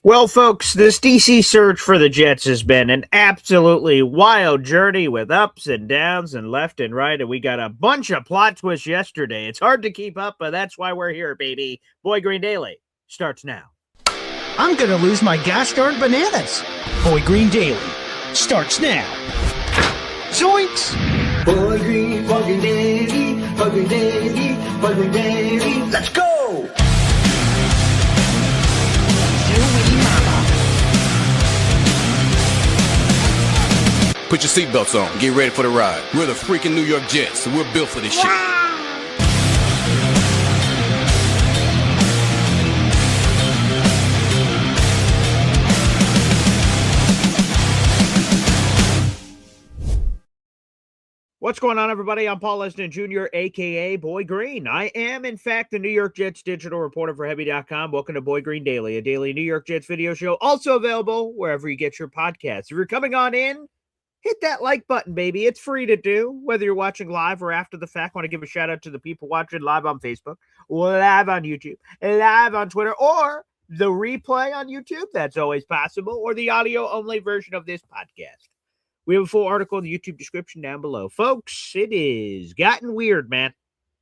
Well, folks, this DC search for the Jets has been an absolutely wild journey with ups and downs and left and right, and we got a bunch of plot twists yesterday. It's hard to keep up, but that's why we're here, baby. Boy Green Daily starts now. I'm gonna lose my gosh darn bananas. Boy Green Daily starts now. Zoinks! Boy Green Daily, Boy Green Daily, Boy Green Daily, let's go! Put your seatbelts on. Get ready for the ride. We're the freaking New York Jets, so we're built for this shit. What's going on, everybody? I'm Paul Leston Jr., a.k.a. Boy Green. I am, in fact, the New York Jets digital reporter for Heavy.com. Welcome to Boy Green Daily, a daily New York Jets video show, also available wherever you get your podcasts. If you're coming on in, hit that like button, baby. It's free to do, whether you're watching live or after the fact. I want to give a shout out to the people watching live on Facebook, live on YouTube, live on Twitter, or the replay on YouTube. That's always possible, or the audio-only version of this podcast. We have a full article in the YouTube description down below. Folks, it is gotten weird, man.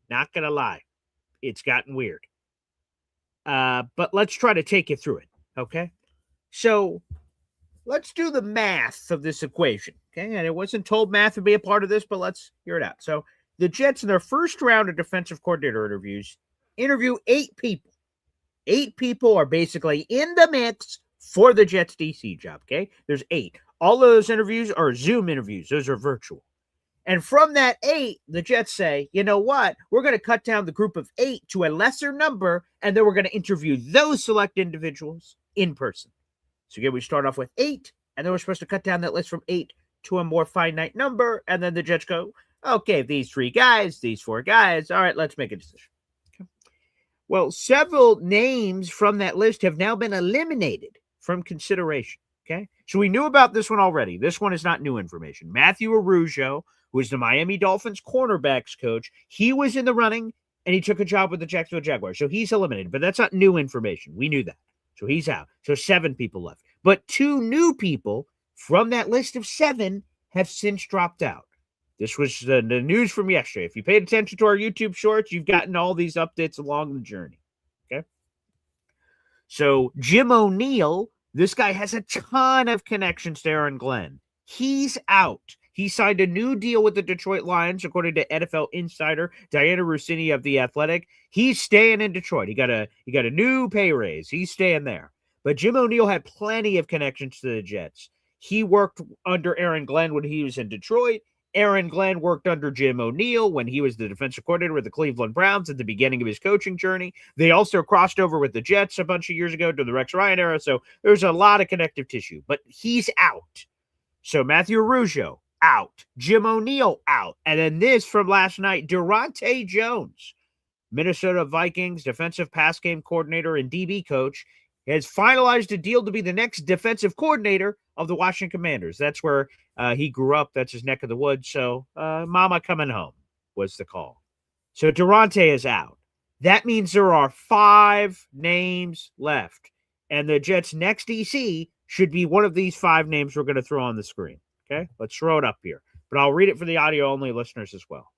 Not going to lie. It's gotten weird. But let's try to take you through it, okay? So let's do the math of this equation, okay? And it wasn't told math would be a part of this, but let's hear it out. So the Jets, in their first round of defensive coordinator interviews, interview 8 people. 8 people are basically in the mix for the Jets DC job, okay? There's 8. All of those interviews are Zoom interviews. Those are virtual. And from that 8, the Jets say, you know what? We're going to cut down the group of 8 to a lesser number, and then we're going to interview those select individuals in person. So again, we start off with 8, and then we're supposed to cut down that list from 8 to a more finite number, and then the Jets go, okay, these 3 guys, these 4 guys, all right, let's make a decision. Okay. Well, several names from that list have now been eliminated from consideration. Okay, so we knew about this one already. This one is not new information. Matthew Arujo, who is the Miami Dolphins cornerbacks coach, he was in the running, and he took a job with the Jacksonville Jaguars. So he's eliminated, but that's not new information. We knew that. So he's out. So 7 people left. But 2 new people from that list of 7 have since dropped out. This was the news from yesterday. If you paid attention to our YouTube shorts, you've gotten all these updates along the journey. Okay. So Jim O'Neill, this guy has a ton of connections to Aaron Glenn. He's out. He signed a new deal with the Detroit Lions, according to NFL insider Diana Rossini of The Athletic. He's staying in Detroit. He got a new pay raise. He's staying there. But Jim O'Neill had plenty of connections to the Jets. He worked under Aaron Glenn when he was in Detroit. Aaron Glenn worked under Jim O'Neill when he was the defensive coordinator with the Cleveland Browns at the beginning of his coaching journey. They also crossed over with the Jets a bunch of years ago during the Rex Ryan era, so there's a lot of connective tissue. But he's out. So Matthew Arujo, out. Jim O'Neill, out. And then this from last night, Durante Jones, Minnesota Vikings defensive pass game coordinator and DB coach, has finalized a deal to be the next defensive coordinator of the Washington Commanders. That's where he grew up. That's his neck of the woods. So mama coming home was the call. So Durante is out. That means there are 5 names left. And the Jets' next DC should be one of these 5 names we're going to throw on the screen. Okay, let's throw it up here. But I'll read it for the audio-only listeners as well.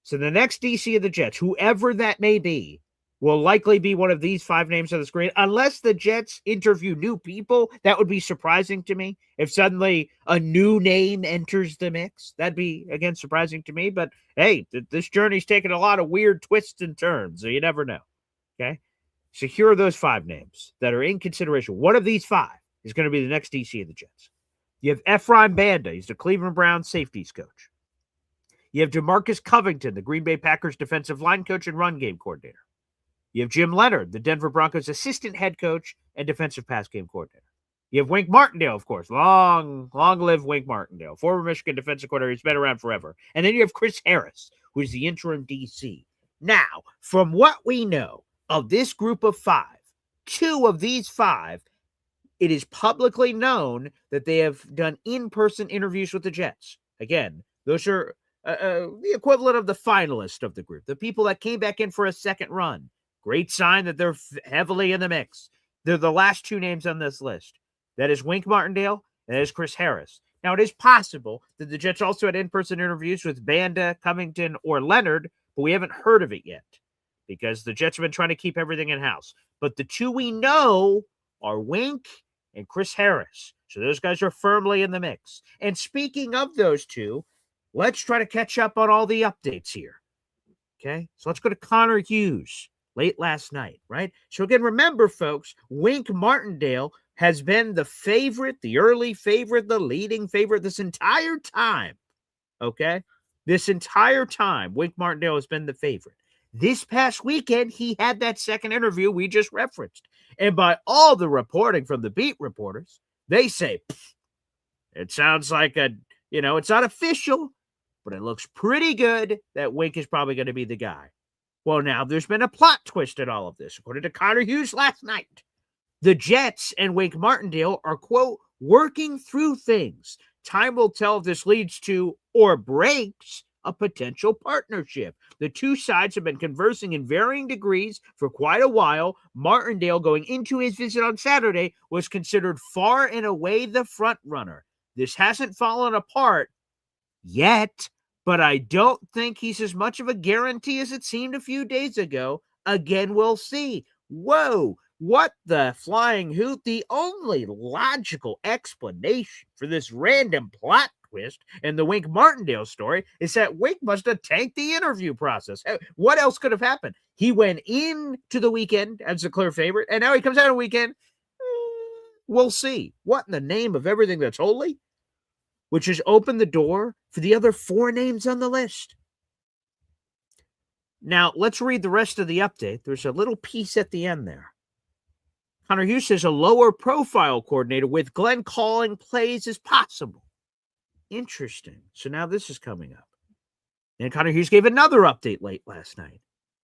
So the next DC of the Jets, whoever that may be, will likely be one of these 5 names on the screen, unless the Jets interview new people. That would be surprising to me. If suddenly a new name enters the mix, that'd be, again, surprising to me. But hey, this journey's taken a lot of weird twists and turns, so you never know. Okay? So here are those 5 names that are in consideration. One of these 5 is going to be the next DC of the Jets. You have Ephraim Banda. He's the Cleveland Browns safeties coach. You have DeMarcus Covington, the Green Bay Packers defensive line coach and run game coordinator. You have Jim Leonard, the Denver Broncos assistant head coach and defensive pass game coordinator. You have Wink Martindale, of course. Long live Wink Martindale, former Michigan defensive coordinator. He's been around forever. And then you have Chris Harris, who is the interim DC. Now, from what we know of this group of 5, 2 of these 5, it is publicly known that they have done in-person interviews with the Jets. Again, those are the equivalent of the finalist of the group, the people that came back in for a second run. Great sign that they're heavily in the mix. They're the last two names on this list. That is Wink Martindale, and that is Chris Harris. Now, it is possible that the Jets also had in-person interviews with Banda, Covington, or Leonard, but we haven't heard of it yet because the Jets have been trying to keep everything in-house. But the two we know are Wink and Chris Harris. So those guys are firmly in the mix. And speaking of those two, let's try to catch up on all the updates here. Okay? So let's go to Connor Hughes late last night, right? So again, remember, folks, Wink Martindale has been the favorite, the early favorite, the leading favorite this entire time. Okay? This entire time, Wink Martindale has been the favorite. This past weekend, he had that second interview we just referenced. And by all the reporting from the beat reporters, they say, it sounds like it's not official, but it looks pretty good that Wink is probably going to be the guy. Well, now there's been a plot twist in all of this. According to Connor Hughes last night, the Jets and Wink Martindale are, quote, working through things. Time will tell if this leads to or breaks a potential partnership. The two sides have been conversing in varying degrees for quite a while. Martindale, going into his visit on Saturday, was considered far and away the front runner. This hasn't fallen apart yet, but I don't think he's as much of a guarantee as it seemed a few days ago. Again, we'll see. Whoa, what the flying hoot? The only logical explanation for this random plot twist in the Wink Martindale story is that Wink must have tanked the interview process. What else could have happened? He went into the weekend as a clear favorite, and now he comes out of the weekend. We'll see. What in the name of everything that's holy? Which has opened the door for the other four names on the list. Now, let's read the rest of the update. There's a little piece at the end there. Connor Hughes says a lower profile coordinator with Glenn calling plays is possible. Interesting. So now this is coming up. And Connor Hughes gave another update late last night.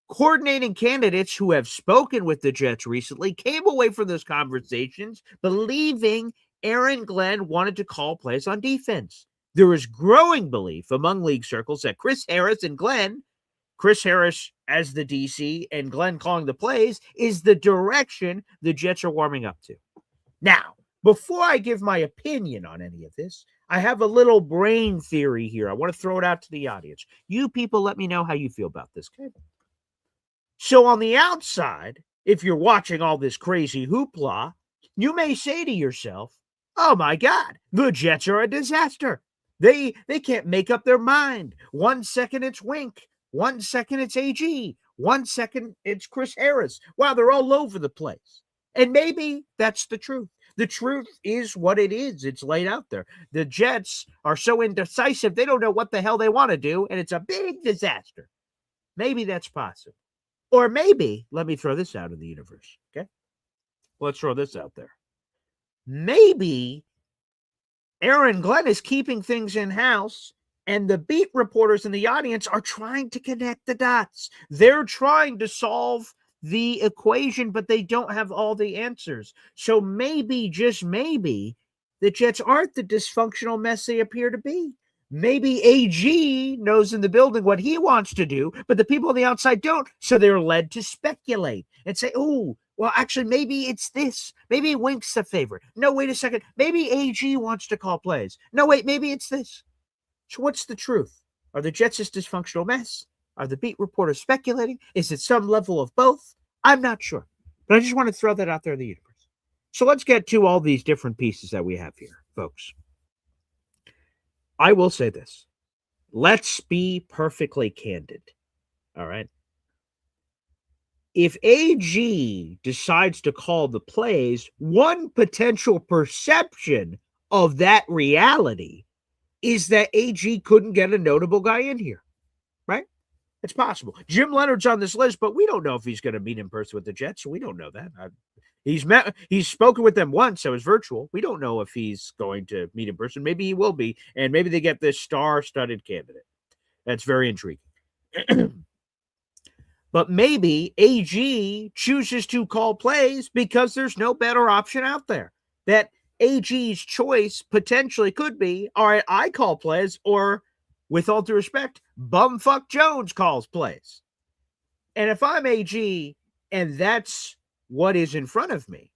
Coordinating candidates who have spoken with the Jets recently came away from those conversations believing Aaron Glenn wanted to call plays on defense. There is growing belief among league circles that Chris Harris as the DC and Glenn calling the plays, is the direction the Jets are warming up to. Now, before I give my opinion on any of this, I have a little brain theory here. I want to throw it out to the audience. You people let me know how you feel about this. Okay? So on the outside, if you're watching all this crazy hoopla, you may say to yourself, oh my God, the Jets are a disaster. They can't make up their mind. 1 second it's Wink. 1 second it's AG. 1 second it's Chris Harris. Wow, they're all over the place. And maybe that's the truth. The truth is what it is. It's laid out there. The Jets are so indecisive, they don't know what the hell they want to do, and it's a big disaster. Maybe that's possible. Or maybe, let me throw this out in the universe, okay? Let's throw this out there. Maybe Aaron Glenn is keeping things in-house, and the beat reporters in the audience are trying to connect the dots. They're trying to solve the equation, but they don't have all the answers. So maybe, just maybe, the Jets aren't the dysfunctional mess they appear to be. Maybe AG knows in the building what he wants to do, but the people on the outside don't. So they're led to speculate and say, oh, well, actually, maybe it's this. Maybe Wink's the favorite. No, wait a second. Maybe AG wants to call plays. No, wait, maybe it's this. So what's the truth? Are the Jets a dysfunctional mess? Are the beat reporters speculating? Is it some level of both? I'm not sure. But I just want to throw that out there in the universe. So let's get to all these different pieces that we have here, folks. I will say this. Let's be perfectly candid. All right. If AG decides to call the plays, one potential perception of that reality is that AG couldn't get a notable guy in here, right? It's possible. Jim Leonard's on this list, but we don't know if he's going to meet in person with the Jets, so we don't know that. He's spoken with them once, so it's virtual. We don't know if he's going to meet in person. Maybe he will be, and maybe they get this star-studded candidate. That's very intriguing. But maybe AG chooses to call plays because there's no better option out there. That AG's choice potentially could be, all right, I call plays, or with all due respect, bumfuck Jones calls plays. And if I'm AG and that's what is in front of me,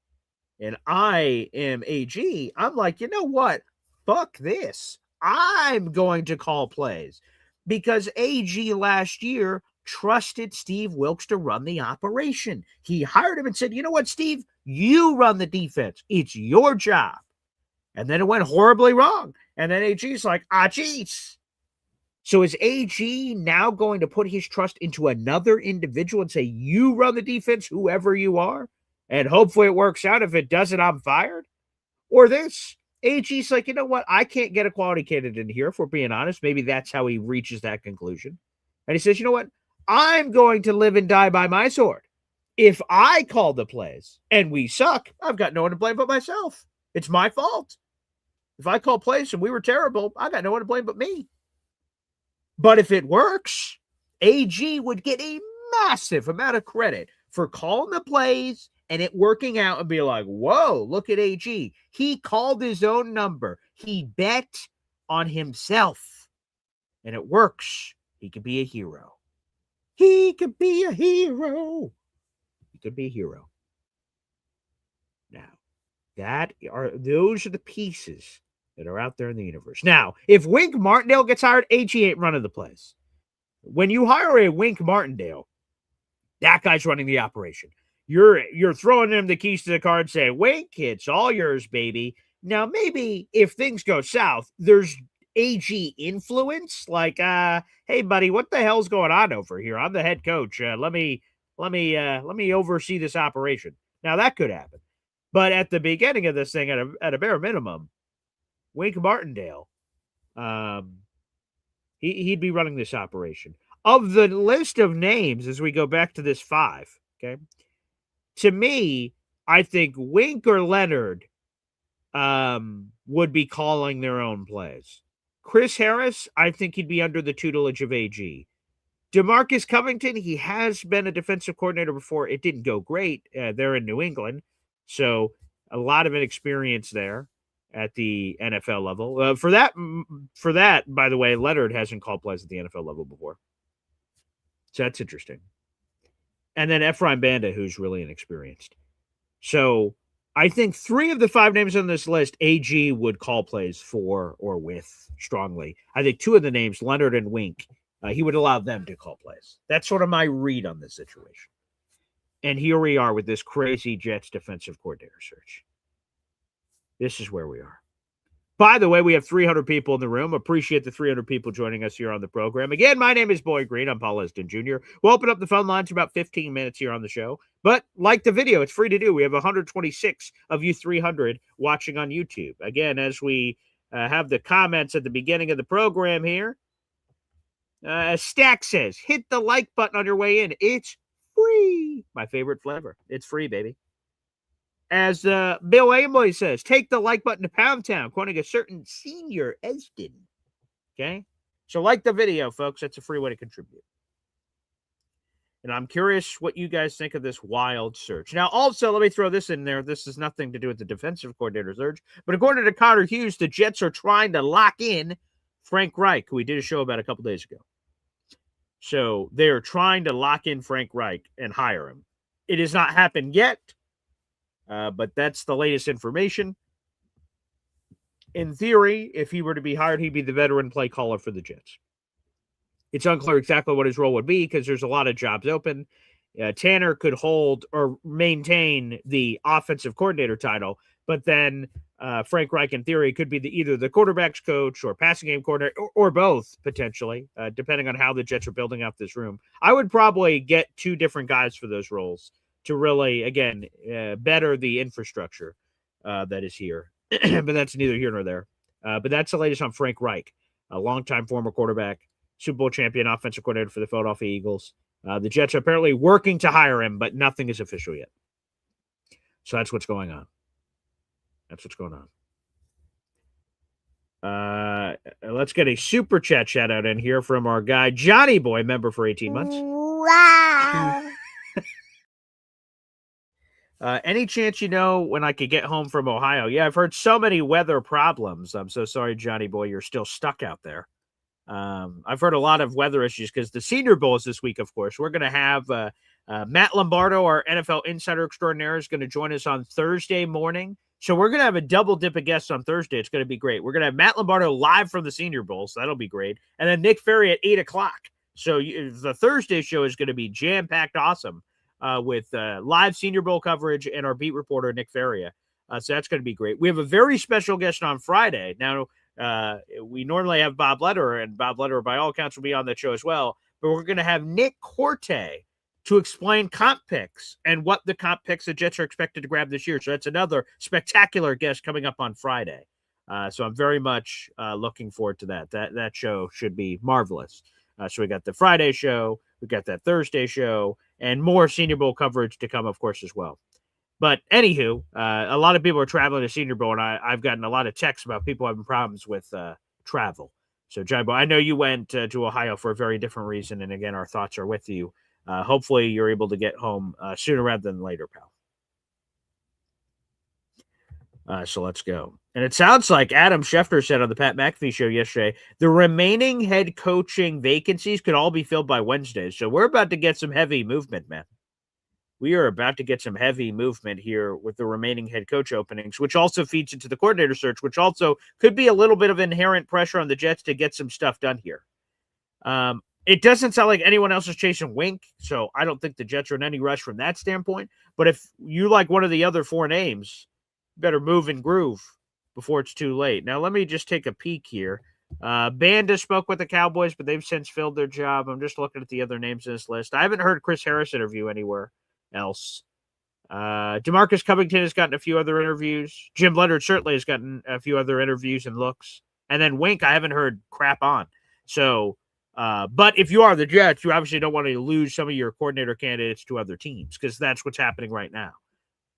and I am AG, I'm like, you know what? Fuck this. I'm going to call plays because AG last year trusted Steve Wilkes to run the operation. He hired him and said, you know what, Steve? You run the defense. It's your job. And then it went horribly wrong. And then AG's like, geez. So is AG now going to put his trust into another individual and say, you run the defense, whoever you are, and hopefully it works out. If it doesn't, I'm fired? Or this? AG's like, you know what? I can't get a quality candidate in here, if we're being honest. Maybe that's how he reaches that conclusion. And he says, you know what? I'm going to live and die by my sword. If I call the plays and we suck, I've got no one to blame but myself. It's my fault. If I call plays and we were terrible, I got no one to blame but me. But if it works, AG would get a massive amount of credit for calling the plays and it working out and be like, whoa, look at AG. He called his own number. He bet on himself. And it works. He could be a hero. He could be a hero. He could be a hero. Now, those are the pieces that are out there in the universe. Now, if Wink Martindale gets hired, AG ain't running the place. When you hire a Wink Martindale, that guy's running the operation. You're throwing him the keys to the car and saying, Wink, it's all yours, baby. Now, maybe if things go south, there's AG influence, like, hey, buddy, what the hell's going on over here? I'm the head coach. Let me oversee this operation. Now, that could happen. But at the beginning of this thing, at a bare minimum, Wink Martindale, he'd be running this operation. Of the list of names, as we go back to this 5, okay, to me, I think Wink or Leonard would be calling their own plays. Chris Harris, I think he'd be under the tutelage of AG. DeMarcus Covington, he has been a defensive coordinator before. It didn't go great. They're in New England, so a lot of inexperience there at the NFL level. For that, by the way, Leonard hasn't called plays at the NFL level before. So that's interesting. And then Ephraim Banda, who's really inexperienced. So I think 3 of the 5 names on this list, AG would call plays for or with strongly. I think 2 of the names, Leonard and Wink, he would allow them to call plays. That's sort of my read on this situation. And here we are with this crazy Jets defensive coordinator search. This is where we are. By the way, we have 300 people in the room. Appreciate the 300 people joining us here on the program. Again, my name is Boyd Green. I'm Paul Liston Jr. We'll open up the phone lines for about 15 minutes here on the show. But like the video, it's free to do. We have 126 of you 300 watching on YouTube. Again, as we have the comments at the beginning of the program here, Stack says, hit the like button on your way in. It's free. My favorite flavor. It's free, baby. As Bill Amoy says, take the like button to Pound Town, quoting a certain senior Eston. Okay? So like the video, folks. That's a free way to contribute. And I'm curious what you guys think of this wild search. Now, also, let me throw this in there. This has nothing to do with the defensive coordinator search. But according to Connor Hughes, the Jets are trying to lock in Frank Reich, who we did a show about a couple days ago. So they are trying to lock in Frank Reich and hire him. It has not happened yet. But that's the latest information. In theory, if he were to be hired, he'd be the veteran play caller for the Jets. It's unclear exactly what his role would be because there's a lot of jobs open. Tanner could hold or maintain the offensive coordinator title, but then Frank Reich, in theory, could be either the quarterback's coach or passing game coordinator or both, potentially, depending on how the Jets are building up this room. I would probably get 2 different guys for those roles to really, again, better the infrastructure that is here. But that's neither here nor there. But that's the latest on Frank Reich, a longtime former quarterback, Super Bowl champion, offensive coordinator for the Philadelphia Eagles. The Jets are apparently working to hire him, but nothing is official yet. So that's what's going on. That's what's going on. Let's get a super chat shout out in here from our guy, Johnny Boy, member for 18 months. Wow. Any chance you know when I could get home from Ohio? Yeah, I've heard so many weather problems. I'm so sorry, Johnny Boy, you're still stuck out there. I've heard a lot of weather issues because the Senior Bowl is this week, of course. We're going to have Matt Lombardo, our NFL insider extraordinaire, is going to join us on Thursday morning. So we're going to have a double dip of guests on Thursday. It's going to be great. We're going to have Matt Lombardo live from the Senior Bowl, so that'll be great. And then Nick Ferry at 8 o'clock. So the Thursday show is going to be jam-packed awesome with live Senior Bowl coverage and our beat reporter, Nick Ferry. So that's going to be great. We have a very special guest on Friday. Now, we normally have Bob Lederer, and Bob Lederer, by all accounts, will be on that show as well. But we're going to have Nick Corte to explain comp picks and what the comp picks the Jets are expected to grab this year. So that's another spectacular guest coming up on Friday. So I'm very much looking forward to that. That show should be marvelous. So we got the Friday show, we got that Thursday show, and more Senior Bowl coverage to come, of course, as well. But anywho, a lot of people are traveling to Senior Bowl, and I've gotten a lot of texts about people having problems with travel. So, Jaibo, I know you went to Ohio for a very different reason, and again, our thoughts are with you. Hopefully you're able to get home sooner rather than later, pal. So let's go. And it sounds like Adam Schefter said on the Pat McAfee show yesterday, the remaining head coaching vacancies could all be filled by Wednesday. So we're about to get some heavy movement, man. We are about to get some heavy movement here with the remaining head coach openings, which also feeds into the coordinator search, which also could be a little bit of inherent pressure on the Jets to get some stuff done here. It doesn't sound like anyone else is chasing Wink, so I don't think the Jets are in any rush from that standpoint. But if you like one of the other four names, you better move and groove before it's too late. Now, let me just take a peek here. Banda spoke with the Cowboys, but they've since filled their job. I'm just looking at the other names in this list. I haven't heard Chris Harris interview anywhere else. DeMarcus Covington has gotten a few other interviews. Jim Leonard certainly has gotten a few other interviews and looks. And then Wink, I haven't heard crap on. So, but if you are the Jets, you obviously don't want to lose some of your coordinator candidates to other teams because that's what's happening right now.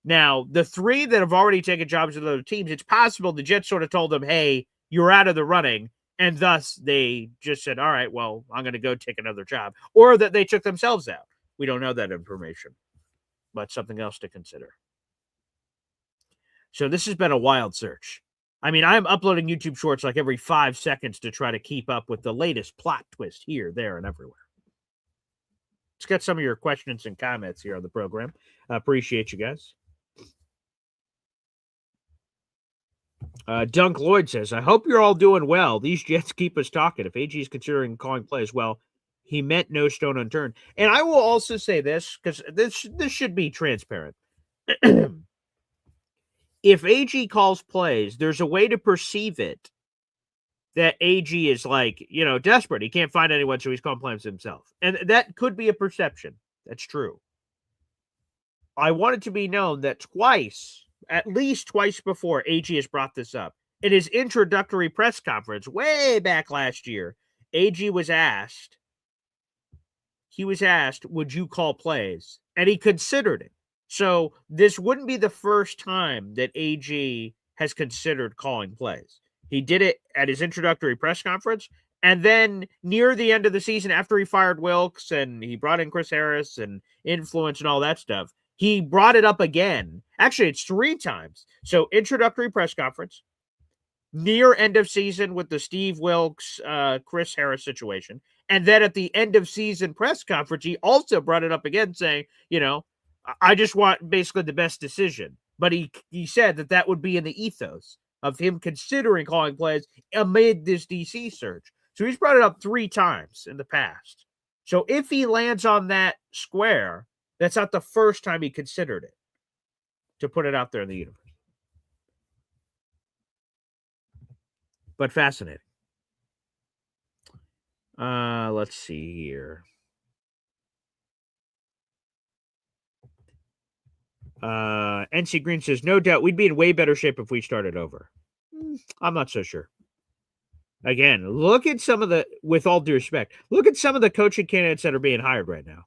Now, the three that have already taken jobs with other teams, it's possible the Jets sort of told them, hey, you're out of the running. And thus they just said, all right, well, I'm going to go take another job. Or that they took themselves out. We don't know that information, but something else to consider. So this has been a wild search. I mean, I'm uploading YouTube shorts like every 5 seconds to try to keep up with the latest plot twist here, there, and everywhere. Let's get some of your questions and comments here on the program. I appreciate you guys. Dunk Lloyd says, I hope you're all doing well. These Jets keep us talking. If AG is considering calling plays, well, he meant no stone unturned. And I will also say this, because this should be transparent. If AG calls plays, there's a way to perceive it that AG is like, desperate. He can't find anyone, so he's calling plays himself. And that could be a perception. That's true. I want it to be known that at least twice before, AG has brought this up. In his introductory press conference way back last year, AG was asked, would you call plays? And he considered it. So this wouldn't be the first time that AG has considered calling plays. He did it at his introductory press conference. And then near the end of the season, after he fired Wilkes and he brought in Chris Harris and influence and all that stuff, he brought it up again. Actually, it's 3 times. So introductory press conference, near end of season with the Steve Wilkes, Chris Harris situation. And then at the end of season press conference, he also brought it up again saying, I just want basically the best decision. But he said that would be in the ethos of him considering calling plays amid this DC search. So he's brought it up 3 times in the past. So if he lands on that square, that's not the first time he considered it, to put it out there in the universe. But fascinating. Let's see here. NC Green says, no doubt we'd be in way better shape if we started over. I'm not so sure. Again, look at some of with all due respect, look at some of the coaching candidates that are being hired right now.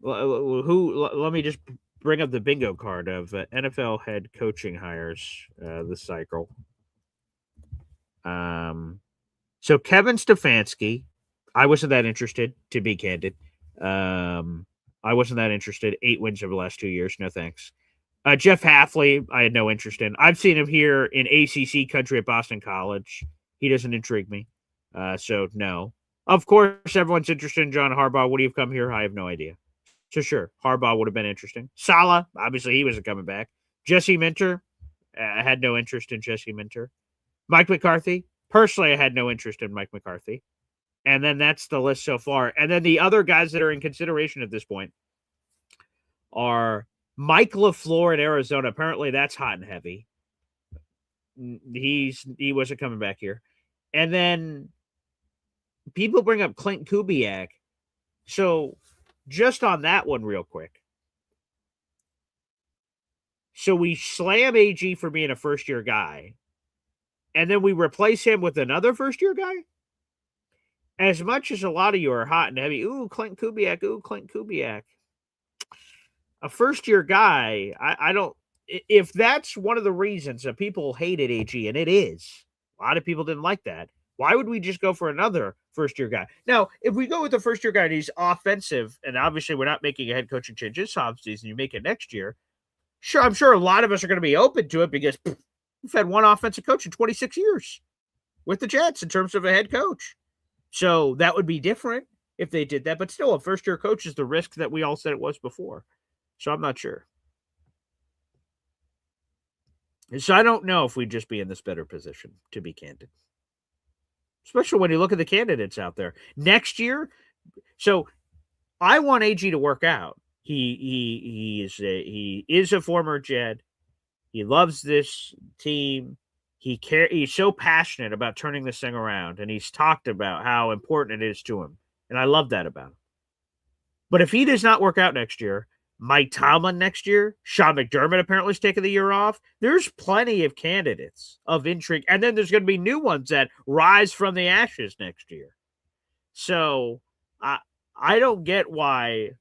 Let me just bring up the bingo card of NFL head coaching hires this cycle. So Kevin Stefanski, I wasn't that interested, to be candid. I wasn't that interested. 8 wins over the last 2 years. No thanks. Jeff Hafley, I had no interest in. I've seen him here in ACC country at Boston College. He doesn't intrigue me. So no. Of course, everyone's interested in John Harbaugh. Would he have come here? I have no idea. So sure, Harbaugh would have been interesting. Saleh, obviously he wasn't coming back. Jesse Minter, I had no interest in Jesse Minter. Mike McCarthy, personally, I had no interest in Mike McCarthy. And then that's the list so far. And then the other guys that are in consideration at this point are Mike LaFleur in Arizona. Apparently that's hot and heavy. He wasn't coming back here. And then people bring up Clint Kubiak. So just on that one real quick. So we slam AG for being a first-year guy. And then we replace him with another first-year guy? As much as a lot of you are hot and heavy, ooh, Clint Kubiak, ooh, Clint Kubiak. A first-year guy, I don't, if that's one of the reasons that people hated AG, and it is, a lot of people didn't like that, why would we just go for another first-year guy? Now, if we go with the first-year guy and he's offensive, and obviously we're not making a head coaching change this offseason, you make it next year, sure, I'm sure a lot of us are going to be open to it because we've had one offensive coach in 26 years with the Jets in terms of a head coach. So that would be different if they did that. But still, a first-year coach is the risk that we all said it was before. So I'm not sure. So I don't know if we'd just be in this better position, to be candid. Especially when you look at the candidates out there. Next year, so I want AG to work out. He is a former Jet. He loves this team. He's so passionate about turning this thing around, and he's talked about how important it is to him. And I love that about him. But if he does not work out next year, Mike Tomlin next year, Sean McDermott apparently is taking the year off. There's plenty of candidates of intrigue. And then there's going to be new ones that rise from the ashes next year. So I don't get why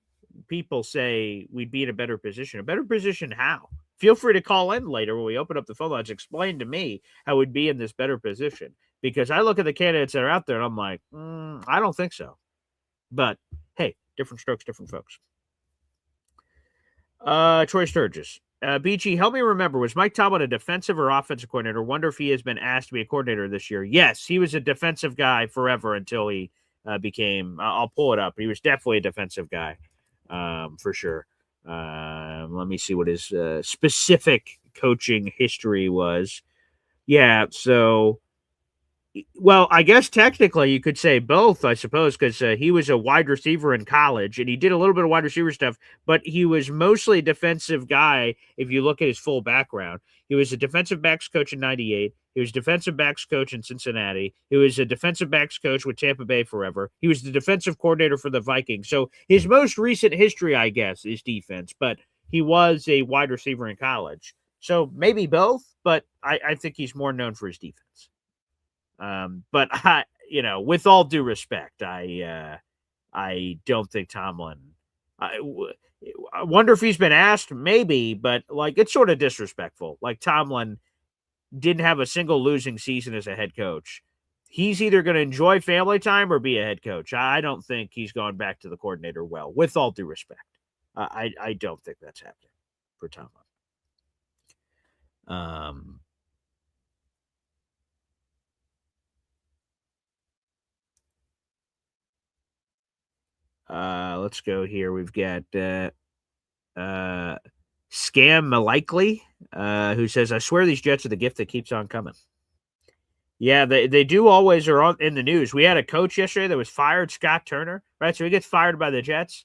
people say we'd be in a better position. A better position how? Feel free to call in later when we open up the phone lines. Explain to me how we'd be in this better position. Because I look at the candidates that are out there and I'm like, I don't think so. But, hey, different strokes, different folks. Troy Sturgis. BG, help me remember, was Mike Tomlin a defensive or offensive coordinator? Wonder if he has been asked to be a coordinator this year. Yes, he was a defensive guy forever until he became, I'll pull it up. He was definitely a defensive guy, for sure. Let me see what his specific coaching history was. Yeah, so, well, I guess technically you could say both, I suppose, because he was a wide receiver in college, and he did a little bit of wide receiver stuff, but he was mostly a defensive guy if you look at his full background. He was a defensive backs coach in 98. He was defensive backs coach in Cincinnati. He was a defensive backs coach with Tampa Bay forever. He was the defensive coordinator for the Vikings. So his most recent history, I guess, is defense, but he was a wide receiver in college. So maybe both, but I think he's more known for his defense. But I, with all due respect, I don't think Tomlin. I wonder if he's been asked, maybe, but it's sort of disrespectful. Like Tomlin didn't have a single losing season as a head coach. He's either going to enjoy family time or be a head coach. I don't think he's gone back to the coordinator well. With all due respect, I don't think that's happening for Tomlin. Let's go here. We've got Scam Malikely, who says, I swear these Jets are the gift that keeps on coming. Yeah, they do always are in the news. We had a coach yesterday that was fired, Scott Turner, right? So he gets fired by the Jets,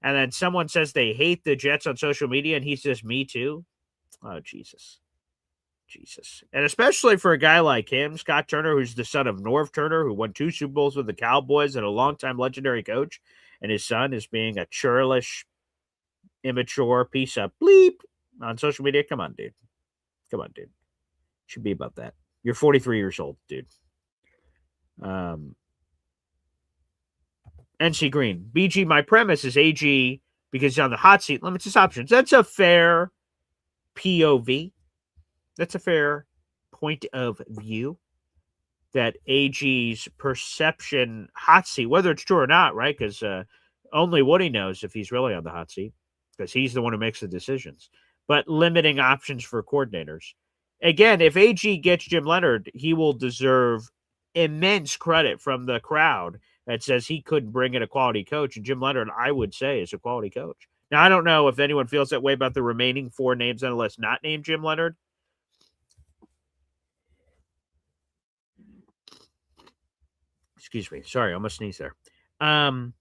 and then someone says they hate the Jets on social media, and he says, me too. Oh, Jesus. And especially for a guy like him, Scott Turner, who's the son of Norv Turner, who won 2 Super Bowls with the Cowboys and a longtime legendary coach, and his son is being a churlish, immature piece of bleep on social media. Come on, dude. Should be about that. You're 43 years old, dude. NC Green. BG, my premise is AG, because he's on the hot seat, limits his options. That's a fair POV. That's a fair point of view. That AG's perception hot seat, whether it's true or not, right? Because only Woody knows if he's really on the hot seat, because he's the one who makes the decisions. But limiting options for coordinators. Again, if AG gets Jim Leonhard, he will deserve immense credit from the crowd that says he couldn't bring in a quality coach. And Jim Leonhard, I would say, is a quality coach. Now, I don't know if anyone feels that way about the remaining 4 names on the list not named Jim Leonhard. Excuse me. Sorry, I almost sneezed there. Yeah,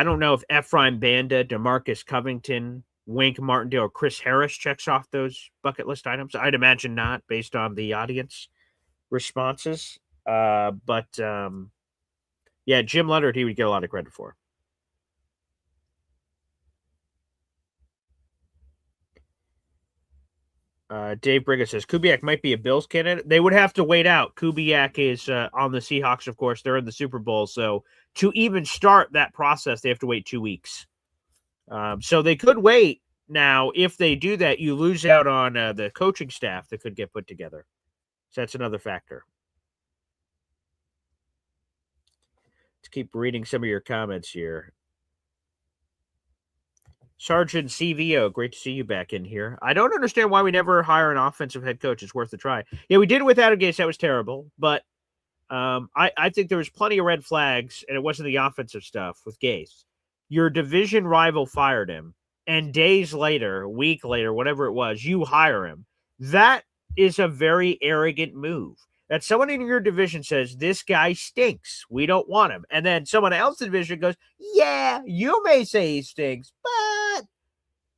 I don't know if Ephraim Banda, DeMarcus Covington, Wink Martindale, or Chris Harris checks off those bucket list items. I'd imagine not, based on the audience responses. Yeah, Jim Leonhard, he would get a lot of credit for. Dave Briga says Kubiak might be a Bills candidate. They would have to wait out. Kubiak is on the Seahawks, of course. They're in the Super Bowl. So to even start that process, they have to wait 2 weeks. So they could wait. Now, if they do that, you lose out on the coaching staff that could get put together. So that's another factor. Let's keep reading some of your comments here. Sergeant CVO, great to see you back in here. I don't understand why we never hire an offensive head coach. It's worth a try. Yeah, we did it with Adam Gase. That was terrible. But I think there was plenty of red flags, and it wasn't the offensive stuff with Gase. Your division rival fired him, and days later, a week later, whatever it was, you hire him. That is a very arrogant move. That someone in your division says, this guy stinks. We don't want him. And then someone else in the division goes, yeah, you may say he stinks, but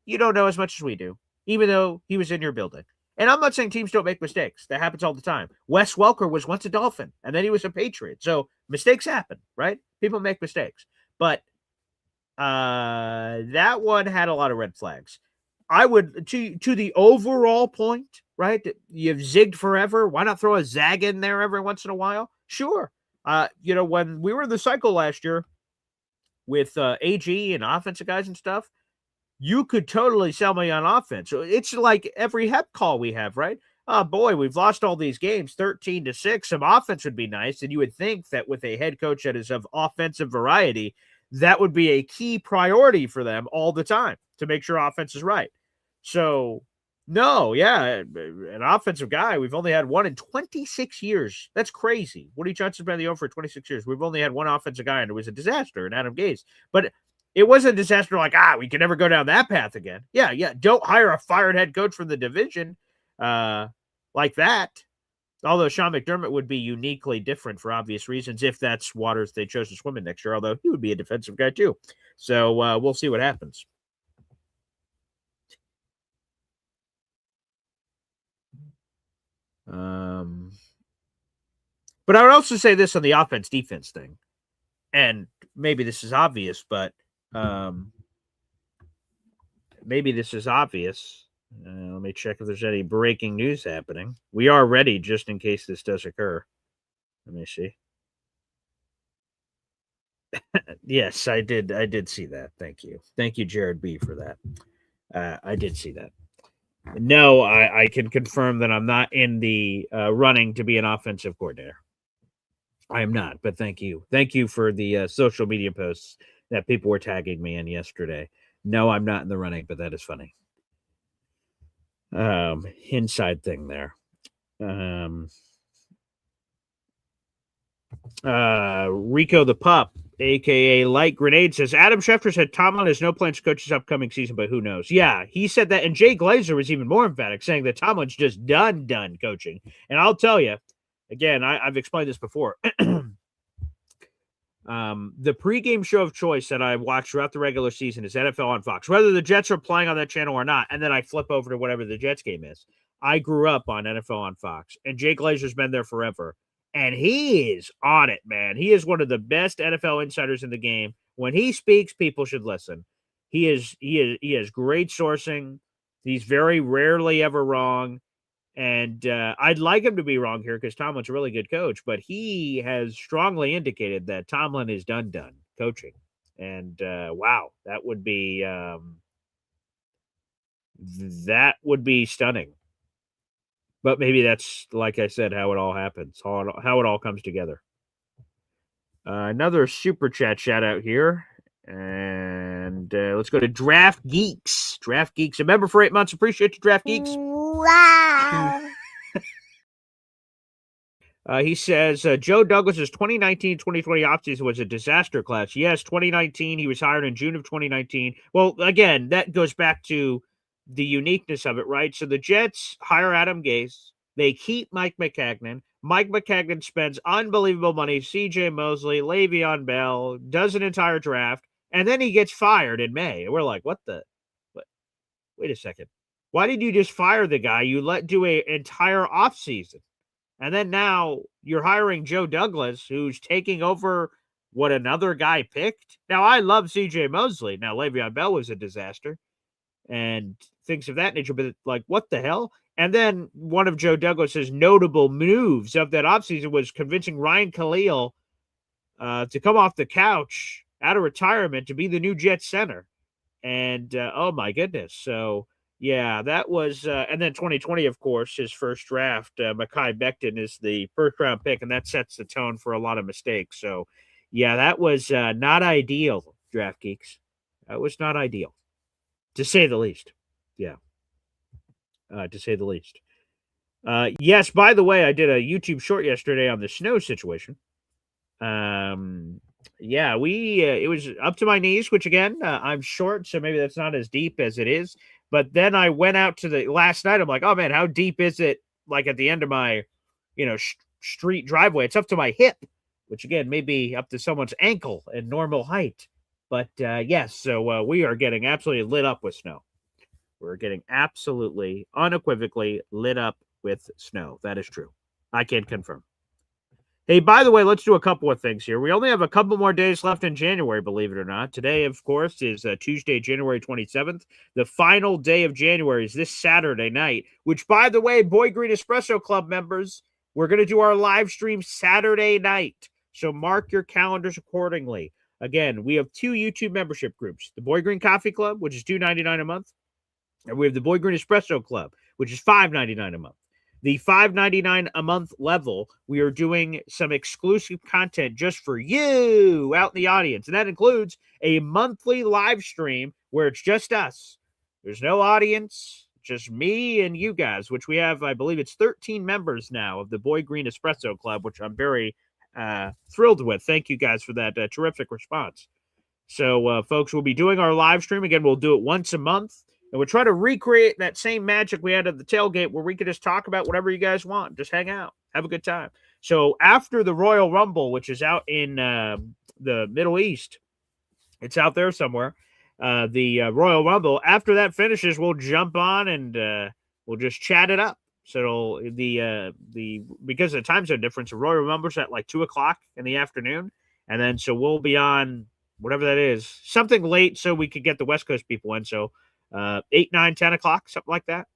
you don't know as much as we do, even though he was in your building. And I'm not saying teams don't make mistakes. That happens all the time. Wes Welker was once a Dolphin, and then he was a Patriot. So mistakes happen, right? People make mistakes. But that one had a lot of red flags. I would, to the overall point, right? You've zigged forever. Why not throw a zag in there every once in a while? Sure. When we were in the cycle last year with AG and offensive guys and stuff, you could totally sell me on offense. It's like every HEP call we have, right? Oh boy, we've lost all these games 13-6. Some offense would be nice. And you would think that with a head coach that is of offensive variety, that would be a key priority for them all the time to make sure offense is right. So, no, yeah, an offensive guy, we've only had one in 26 years. That's crazy. Woody Johnson's been in the O for 26 years. We've only had one offensive guy, and it was a disaster in Adam Gase. But it wasn't a disaster like, we can never go down that path again. Yeah, don't hire a fired head coach from the division like that. Although Sean McDermott would be uniquely different for obvious reasons if that's waters they chose to swim in next year, although he would be a defensive guy too. So we'll see what happens. But I would also say this on the offense-defense thing, and maybe this is obvious, but maybe this is obvious. Let me check if there's any breaking news happening. We are ready just in case this does occur. Let me see. Yes, I did see that. Thank you. Thank you, Jared B, for that. I did see that. No, I can confirm that I'm not in the running to be an offensive coordinator. I am not, but thank you. Thank you for the social media posts that people were tagging me in yesterday. No, I'm not in the running, but that is funny. Inside thing there. Rico the Pup, aka Light Grenade, says Adam Schefter said Tomlin has no plans to coach this upcoming season, but who knows? Yeah, he said that, and Jay Glazer was even more emphatic, saying that Tomlin's just done coaching. And I'll tell you, again, I've explained this before. The pregame show of choice that I watched throughout the regular season is NFL on Fox, whether the Jets are playing on that channel or not. And then I flip over to whatever the Jets game is. I grew up on NFL on Fox, and Jay Glazer's been there forever. And he is on it, man. He is one of the best NFL insiders in the game. When he speaks, people should listen. He has great sourcing. He's very rarely ever wrong. And I'd like him to be wrong here because Tomlin's a really good coach, but he has strongly indicated that Tomlin is done coaching. And wow, that would be stunning. But maybe that's, like I said, how it all happens, how it all comes together. Another super chat shout out here. And let's go to Draft Geeks. Draft Geeks, a member for 8 months. Appreciate you, Draft Geeks. Wow. He says Joe Douglas's 2019-2020 offseason was a disaster class. Yes, 2019. He was hired in June of 2019. Well, again, that goes back to the uniqueness of it, right? So the Jets hire Adam Gase. They keep Mike McCagnon. Mike McCagnon spends unbelievable money. C.J. Mosley, Le'Veon Bell, does an entire draft, and then he gets fired in May. And we're like, what the? What? Wait a second. Why did you just fire the guy you let do an entire offseason? And then now you're hiring Joe Douglas, who's taking over what another guy picked. Now, I love C.J. Mosley. Now, Le'Veon Bell was a disaster and things of that nature, but like, what the hell? And then one of Joe Douglas's notable moves of that offseason was convincing Ryan Khalil to come off the couch out of retirement to be the new Jets center. And, oh, my goodness. So, yeah, that was and then 2020, of course, his first draft, Mekhi Becton is the first-round pick, and that sets the tone for a lot of mistakes. So, yeah, that was not ideal, Draft Geeks. That was not ideal, to say the least. Yeah, to say the least. Yes, by the way, I did a YouTube short yesterday on the snow situation. Yeah, it was up to my knees, which again, I'm short, so maybe that's not as deep as it is. But then I went out to the last night. I'm like, oh man, how deep is it? Like at the end of my, street driveway. It's up to my hip, which again may be up to someone's ankle in normal height. But yes, so we are getting absolutely lit up with snow. We're getting absolutely, unequivocally lit up with snow. That is true. I can confirm. Hey, by the way, let's do a couple of things here. We only have a couple more days left in January, believe it or not. Today, of course, is Tuesday, January 27th. The final day of January is this Saturday night, which, by the way, Boy Green Espresso Club members, we're going to do our live stream Saturday night. So mark your calendars accordingly. Again, we have 2 YouTube membership groups, the Boy Green Coffee Club, which is $2.99 a month, and we have the Boy Green Espresso Club, which is $5.99 a month. The $5.99 a month level, we are doing some exclusive content just for you out in the audience. And that includes a monthly live stream where it's just us. There's no audience, just me and you guys, which we have, I believe it's 13 members now of the Boy Green Espresso Club, which I'm very thrilled with. Thank you guys for that terrific response. So, folks, we'll be doing our live stream. Again, we'll do it once a month. And we're trying to recreate that same magic we had at the tailgate where we could just talk about whatever you guys want. Just hang out. Have a good time. So after the Royal Rumble, which is out in the Middle East, it's out there somewhere, the Royal Rumble, after that finishes, we'll jump on and we'll just chat it up. So because of the time zone difference, the Royal Rumble's at like 2 o'clock in the afternoon. And then so we'll be on whatever that is, something late so we could get the West Coast people in. So 8, 9, 10 o'clock, something like that,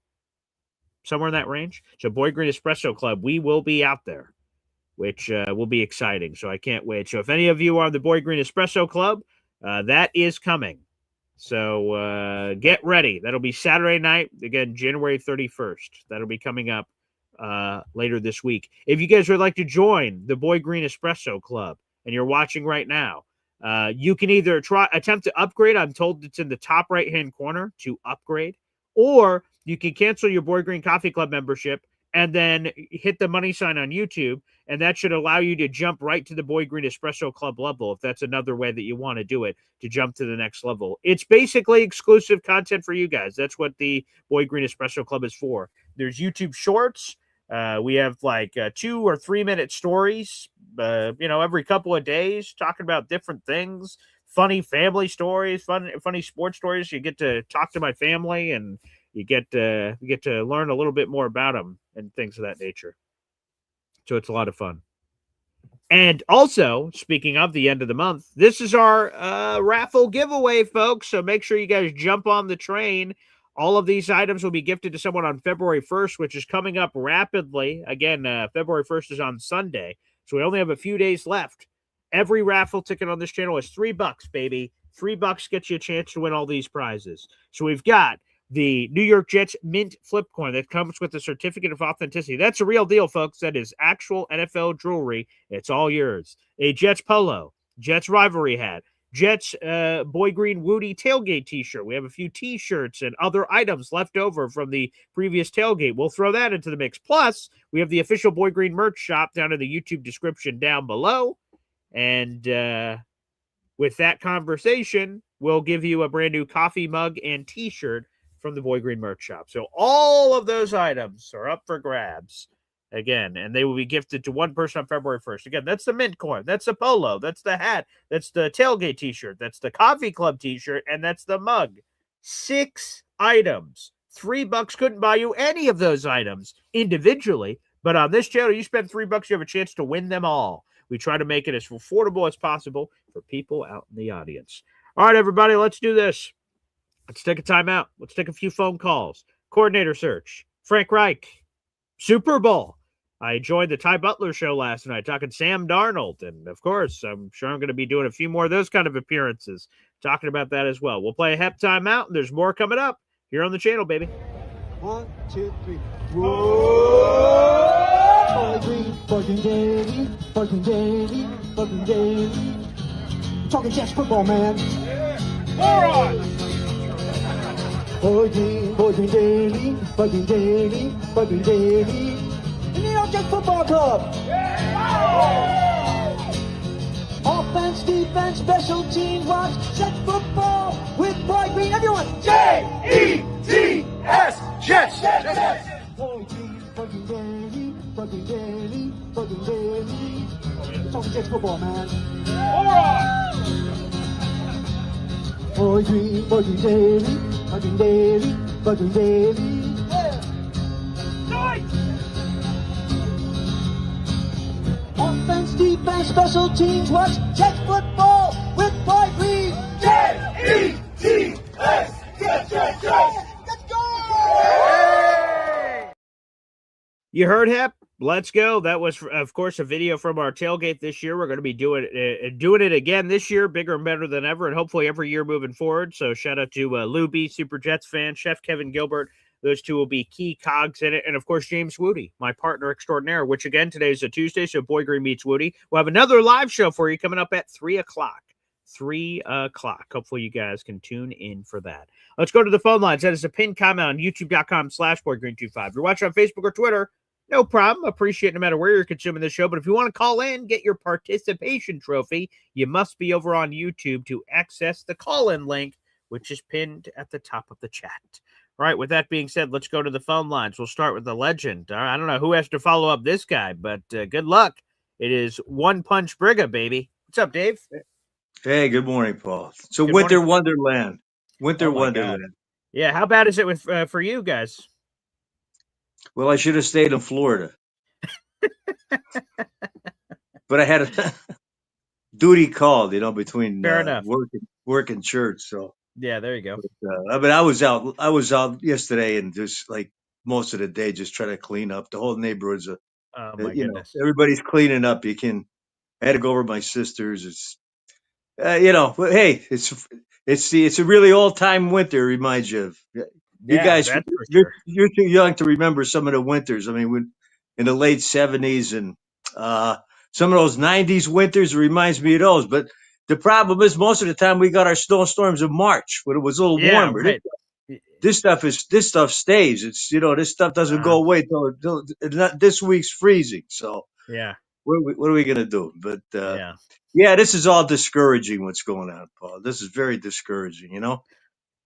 somewhere in that range. So Boy Green Espresso Club, we will be out there, which will be exciting. So I can't wait. So if any of you are the Boy Green Espresso Club, that is coming. So get ready. That'll be Saturday night, again, January 31st. That'll be coming up later this week. If you guys would like to join the Boy Green Espresso Club and you're watching right now, you can either attempt to upgrade. I'm told it's in the top right-hand corner to upgrade, or you can cancel your Boy Green Coffee Club membership and then hit the money sign on YouTube, and that should allow you to jump right to the Boy Green Espresso Club level if that's another way that you want to do it, to jump to the next level. It's basically exclusive content for you guys. That's what the Boy Green Espresso Club is for. There's YouTube Shorts. We have like 2 or 3 minute stories, every couple of days, talking about different things, funny family stories, funny sports stories. You get to talk to my family, and you get to learn a little bit more about them and things of that nature. So it's a lot of fun. And also, speaking of the end of the month, this is our raffle giveaway, folks. So make sure you guys jump on the train. All of these items will be gifted to someone on February 1st, which is coming up rapidly. Again, February 1st is on Sunday, so we only have a few days left. Every raffle ticket on this channel is $3, baby. $3 gets you a chance to win all these prizes. So we've got the New York Jets mint flip coin that comes with a certificate of authenticity. That's a real deal, folks. That is actual NFL jewelry. It's all yours. A Jets polo, Jets rivalry hat, Jets Boy Green Woody tailgate t-shirt. We have a few t-shirts and other items left over from the previous tailgate. We'll throw that into the mix. Plus, we have the official Boy Green merch shop down in the YouTube description down below. And with that conversation, we'll give you a brand new coffee mug and t-shirt from the Boy Green merch shop. So all of those items are up for grabs. Again, and they will be gifted to one person on February 1st. Again, that's the mint coin, that's the polo, that's the hat, that's the tailgate t-shirt, that's the coffee club t-shirt, and that's the mug. 6 items. $3 couldn't buy you any of those items individually, but on this channel, you spend $3, you have a chance to win them all. We try to make it as affordable as possible for people out in the audience. All right, everybody, let's do this. Let's take a timeout. Let's take a few phone calls. Coordinator search. Frank Reich. Super Bowl. I joined the Ty Butler show last night talking Sam Darnold. And, of course, I'm sure I'm going to be doing a few more of those kind of appearances, talking about that as well. We'll play a Hep timeout, and there's more coming up here on the channel, baby. 1, 2, 3. Whoa! Boy Green, Bugging Daily, Bugging Daily, Bugging Daily. Talking Jets football, man. All right. Boy Green Daily, Bugging Daily, Bugging Daily. The New York Jets Football Club. Offense, defense, special teams, watch Jets football with Boy Green. Everyone, J-E-T-S, Jets, Jets. Boy Green, Bugging Daily, Bugging Daily, Bugging Daily. Talking Jets football, man. All right. Boy Green, Bugging Daily, Bugging Daily, Bugging Daily. Offense, defense, special teams, watch Jets football with Boy Green. J-E-T-S, Jets, Jets, Jets. Let's go! You heard Hep? Let's go. That was, of course, a video from our tailgate this year. We're going to be doing it again this year, bigger and better than ever, and hopefully every year moving forward. So shout out to Lou B, Super Jets fan, Chef Kevin Gilbert. Those two will be key cogs in it. And, of course, James Woody, my partner extraordinaire, which, again, today is a Tuesday, so Boy Green meets Woody. We'll have another live show for you coming up at 3 o'clock. 3 o'clock. Hopefully you guys can tune in for that. Let's go to the phone lines. That is a pinned comment on youtube.com/BoyGreen25. If you're watching on Facebook or Twitter, no problem. Appreciate no matter where you're consuming the show. But if you want to call in, get your participation trophy, you must be over on YouTube to access the call-in link, which is pinned at the top of the chat. All right, with that being said, let's go to the phone lines. We'll start with the legend. All right, I don't know who has to follow up this guy, but good luck. It is One Punch Brigga, baby. What's up, Dave? Hey, good morning, Paul. So Good Winter morning. Wonderland. Winter Oh, my Wonderland. Yeah, how bad is it with for you guys? Well, I should have stayed in Florida. But I had a duty called, between Fair enough. work and church. So Yeah, there you go. but I was out yesterday and just like most of the day just trying to clean up. The whole neighborhood's Oh, my goodness. everybody's cleaning up. I had to go over to my sister's. It's but hey, it's a really old time winter. It reminds you of you Yeah, guys. that's for You're sure. you're too young to remember some of the winters. I mean, when in the late '70s and some of those '90s winters, it reminds me of those. But the problem is, most of the time we got our snowstorms in March when it was a little Yeah, warmer. right. This stuff stays. It's this stuff doesn't go away till this week's freezing. So Yeah, what are we gonna do? But yeah. yeah, this is all discouraging. What's going on, Paul? This is very discouraging. Yeah,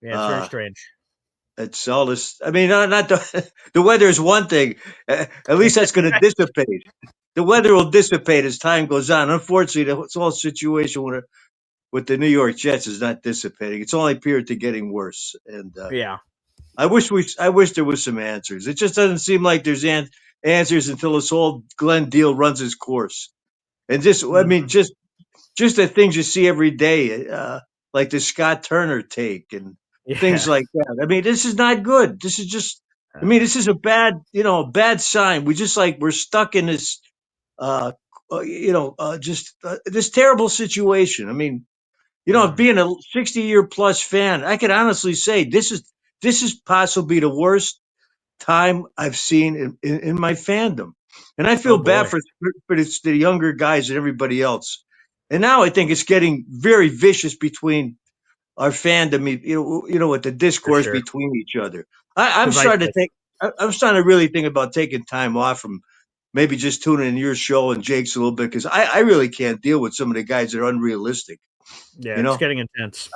it's very strange. It's all this. I mean, not the the weather is one thing. At least that's going to dissipate. The weather will dissipate as time goes on. Unfortunately, the whole situation with the New York Jets is not dissipating. It's only appeared to getting worse. And Yeah. I wish there was some answers. It just doesn't seem like there's answers until this whole Glenn deal runs its course. And I mean, just the things you see every day, like the Scott Turner take and things Yeah. like that. I mean, this is not good. This is just, I mean, this is a bad sign. We're stuck in this, this terrible situation. I mean, being a 60-year plus fan, I can honestly say this is possibly the worst time I've seen in my fandom. And I feel Oh, bad boy. for the younger guys and everybody else. And now I think it's getting very vicious between our fandom, with the For discourse sure. between each other. I'm starting to Divisive. think. I'm starting to really think about taking time off from maybe just tuning in your show and Jake's a little bit because I really can't deal with some of the guys that are unrealistic. Yeah, You it's know, getting intense.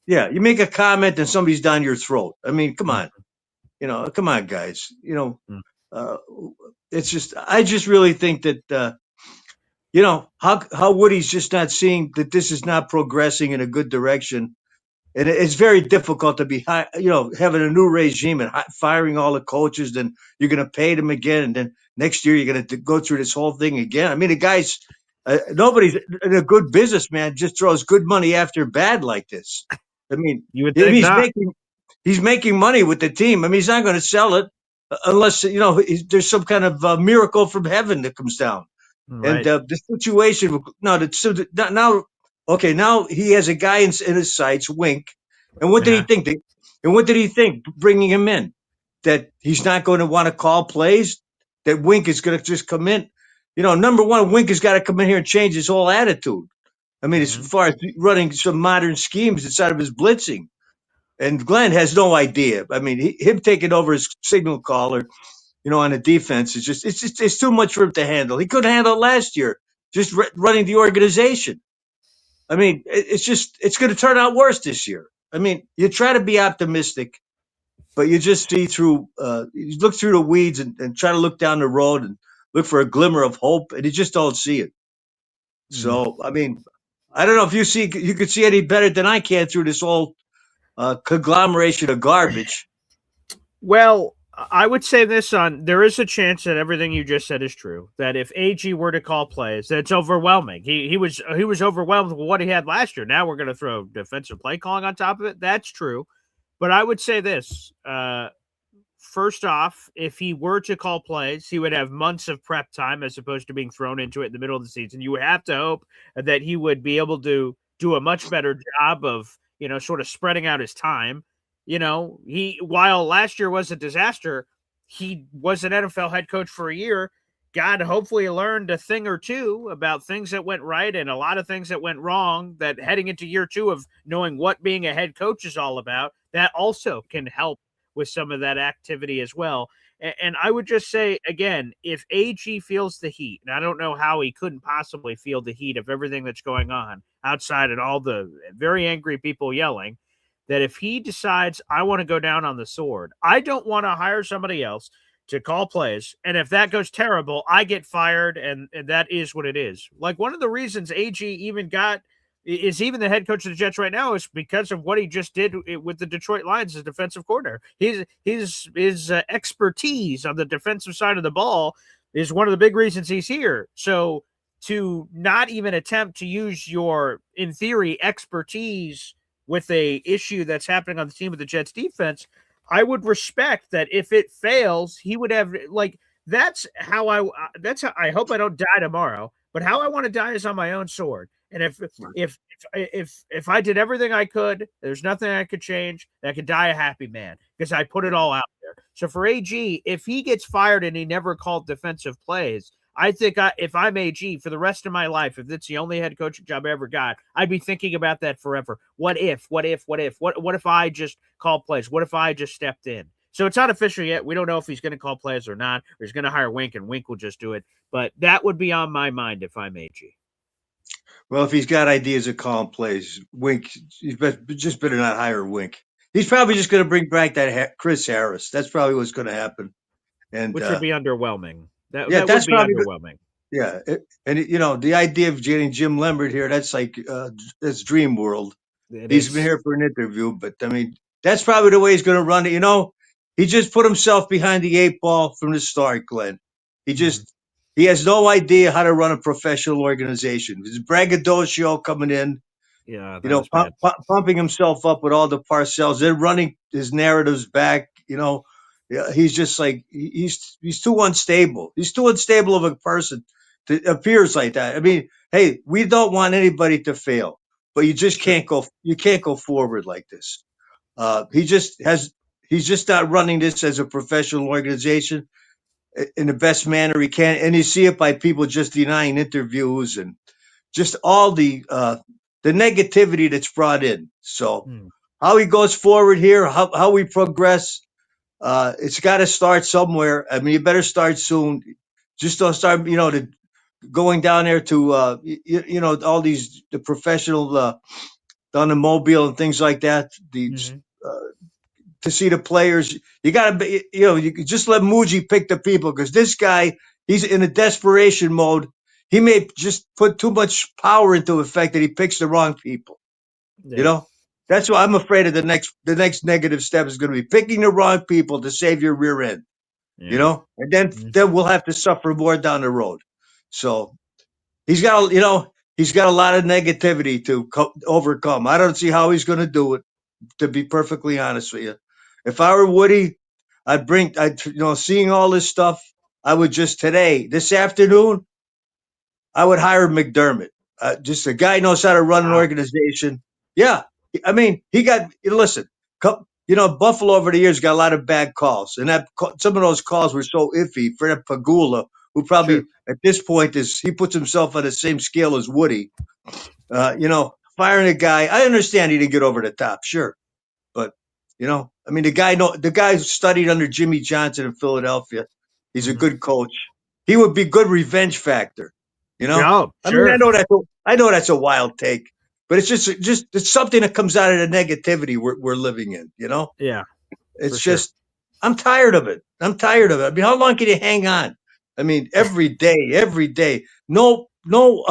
yeah, you make a comment and somebody's down your throat. I mean, come Mm, on, come on, guys. mm, Uh, it's just I just really think that how Woody's just not seeing that this is not progressing in a good direction. And it's very difficult to be, having a new regime and firing all the coaches. Then you're going to pay them again, and then next year you're going to go through this whole thing again. I mean, the guy's nobody's a good businessman just throws good money after bad like this. I mean, you would if think he's not. making money with the team. I mean, he's not going to sell it unless there's some kind of miracle from heaven that comes down. And Right. the situation now, okay, now he has a guy in his sights, Wink. And what did he Yeah. think? And what did he think bringing him in? That he's not going to want to call plays. That Wink is going to just come in. Number one, Wink has got to come in here and change his whole attitude. I mean, as Hmm. far as running some modern schemes inside of his blitzing. And Glenn has no idea. I mean, him taking over his signal caller on the defense is it's too much for him to handle. He couldn't handle it last year, just running the organization. I mean, it's going to turn out worse this year. I mean, you try to be optimistic, but you just see through, you look through the weeds and try to look down the road and look for a glimmer of hope, and you just don't see it. Mm. So, I mean, I don't know if you could see any better than I can through this whole conglomeration of garbage. Well, I would say this on there is a chance that everything you just said is true. That if AG were to call plays, that's overwhelming. He was overwhelmed with what he had last year. Now we're going to throw defensive play calling on top of it. That's true. But I would say this. First off, if he were to call plays, he would have months of prep time as opposed to being thrown into it in the middle of the season. You would have to hope that he would be able to do a much better job of, sort of spreading out his time. While last year was a disaster, he was an NFL head coach for a year. God, hopefully learned a thing or two about things that went right and a lot of things that went wrong. That heading into year two of knowing what being a head coach is all about, that also can help with some of that activity as well. And I would just say, again, if AG feels the heat, and I don't know how he couldn't possibly feel the heat of everything that's going on outside and all the very angry people yelling, that if he decides, I want to go down on the sword, I don't want to hire somebody else to call plays. And if that goes terrible, I get fired. And that is what it is. Like one of the reasons AG even the head coach of the Jets right now is because of what he just did with the Detroit Lions as defensive coordinator. His expertise on the defensive side of the ball is one of the big reasons he's here. So to not even attempt to use your, in theory, expertise with a issue that's happening on the team of the Jets defense, I would respect that if it fails, he would have like that's how I hope I don't die tomorrow, but how I want to die is on my own sword. And if I did everything I could, there's nothing I could change. I could die a happy man because I put it all out there. So for AG, if he gets fired and he never called defensive plays, I think if I'm AG for the rest of my life, if it's the only head coaching job I ever got, I'd be thinking about that forever. What if? What if I just called plays? What if I just stepped in? So it's not official yet. We don't know if he's going to call plays or not, or he's going to hire Wink and Wink will just do it. But that would be on my mind if I'm AG. Well, if he's got ideas of calling plays, Wink, just better not hire Wink. He's probably just going to bring back that Chris Harris. That's probably what's going to happen. And Which would be underwhelming. That yeah, that would that's be probably underwhelming. yeah. The idea of getting Jim Lambert here, that's like that's dream world. It He's been is. here for an interview, but I mean, that's probably the way he's going to run it. He just put himself behind the eight ball from the start, Glenn. He Mhm. just he has no idea how to run a professional organization. His braggadocio coming in, Yeah, that was pump, bad. pumping himself up with all the parcels. They're running his narratives back. Yeah, he's just like he's too unstable. He's too unstable of a person to appears like that. I mean, hey, we don't want anybody to fail, but you just Sure. can't go. You can't go forward like this. He just has. He's just not running this as a professional organization in the best manner he can, and you see it by people just denying interviews and just all the negativity that's brought in. So Hmm. how he goes forward here, how we progress, it's got to start somewhere. I mean, you better start soon. Just don't start, going down there to all the professional on the mobile and things like that. Mhm. Uh, to see the players, you got to be, you can just let Muji pick the people because this guy, he's in a desperation mode. He may just put too much power into effect that he picks the wrong people. You Yeah. know, that's why I'm afraid of the next negative step is going to be picking the wrong people to save your rear end. Yeah. And then Mhm. we'll have to suffer more down the road. So he's got a lot of negativity to overcome. I don't see how he's going to do it. To be perfectly honest with you, if I were Woody, seeing all this stuff, I would just this afternoon, I would hire McDermott. Just a guy knows how to run an Wow. organization. Yeah, I mean, listen. Buffalo over the years got a lot of bad calls, and some of those calls were so iffy. Fred Pagula, who Sure. probably at this point he puts himself on the same scale as Woody. Firing a guy. I understand he didn't get over the top, sure, but I mean, the guy studied under Jimmy Johnson in Philadelphia. He's a Mhm. good coach. He would be good revenge factor. Oh, I mean, sure. I know that's a wild take, but it's just it's something that comes out of the negativity we're living in. Yeah, for It's sure. just I'm tired of it. I'm tired of it. I mean, how long can you hang on? I mean, every day, no, no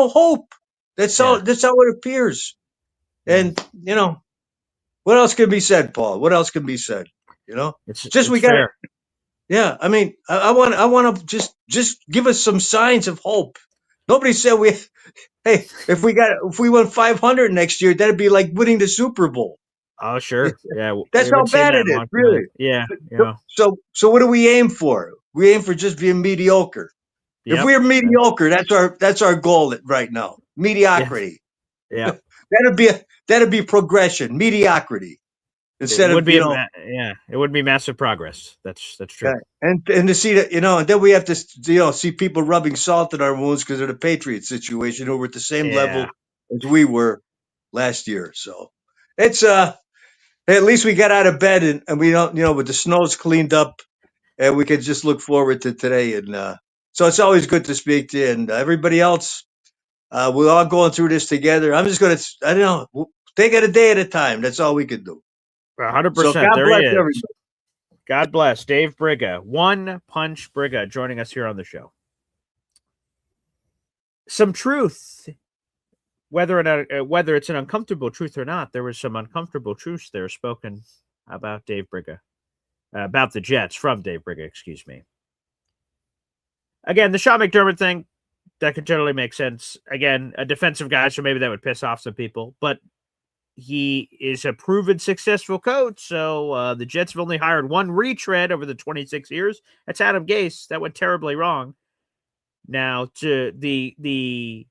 hope. That's Yeah. all. That's how it appears. Mhm. And what else can be said, Paul? What else can be said? You know, just It's we got to. fair. Yeah, I mean, I want to just give us some signs of hope. Nobody said we. Hey, if we won 500 next year, that'd be like winning the Super Bowl. Oh, sure. Yeah, we That's how haven't seen bad that it in a is, long time. really. Yeah, So, yeah. so what do we aim for? We aim for just being mediocre. If Yep. we're mediocre, that's our goal right now. Yeah. Mediocrity. Yeah. That'd be progression. Mediocrity It instead would of be yeah, it would be massive progress. That's yeah. true. And to see that, and then we have to, see people rubbing salt in our wounds because of the Patriot situation, who were at the same Yeah. level as we were last year. So it's at least we got out of bed and we don't, with the snow's cleaned up, and we can just look forward to today. And so it's always good to speak to you and everybody else. We're all going through this together. I'm just gonna, I don't know, take it a day at a time. That's all we can do. So 100%. God There he bless is. everybody. God bless Dave Briga, One Punch Briga, joining us here on the show. Some truth, whether it's an uncomfortable truth or not, there was some uncomfortable truths there spoken about Dave Briga, about the Jets from Dave Briga. Excuse me. Again, the Sean McDermott thing that could generally make sense. Again, a defensive guy, so maybe that would piss off some people, but he is a proven successful coach. So the Jets have only hired one retread over the 26 years. That's Adam Gase. That went terribly wrong. Now, to the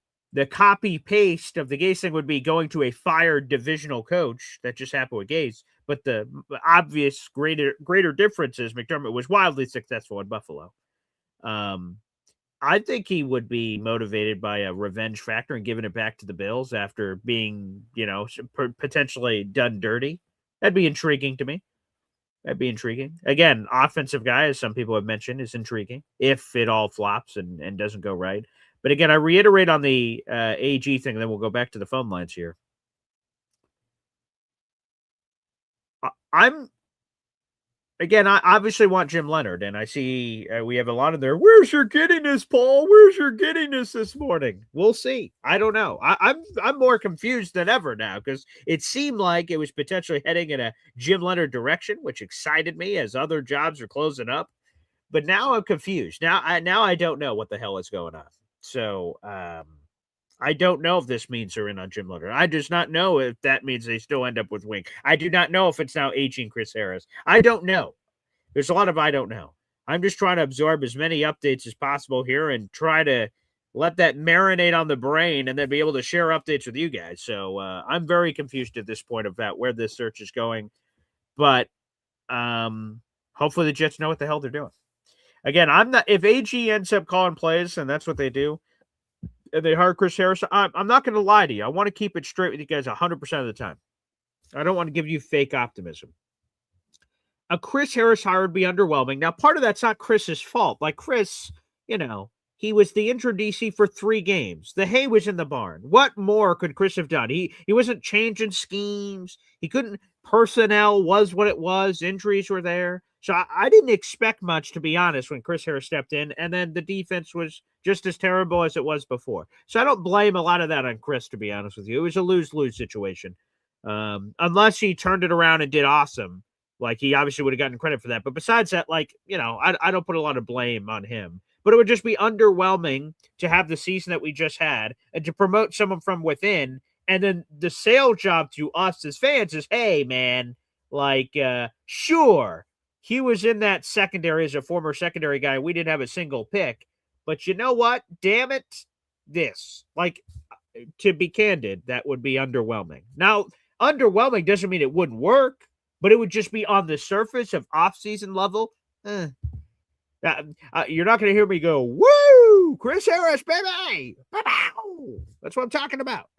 copy paste of the Gase thing would be going to a fired divisional coach. That just happened with Gase. But the obvious greater difference is McDermott was wildly successful in Buffalo. I think he would be motivated by a revenge factor and giving it back to the Bills after being, potentially done dirty. That'd be intriguing to me. That'd be intriguing. Again, offensive guy, as some people have mentioned, is intriguing if it all flops and doesn't go right. But again, I reiterate on the AG thing, and then we'll go back to the phone lines here. I'm Again, I obviously want Jim Leonard, and I see we have a lot of there. Where's your giddiness, Paul? Where's your giddiness this morning? We'll see. I don't know. I'm more confused than ever now because it seemed like it was potentially heading in a Jim Leonard direction, which excited me as other jobs are closing up. But now I'm confused. Now I don't know what the hell is going on. So I don't know if this means they're in on Jim Leonard. I does not know if that means they still end up with Wink. I do not know if it's now aging Chris Harris. I don't know. There's a lot of I don't know. I'm just trying to absorb as many updates as possible here and try to let that marinate on the brain and then be able to share updates with you guys. So I'm very confused at this point about where this search is going. But hopefully the Jets know what the hell they're doing. Again, I'm not. If AG ends up calling plays and that's what they do, and they hired Chris Harris. I'm not going to lie to you. I want to keep it straight with you guys 100% of the time. I don't want to give you fake optimism. A Chris Harris hire would be underwhelming. Now, part of that's not Chris's fault. Like Chris, he was the interim DC for 3 games. The hay was in the barn. What more could Chris have done? He wasn't changing schemes. He couldn't. Personnel was what it was. Injuries were there. So I didn't expect much, to be honest, when Chris Harris stepped in. And then the defense was just as terrible as it was before. So I don't blame a lot of that on Chris, to be honest with you. It was a lose-lose situation. Unless he turned it around and did awesome. Like, he obviously would have gotten credit for that. But besides that, I don't put a lot of blame on him. But it would just be underwhelming to have the season that we just had and to promote someone from within. And then the sales job to us as fans is, hey, man, sure, he was in that secondary as a former secondary guy. We didn't have a single pick. But you know what? Damn it, this. To be candid, that would be underwhelming. Now, underwhelming doesn't mean it wouldn't work, but it would just be on the surface of off-season level. You're not going to hear me go, woo, Chris Harris, baby. That's what I'm talking about.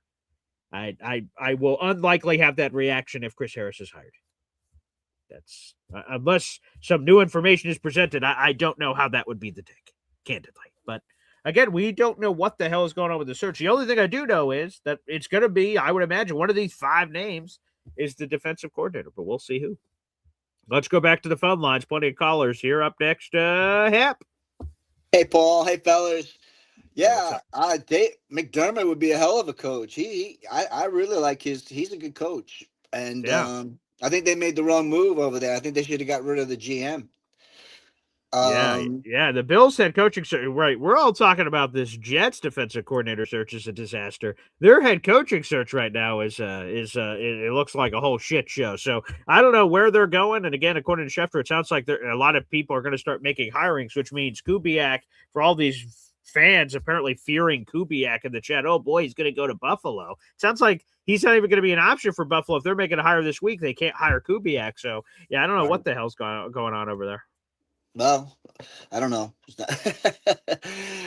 I will unlikely have that reaction if Chris Harris is hired. That's unless some new information is presented. I don't know how that would be the take, candidly. But again, we don't know what the hell is going on with the search. The only thing I do know is that it's going to be, I would imagine, one of these 5 names is the defensive coordinator, but we'll see who. Let's go back to the phone lines. Plenty of callers here. Up next, Hap. Hey, Paul. Hey, fellas. Yeah, McDermott would be a hell of a coach. I really like he's a good coach. And I think they made the wrong move over there. I think they should have got rid of the GM. The Bills head coaching search. Right, we're all talking about this Jets defensive coordinator search is a disaster. Their head coaching search right now is it looks like a whole shit show. So I don't know where they're going. And again, according to Schefter, it sounds like a lot of people are going to start making hirings, which means Kubiak, for all these fans apparently fearing Kubiak in the chat. Oh boy, he's going to go to Buffalo. Sounds like he's not even going to be an option for Buffalo. If they're making a hire this week, they can't hire Kubiak. So yeah, I don't know what the hell's going on over there. Well, I don't know.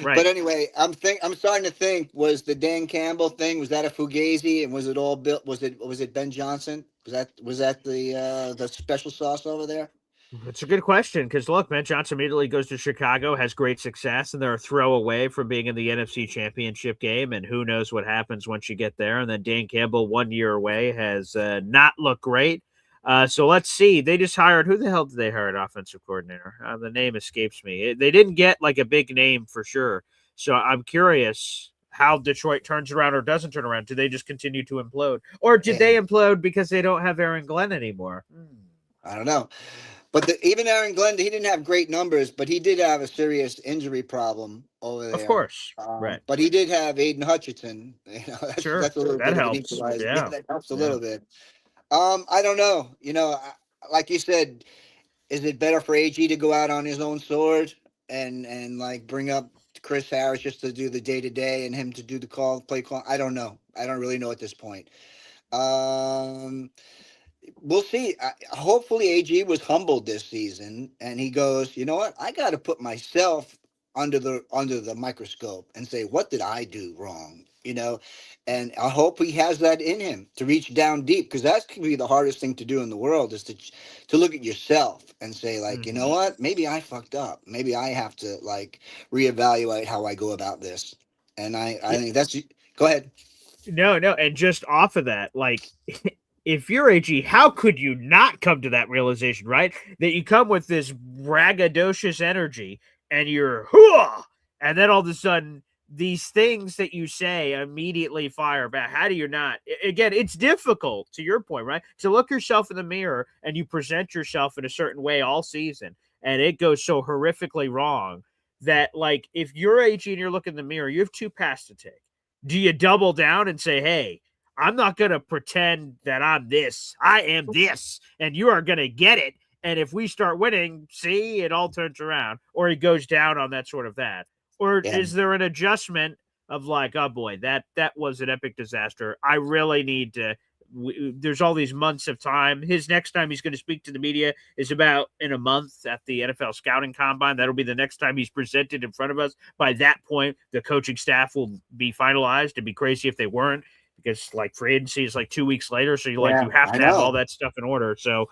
Right. But anyway, I'm starting to think, was the Dan Campbell thing, was that a fugazi, and was it all built? Was it Ben Johnson? Was that the special sauce over there? It's a good question because look, Ben Johnson immediately goes to Chicago, has great success, and they're a throw away from being in the NFC Championship game. And who knows what happens once you get there? And then Dan Campbell, 1 year away, has not looked great. So let's see. They just hired, who the hell did they hire at offensive coordinator? The name escapes me. They didn't get like a big name for sure. So I'm curious how Detroit turns around or doesn't turn around. Do they just continue to implode? Or did they implode because they don't have Aaron Glenn anymore? I don't know. But even Aaron Glenn, he didn't have great numbers, but he did have a serious injury problem over there. Of course. Right. But he did have Aiden Hutchinson. Sure. That's a little that bit helps. Of an Yeah. That helps a little bit. I don't know. Like you said, is it better for AG to go out on his own sword and like bring up Chris Harris just to do the day-to-day and him to do the play call? I don't know. I don't really know at this point. We'll see. Hopefully AG was humbled this season and he goes, you know what? I got to put myself under the microscope and say, what did I do wrong? And I hope he has that in him to reach down deep, because that's going to be the hardest thing to do in the world, is to look at yourself and say, like, you know what? Maybe I fucked up. Maybe I have to like reevaluate how I go about this. And I think that's, go ahead. No. And just off of that, like, if you're AG, how could you not come to that realization, right? That you come with this braggadocious energy and you're, and then all of a sudden, these things that you say immediately fire back. How do you not? Again, it's difficult, to your point, right? To look yourself in the mirror and you present yourself in a certain way all season, and it goes so horrifically wrong that, like, if you're AG and you're looking in the mirror, you have 2 paths to take. Do you double down and say, hey, I'm not going to pretend that I'm this. I am this, and you are going to get it. And if we start winning, see, it all turns around. Or he goes down on that sort of that. Or is there an adjustment of like, oh boy, that was an epic disaster. I really need to there's all these months of time. His next time he's going to speak to the media is about in a month at the NFL Scouting Combine. That'll be the next time he's presented in front of us. By that point, the coaching staff will be finalized. It'd be crazy if they weren't, because like free agency is like 2 weeks later. So you have I to have all know. that stuff in order. So,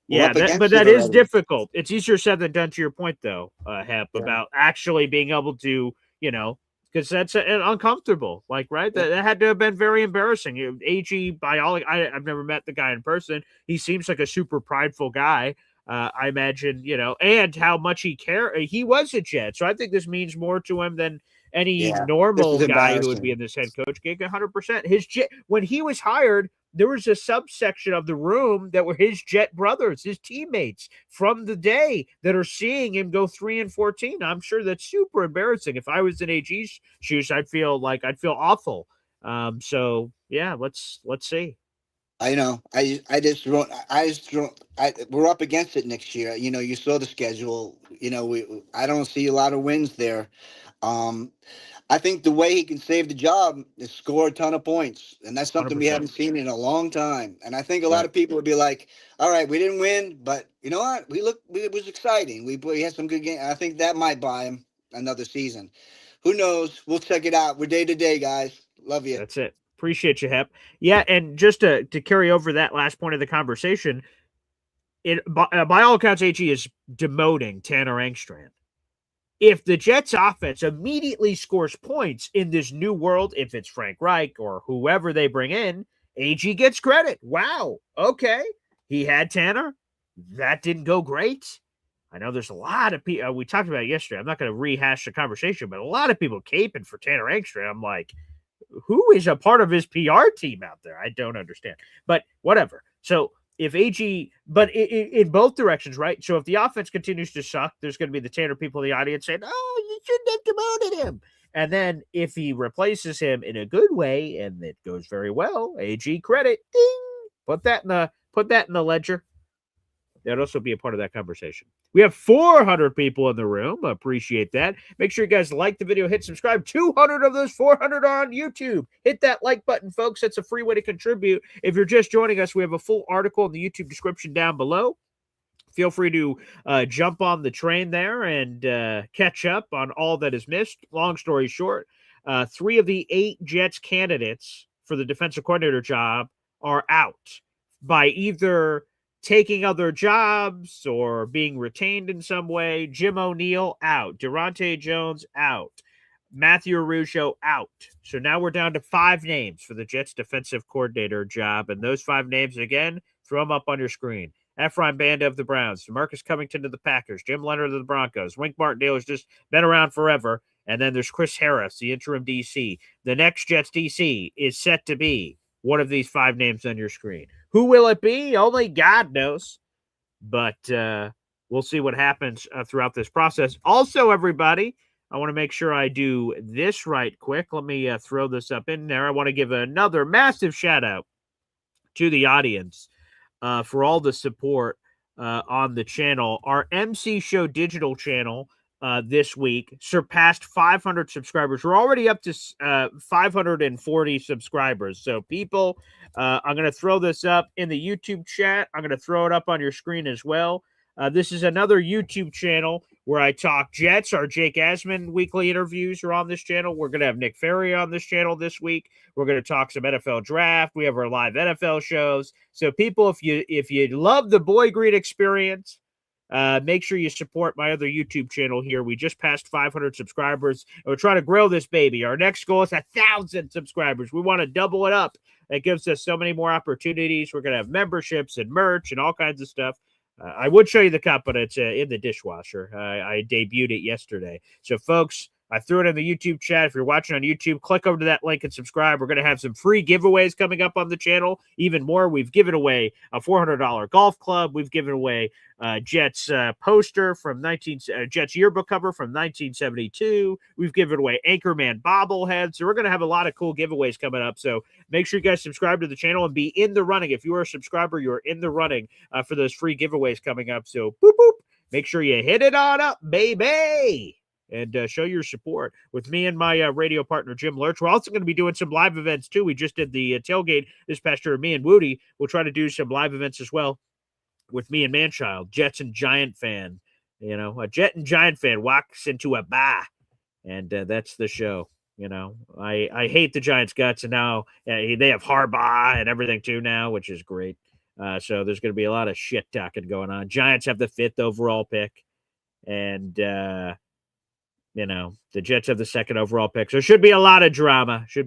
We're up but against it that is already. difficult. It's easier said than done, to your point, though, Hep, Yeah. about actually being able to, because that's uncomfortable. Like, right? That had to have been very embarrassing. AG, by all, I've never met the guy in person. He seems like a super prideful guy. I imagine, and how much he cared. He was a Jet, so I think this means more to him than any Yeah. This normal is guy who would be embarrassing. in this head coach gig. 100%. His Jet, when he was hired, there was a subsection of the room that were his Jet brothers, his teammates from the day, that are seeing him go 3-14. I'm sure that's super embarrassing. If I was in AG's shoes, I'd feel awful. So yeah, let's see. I know. We're up against it next year. You saw the schedule. I don't see a lot of wins there. Um, I think the way he can save the job is score a ton of points, and that's something we 100%. haven't seen in a long time. And I think a lot Right. of people would be like, "All right, we didn't win, but you know what? It was exciting. We had some good games." I think that might buy him another season. Who knows? We'll check it out. We're day to day, guys. Love you. That's it. Appreciate you, Hep. Yeah, and just to carry over that last point of the conversation, by all accounts, AG is demoting Tanner Engstrand. If the Jets offense immediately scores points in this new world, if it's Frank Reich or whoever they bring in, AG gets credit. Wow. Okay. He had Tanner. That didn't go great. I know there's a lot of people. We talked about it yesterday. I'm not going to rehash the conversation, but a lot of people caping for Tanner Engstrand. I'm like, who is a part of his PR team out there? I don't understand. But whatever. So if AG, but in both directions, right? So if the offense continues to suck, there's going to be the Tanner people in the audience saying, "Oh, you shouldn't have demoted him." And then if he replaces him in a good way and it goes very well, AG credit, ding, put that in the ledger. That'd also be a part of that conversation. We have 400 people in the room. Appreciate that. Make sure you guys like the video, hit subscribe. 200 of those 400 are on YouTube. Hit that like button, folks. That's a free way to contribute. If you're just joining us, we have a full article in the YouTube description down below. Feel free to jump on the train there and catch up on all that is missed. Long story short, 3 of the 8 Jets candidates for the defensive coordinator job are out by either taking other jobs or being retained in some way. Jim O'Neill out. Durante Jones out. Matthew Arujo out. So now we're down to 5 names for the Jets defensive coordinator job. And those 5 names, again, throw them up on your screen. Efrain Banda of the Browns, Marcus Covington of the Packers, Jim Leonard of the Broncos, Wink Martindale has just been around forever. And then there's Chris Harris, the interim DC. The next Jets DC is set to be one of these 5 names on your screen. Who will it be? Only God knows. But we'll see what happens throughout this process. Also, everybody, I want to make sure I do this right quick. Let me throw this up in there. I want to give another massive shout out to the audience for all the support on the channel. Our MC Show digital channel this week surpassed 500 subscribers. We're already up to 540 subscribers. So people, I'm going to throw this up in the YouTube chat. I'm going to throw it up on your screen as well. This is another YouTube channel where I talk Jets. Our Jake Asman weekly interviews are on this channel. We're going to have Nick Ferry on this channel this week. We're going to talk some NFL draft. We have our live NFL shows. So people, if you love the Boy Green experience, make sure you support my other YouTube channel here. We just passed 500 subscribers, and we're trying to grow this baby. Our next goal is 1,000 subscribers. We want to double it up. That gives us so many more opportunities. We're going to have memberships and merch and all kinds of stuff. I would show you the cup, but it's in the dishwasher. I debuted it yesterday. So, folks, I threw it in the YouTube chat. If you're watching on YouTube, click over to that link and subscribe. We're going to have some free giveaways coming up on the channel. Even more, we've given away a $400 golf club. We've given away Jets poster from Jets yearbook cover from 1972. We've given away Anchorman bobbleheads. So we're going to have a lot of cool giveaways coming up. So make sure you guys subscribe to the channel and be in the running. If you are a subscriber, you're in the running for those free giveaways coming up. So boop, boop. Make sure you hit it on up, baby. and show your support with me and my radio partner, Jim Lurch. We're also going to be doing some live events, too. We just did the tailgate this past year. Me and Woody will try to do some live events as well with me and Manchild, Jets and Giant fan. You know, a Jet and Giant fan walks into a bar, and that's the show. You know, I hate the Giants' guts, and now they have Harbaugh and everything too now, which is great. So there's going to be a lot of shit talking going on. Giants have the 5th overall pick, and the Jets have the 2nd overall pick. So should be a lot of drama. So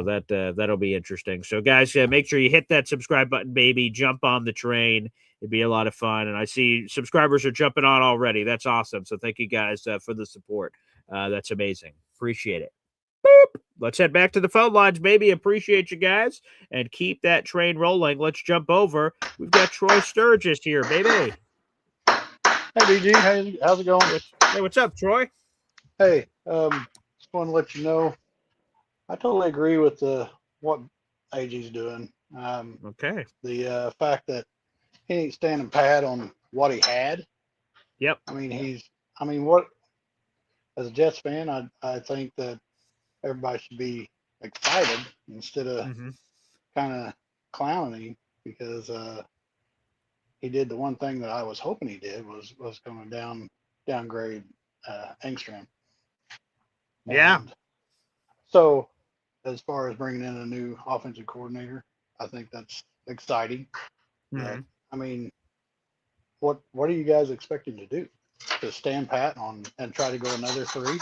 that'll be interesting. So guys, make sure you hit that subscribe button, baby. Jump on the train. It'd be a lot of fun. And I see subscribers are jumping on already. That's awesome. So thank you guys for the support. That's amazing. Appreciate it. Boop. Let's head back to the phone lines, baby. Appreciate you guys. And keep that train rolling. Let's jump over. We've got Troy Sturgis here, baby. Hey, DG. How's it going? Hey, what's up, Troy? Hey, just want to let you know, I totally agree with what AG's doing. Okay. The fact that he ain't standing pat on what he had. Yep. What, as a Jets fan, I think that everybody should be excited instead of kind of clowning him, because he did the one thing that I was hoping he did was going to downgrade Engstrom. Yeah. And so as far as bringing in a new offensive coordinator, I think that's exciting. Mhm. What are you guys expecting to do? To stand pat and try to go another 3?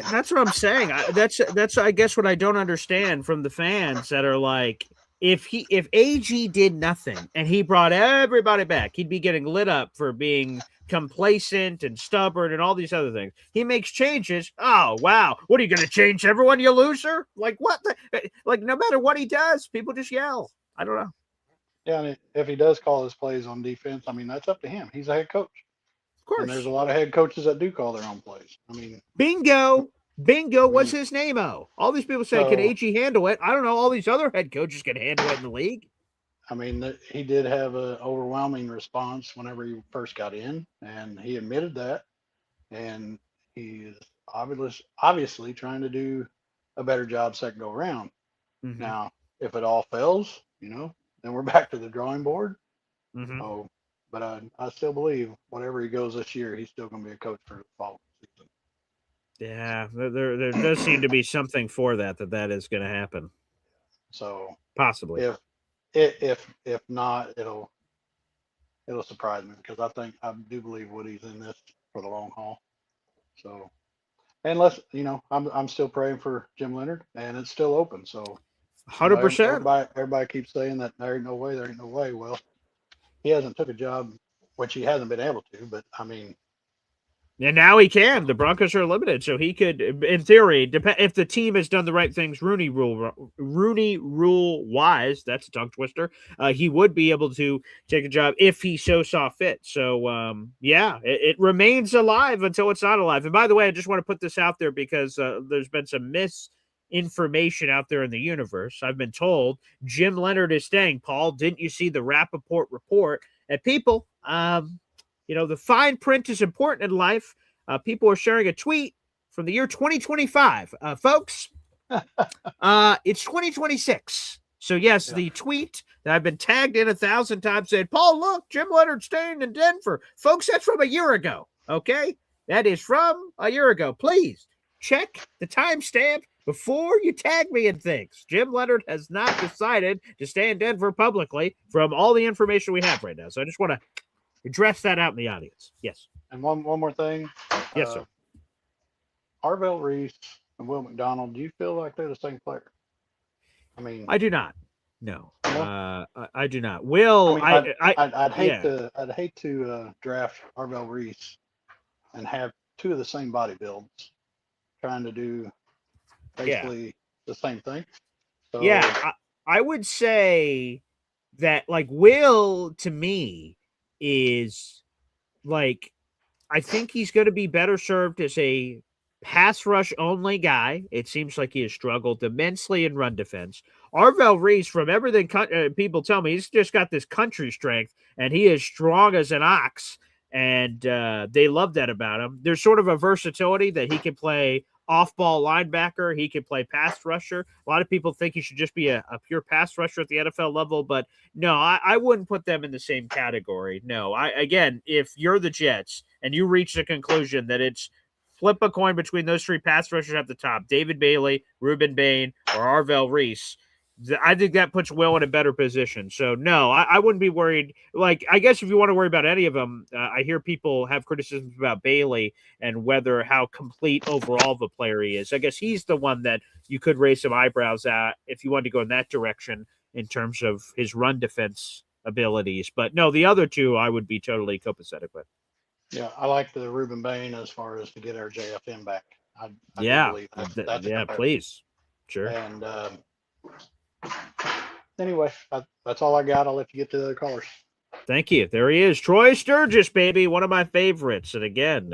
That's what I'm saying. That's I guess what I don't understand from the fans that are like, if AG did nothing and he brought everybody back, he'd be getting lit up for being complacent and stubborn and all these other things. He makes changes. Oh wow, what are you going to change everyone, you loser? Like what? Like no matter what he does, people just yell. I don't know. Yeah, and if he does call his plays on defense, that's up to him. He's a head coach. Of course. And there's a lot of head coaches that do call their own plays. Bingo. What's his name? All these people say, can AG handle it? I don't know. All these other head coaches can handle it in the league. He did have an overwhelming response whenever he first got in, and he admitted that. And he is obviously trying to do a better job second go around. Mm-hmm. Now, if it all fails, then we're back to the drawing board. Mm-hmm. But I still believe whatever he goes this year, he's still going to be a coach for the following season. Yeah, there does seem to be something for that is going to happen. So possibly, if not, it'll surprise me, because I do believe Woody's in this for the long haul. So, unless I'm still praying for Jim Leonard, and it's still open. So 100%. Everybody keeps saying that there ain't no way. Well, he hasn't took a job, which he hasn't been able to. But and now he can. The Broncos are limited, so he could, in theory, if the team has done the right things, Rooney rule wise. That's a tongue twister. He would be able to take a job if he so saw fit. So, it remains alive until it's not alive. And by the way, I just want to put this out there because there's been some misinformation out there in the universe. I've been told Jim Leonard is staying. Paul, didn't you see the Rappaport report? And people, the fine print is important in life. People are sharing a tweet from the year 2025. Folks, it's 2026. So, yes, the tweet that I've been tagged in 1,000 times said, Paul, look, Jim Leonard staying in Denver. Folks, that's from a year ago, okay? That is from a year ago. Please check the timestamp before you tag me in things. Jim Leonard has not decided to stay in Denver publicly from all the information we have right now. So I just want to address that out in the audience. Yes. And one more thing. Yes, sir. Arvell Reese and Will McDonald, do you feel like they're the same player? I do not. No. I do not. Will, I'd hate to draft Arvell Reese and have two of the same body builds trying to do basically the same thing. So, I would say that Will to me is I think he's going to be better served as a pass rush only guy. It seems like he has struggled immensely in run defense. Arvell Reese, from everything people tell me, he's just got this country strength and he is strong as an ox. And they love that about him. There's sort of a versatility that he can play off-ball linebacker. He can play pass rusher. A lot of people think he should just be a pure pass rusher at the NFL level, but no, I wouldn't put them in the same category. No, again, if you're the Jets and you reach the conclusion that it's flip a coin between those three pass rushers at the top, David Bailey, Reuben Bain, or Arvell Reese, I think that puts Will in a better position. So, no, I wouldn't be worried. Like, I guess if you want to worry about any of them, I hear people have criticisms about Bailey and whether how complete overall of a player he is. I guess he's the one that you could raise some eyebrows at if you wanted to go in that direction in terms of his run defense abilities. But no, the other two I would be totally copacetic with. Yeah, I like the Reuben Bain as far as to get our JFM back. I do believe that's yeah, please. Sure. And anyway, that's all I got. I'll let you get to the other callers. Thank you. There he is, Troy Sturgis, baby, one of my favorites. And again,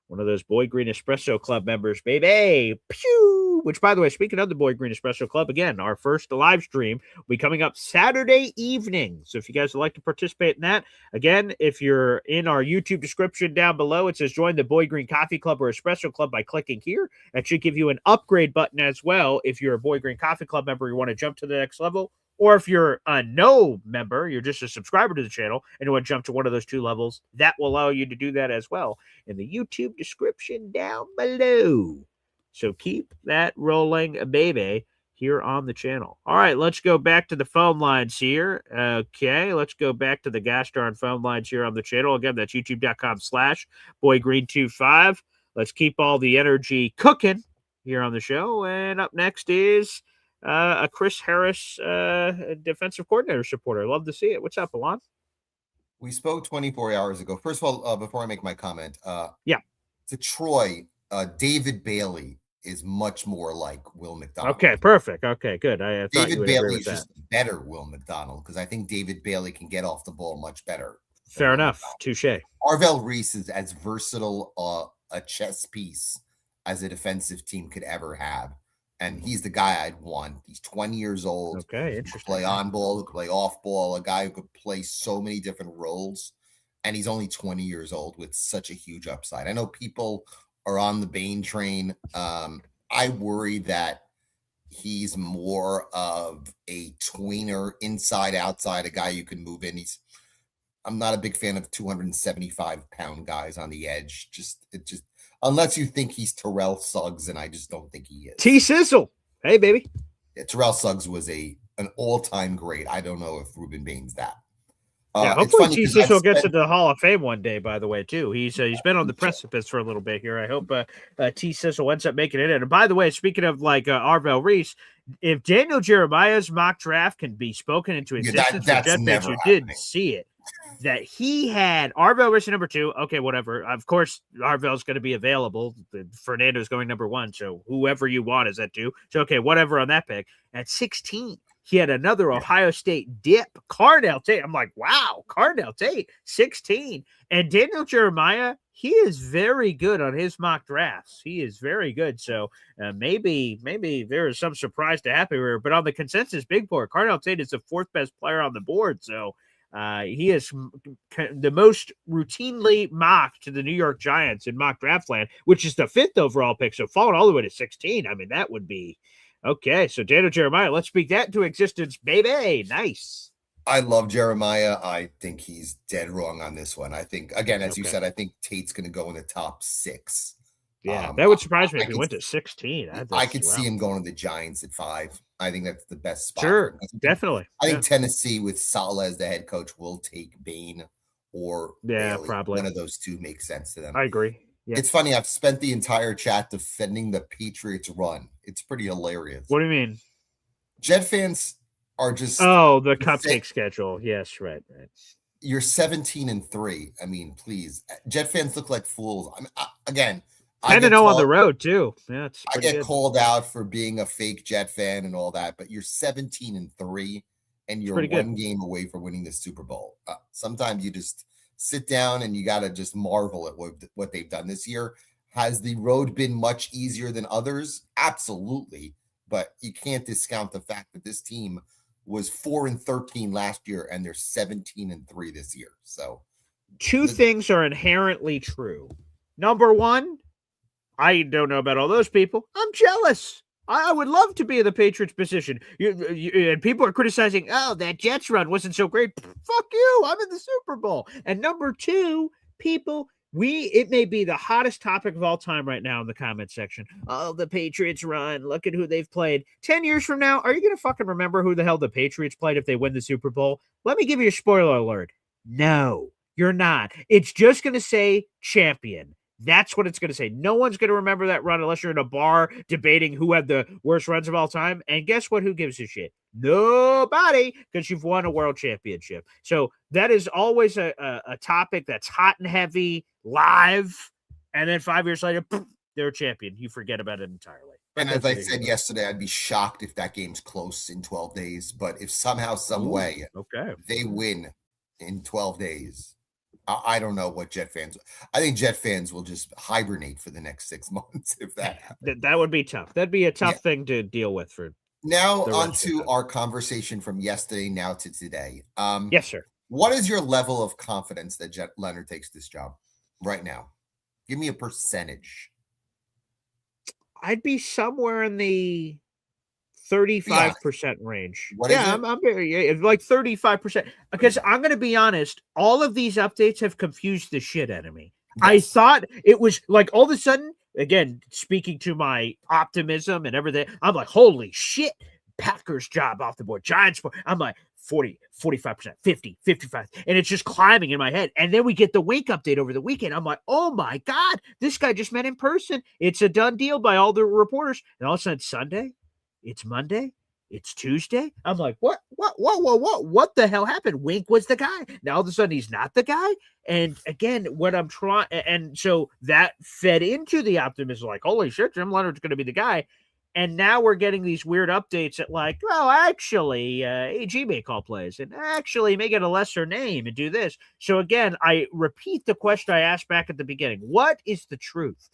one of those Boy Green Espresso Club members, baby. Pew! Which, by the way, speaking of the Boy Green Espresso Club, again, our first live stream will be coming up Saturday evening. So if you guys would like to participate in that, again, if you're in our YouTube description down below, it says join the Boy Green Coffee Club or Espresso Club by clicking here. That should give you an upgrade button as well. If you're a Boy Green Coffee Club member, you want to jump to the next level. Or if you're a no member, you're just a subscriber to the channel and you want to jump to one of those two levels, that will allow you to do that as well in the YouTube description down below. So keep that rolling, baby, here on the channel. All right, let's go back to the phone lines here. Okay, let's go back to the gosh darn phone lines here on the channel. Again, that's youtube.com/boygreen25. Let's keep all the energy cooking here on the show. And up next is a Chris Harris defensive coordinator supporter. Love to see it. What's up, Alon? We spoke 24 hours ago. First of all, before I make my comment, yeah, to Troy, David Bailey is much more like Will McDonald. Okay, perfect. Okay, good. I thought David Bailey is just better Will McDonald because I think David Bailey can get off the ball much better. Fair enough. Touche. Arvell Reese is as versatile a chess piece as a defensive team could ever have. And he's the guy I'd want. He's 20 years old. Okay, interesting. Who could play on ball, who could play off ball, a guy who could play so many different roles. And he's only 20 years old with such a huge upside. I know people are on the Bain train. I worry that he's more of a tweener, inside, outside, a guy you can move in. I'm not a big fan of 275-pound guys on the edge. Unless you think he's Terrell Suggs, and I just don't think he is. T-Sizzle. Hey, baby. Yeah, Terrell Suggs was an all-time great. I don't know if Reuben Bain's that. Yeah, hopefully T-Sizzle gets into the Hall of Fame one day, by the way, too. He's been on the precipice for a little bit here. I hope T-Sizzle ends up making it in. And by the way, speaking of like Arvell Reese, if Daniel Jeremiah's mock draft can be spoken into existence, you did see it. That he had Arvell Reese number 2. Okay, whatever. Of course, Arvell's going to be available. Fernando's going number 1. So whoever you want is at 2. So, okay, whatever on that pick. At 16, he had another Ohio State dip, Cardell Tate. I'm like, wow, Cardell Tate, 16. And Daniel Jeremiah, he is very good on his mock drafts. He is very good. So maybe there is some surprise to happen here. But on the consensus big board, Cardell Tate is the 4th best player on the board. So he is the most routinely mocked to the New York Giants in mock draft land, which is the 5th overall pick. So falling all the way to 16, I mean, that would be okay. So Daniel Jeremiah, let's speak that into existence, baby. Nice. I love Jeremiah. I think he's dead wrong on this one. I think, again, as you said, I think Tate's going to go in the top 6. Yeah, that would surprise me if he went to 16. I could see him going to the Giants at 5. I think that's the best spot. Sure, definitely. I think Tennessee with Saleh as the head coach will take Bain or Bailey. Probably one of those two makes sense to them. I agree. Yeah. It's funny. I've spent the entire chat defending the Patriots run. It's pretty hilarious. What do you mean? Jet fans are just the cupcake schedule. Yes, right. You're 17-3. I mean, please, Jet fans look like fools. Again. 10-0 on the road too. Yeah, I get called out for being a fake Jet fan and all that, but you're 17-3, and you're one game away from winning the Super Bowl. Sometimes you just sit down and you got to just marvel at what they've done this year. Has the road been much easier than others? Absolutely, but you can't discount the fact that this team was 4-13 last year and they're 17-3 this year. So Two things are inherently true. Number one, I don't know about all those people. I'm jealous. I would love to be in the Patriots position. And people are criticizing, oh, that Jets run wasn't so great. Fuck you. I'm in the Super Bowl. And number two, people, it may be the hottest topic of all time right now in the comment section. Oh, the Patriots run. Look at who they've played. 10 years from now, are you going to fucking remember who the hell the Patriots played if they win the Super Bowl? Let me give you a spoiler alert. No, you're not. It's just going to say champion. That's what it's going to say. No one's going to remember that run unless you're in a bar debating who had the worst runs of all time. And guess what? Who gives a shit? Nobody, because you've won a world championship. So that is always a topic that's hot and heavy, live. And then 5 years later, they're a champion. You forget about it entirely. And as I said yesterday, I'd be shocked if that game's close in 12 days. But if somehow, some way, they win in 12 days, I don't know what Jet fans. I think Jet fans will just hibernate for the next 6 months if that happens. That would be tough. That'd be a tough thing to deal with for. Now on to our conversation from yesterday now to today. Yes, sir. What is your level of confidence that Jet Leonard takes this job right now? Give me a percentage. I'd be somewhere in the 35% range. What is it? I'm like 35%. Because I'm going to be honest, all of these updates have confused the shit out of me. Yes. I thought it was like all of a sudden, again, speaking to my optimism and everything, I'm like, holy shit, Packers job off the board, Giants. I'm like 40, 45%, 50, 55. And it's just climbing in my head. And then we get the Wink update over the weekend. I'm like, oh my God, this guy just met in person. It's a done deal by all the reporters. And all of a sudden Sunday, it's Monday, it's Tuesday. I'm like, what the hell happened? Wink was the guy. Now all of a sudden he's not the guy. And again, what I'm trying, and so that fed into the optimism, like, holy shit, Jim Leonard's going to be the guy. And now we're getting these weird updates that like, well, actually, AG may call plays and actually may get a lesser name and do this. So again, I repeat the question I asked back at the beginning. What is the truth?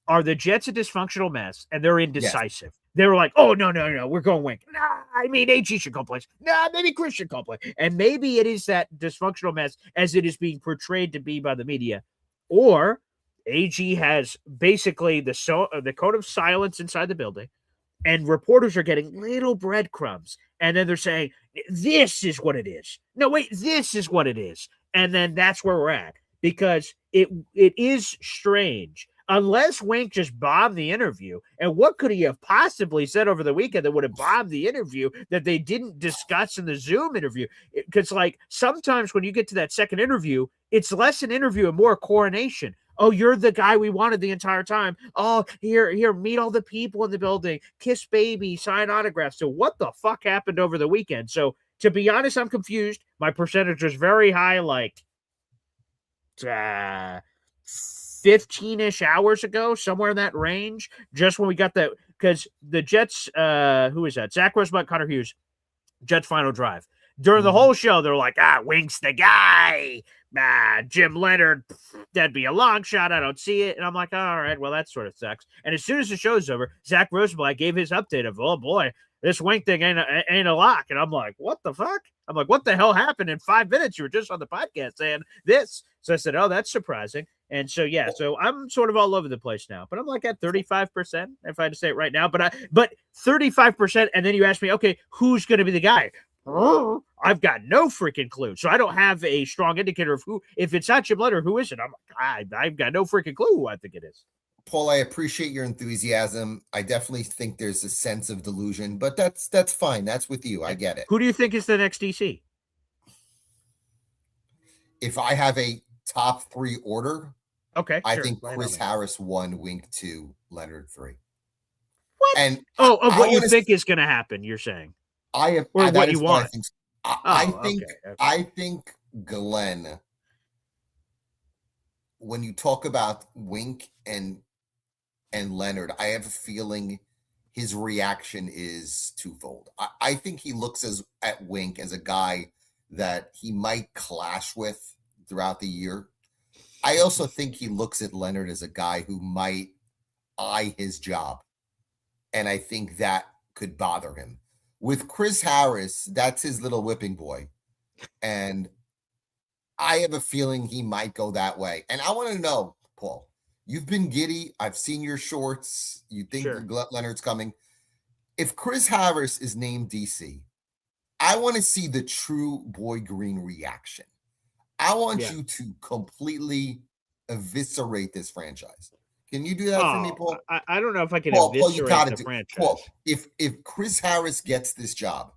Are the Jets a dysfunctional mess and they're indecisive? Yes. They were like, oh, no, we're going Wink. Nah, I mean, AG should call plays. Nah, maybe Chris should call play. And maybe it is that dysfunctional mess as it is being portrayed to be by the media. Or AG has basically the code of silence inside the building, and reporters are getting little breadcrumbs. And then they're saying, this is what it is. No, wait, this is what it is. And then that's where we're at. Because it is strange. Unless Wink just bombed the interview. And what could he have possibly said over the weekend that would have bombed the interview that they didn't discuss in the Zoom interview? Because, like, sometimes when you get to that second interview, it's less an interview and more a coronation. Oh, you're the guy we wanted the entire time. Oh, here, meet all the people in the building. Kiss baby, sign autographs. So what the fuck happened over the weekend? So, to be honest, I'm confused. My percentage was very high, like 15-ish hours ago, somewhere in that range, just when we got that, because the Jets, who is that? Zach Rosebuck, Connor Hughes, Jets final drive. During the whole show, they're like, Wink's the guy. Jim Leonard, that'd be a long shot. I don't see it. And I'm like, all right, well, that sort of sucks. And as soon as the show's over, Zach Rosebuck gave his update of, oh boy, this Wink thing ain't a lock. And I'm like, what the fuck? I'm like, what the hell happened in 5 minutes? You were just on the podcast saying this. So I said, oh, that's surprising. And so, yeah, so I'm sort of all over the place now, but I'm like at 35%, if I had to say it right now, but 35%. And then you ask me, okay, who's going to be the guy? I've got no freaking clue. So I don't have a strong indicator of who, if it's not Jim Leonard, who is it? I'm like, I've got no freaking clue who I think it is. Paul, I appreciate your enthusiasm. I definitely think there's a sense of delusion, but that's fine. That's with you. I get it. Who do you think is the next DC? If I have a top 3 order, okay, I think Chris Harris 1, Wink 2, Leonard 3. What? And what you think is going to happen? You're saying I have, or what you want? I think Glenn. When you talk about Wink and Leonard, I have a feeling his reaction is twofold. I think he looks at Wink as a guy that he might clash with throughout the year. I also think he looks at Leonard as a guy who might eye his job. And I think that could bother him. With Chris Harris, that's his little whipping boy. And I have a feeling he might go that way. And I want to know, Paul, you've been giddy. I've seen your shorts. You think Sure. Leonard's coming. If Chris Harris is named DC, I want to see the true Boy Green reaction. I want you to completely eviscerate this franchise. Can you do that for me, Paul? I don't know if I can Paul, you eviscerate gotta the do. franchise. Paul, if Chris Harris gets this job,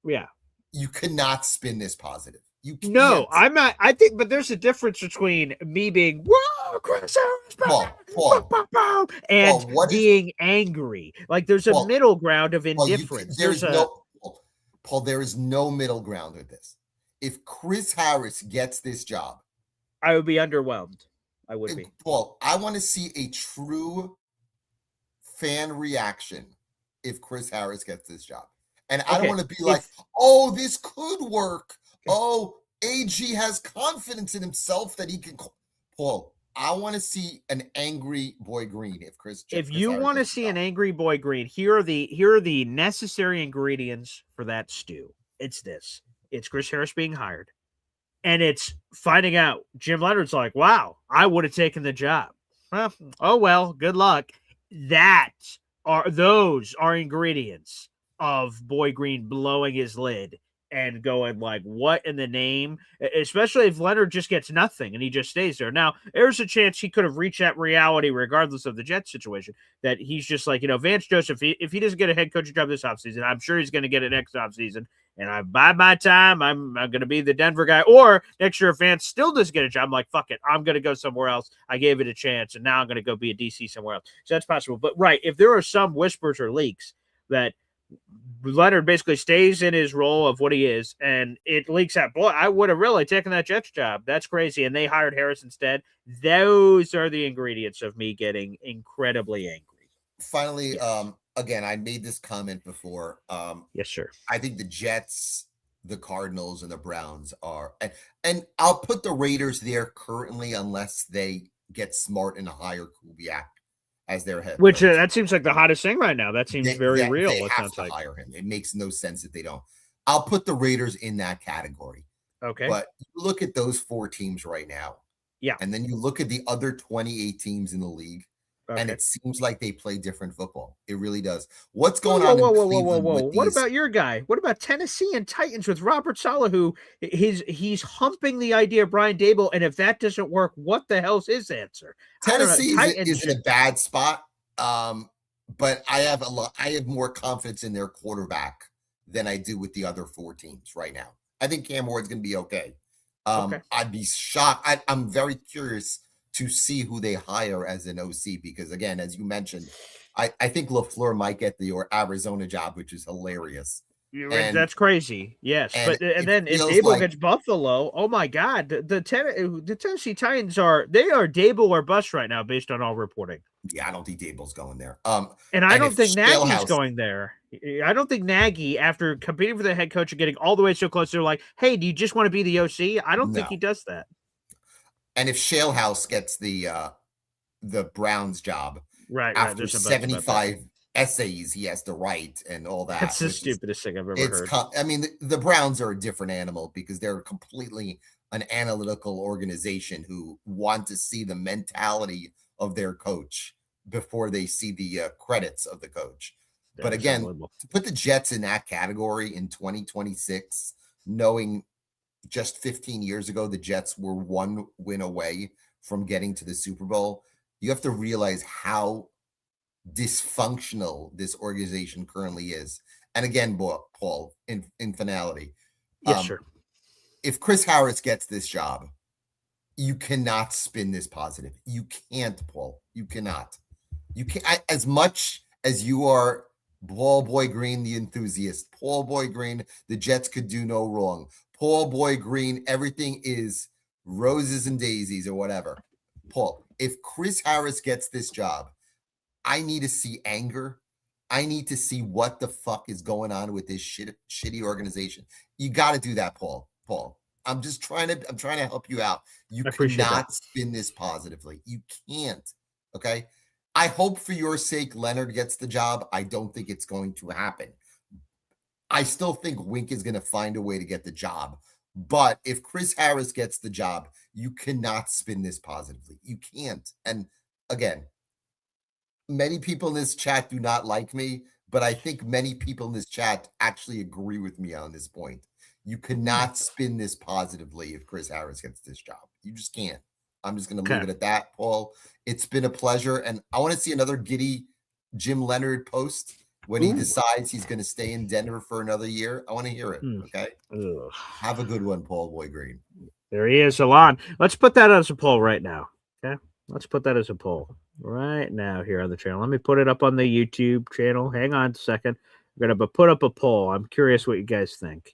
yeah, you cannot spin this positive. You can't. No, I'm not. I think, but there's a difference between me being whoa, Chris Harris, Paul, and being angry. Like there's a middle ground of indifference. Paul, there is no middle ground with this. If Chris Harris gets this job, I would be underwhelmed. I would be. Paul, I want to see a true fan reaction if Chris Harris gets this job. And I don't want to be like, oh, this could work. Oh, AG has confidence in himself that he can. Paul, I want to see an angry Boy Green if Chris. If you want to see an angry Boy Green, here are the necessary ingredients for that stew. It's this. It's Chris Harris being hired, and it's finding out Jim Leonard's like, wow, I would have taken the job. Well, good luck. Those are ingredients of Boy Green blowing his lid and going like, what in the name? Especially if Leonard just gets nothing and he just stays there. Now, there's a chance he could have reached that reality regardless of the Jets situation, that he's just like, Vance Joseph, if he doesn't get a head coaching job this offseason, I'm sure he's going to get it next offseason. And by my time, I'm going to be the Denver guy. Or next year, if Vance still doesn't get a job, I'm like, fuck it. I'm going to go somewhere else. I gave it a chance, and now I'm going to go be a DC somewhere else. So that's possible. But, right, if there are some whispers or leaks that Leonard basically stays in his role of what he is, and it leaks out, boy, I would have really taken that Jets job. That's crazy. And they hired Harris instead. Those are the ingredients of me getting incredibly angry. Finally, again, I made this comment before. Yes, sr. I think the Jets, the Cardinals, and the Browns are, and I'll put the Raiders there currently unless they get smart and hire Kubiak as their head. Which that seems like the hottest thing right now. That seems very real. They have to hire him. It makes no sense if they don't. I'll put the Raiders in that category. Okay. But you look at those 4 teams right now. Yeah. And then you look at the other 28 teams in the league. Okay. And it seems like they play different football. It really does. What's going on in Cleveland? What about your guy? What about Tennessee and Titans with Robert Saleh, who he's humping the idea of Brian Daboll, and if that doesn't work, what the hell's his answer? Tennessee is in a bad spot, but I have more confidence in their quarterback than I do with the other 4 teams right now. I think Cam Ward's going to be okay. I'd be shocked. I'm very curious to see who they hire as an OC, because again, as you mentioned, I think LaFleur might get the Arizona job, which is hilarious. That's crazy. Yes. But then if Daboll gets Buffalo, oh my God, the Tennessee Titans they are Daboll or bust right now based on all reporting. Yeah, I don't think Daboll's going there. And I don't think Nagy's going there. I don't think Nagy, after competing for the head coach and getting all the way so close, they're like, hey, do you just want to be the OC? I don't think he does that. And if Shalehouse gets the Browns job, after 75 essays he has to write and all that, that's the stupidest thing I've ever heard. I mean, the Browns are a different animal because they're completely an analytical organization who want to see the mentality of their coach before they see the credits of the coach. But again, to put the Jets in that category in 2026, knowing just 15 years ago, the Jets were 1 win away from getting to the Super Bowl. You have to realize how dysfunctional this organization currently is. And again, Paul, in finality, yes, sir. If Chris Harris gets this job, you cannot spin this positive. You can't, Paul. You cannot. You can't. As much as you are Paul Boy Green, the enthusiast, Paul Boy Green, the Jets could do no wrong. Paul Boy Green, everything is roses and daisies or whatever. Paul, if Chris Harris gets this job, I need to see anger. I need to see what the fuck is going on with this shitty organization. You got to do that, Paul. I'm trying to help you out. You cannot spin this positively. You can't. Okay. I hope for your sake Leonard gets the job. I don't think it's going to happen. I still think Wink is going to find a way to get the job, But if Chris Harris gets the job, you cannot spin this positively. You can't. And again, many people in this chat do not like me, but I think many people in this chat actually agree with me on this point. You cannot spin this positively if Chris Harris gets this job. You just can't. I'm just going to leave it at that, Paul. It's been a pleasure. And I want to see another giddy Jim Leonard post when he decides he's going to stay in Denver for another year. I want to hear it. Okay. Have a good one, Paul Boy Green. There he is, Alon. Let's put that as a poll right now. Okay. Let's put that as a poll right now here on the channel. Let me put it up on the YouTube channel. Hang on a second. I'm going to put up a poll. I'm curious what you guys think.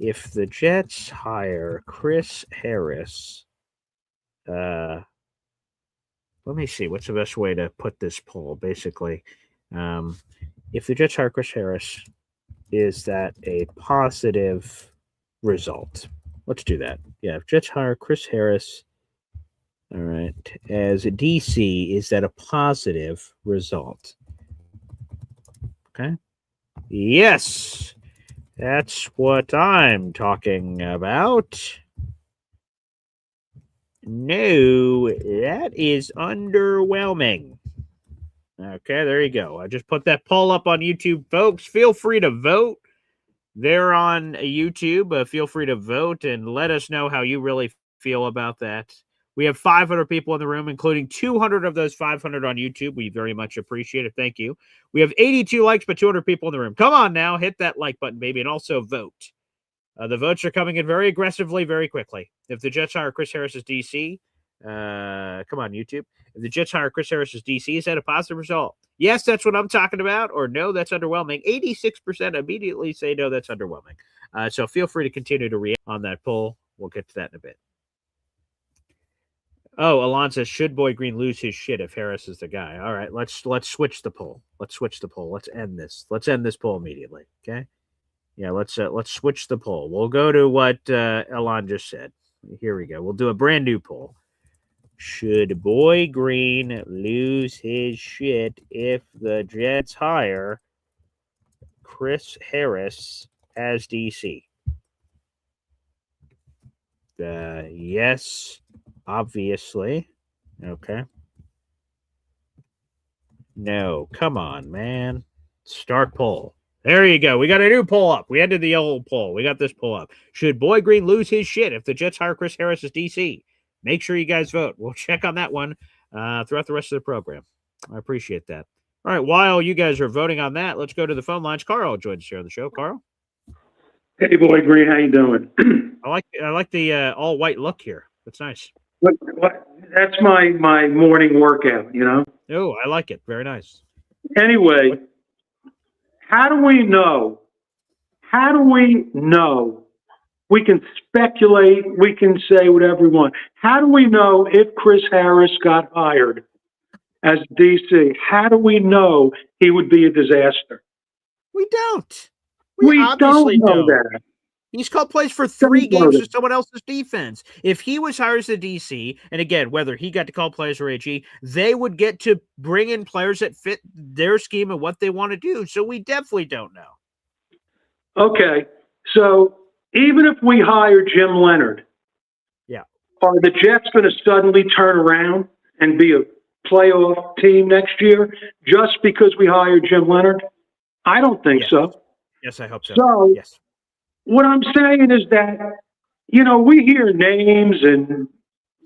If the Jets hire Chris Harris, let me see. What's the best way to put this poll? Basically, if the Jets hire Chris Harris, is that a positive result? Let's do that. Yeah, if Jets hire Chris Harris, all right, as a DC, is that a positive result? Okay. Yes, that's what I'm talking about. No, that is underwhelming. Okay, there you go. I just put that poll up on YouTube, folks. Feel free to vote. They're on YouTube. Feel free to vote and let us know how you really feel about that. We have 500 people in the room, including 200 of those 500 on YouTube. We very much appreciate it. Thank you. We have 82 likes, but 200 people in the room. Come on now, hit that like button, baby, and also vote. The votes are coming in very aggressively, very quickly. If the Jets hire Chris Harris as DC, come on, YouTube. If the Jets hire Chris Harris as DC, is that a positive result? Yes, that's what I'm talking about. Or no, that's underwhelming. 86% immediately say no, that's underwhelming. So feel free to continue to react on that poll. We'll get to that in a bit. Oh, Alon says, should Boy Green lose his shit if Harris is the guy? All right, let's switch the poll. Let's switch the poll. Let's end this. Let's end this poll immediately. Okay. Yeah, let's switch the poll. We'll go to what Alon just said. Here we go. We'll do a brand new poll. Should Boy Green lose his shit if the Jets hire Chris Harris as DC? Yes, obviously. Okay. No, come on, man. Start poll. There you go. We got a new poll up. We ended the old poll. We got this poll up. Should Boy Green lose his shit if the Jets hire Chris Harris as DC? Make sure you guys vote. We'll check on that one throughout the rest of the program. I appreciate that. All right. While you guys are voting on that, let's go to the phone lines. Carl joins us here on the show. Carl? Hey, Boy Green. How you doing? I like the all white look here. That's nice. That's my morning workout, you know? Oh, I like it. Very nice. Anyway, how do we know? How do we know? We can speculate. We can say whatever we want. How do we know if Chris Harris got hired as DC? How do we know he would be a disaster? We don't. We obviously don't know that. He's called plays for 3 games with someone else's defense. If he was hired as a DC, and again, whether he got to call plays or AG, they would get to bring in players that fit their scheme and what they want to do. So we definitely don't know. Okay. So even if we hire Jim Leonard, are the Jets going to suddenly turn around and be a playoff team next year just because we hired Jim Leonard? I don't think so. Yes, I hope so. So yes. What I'm saying is that, you know, we hear names and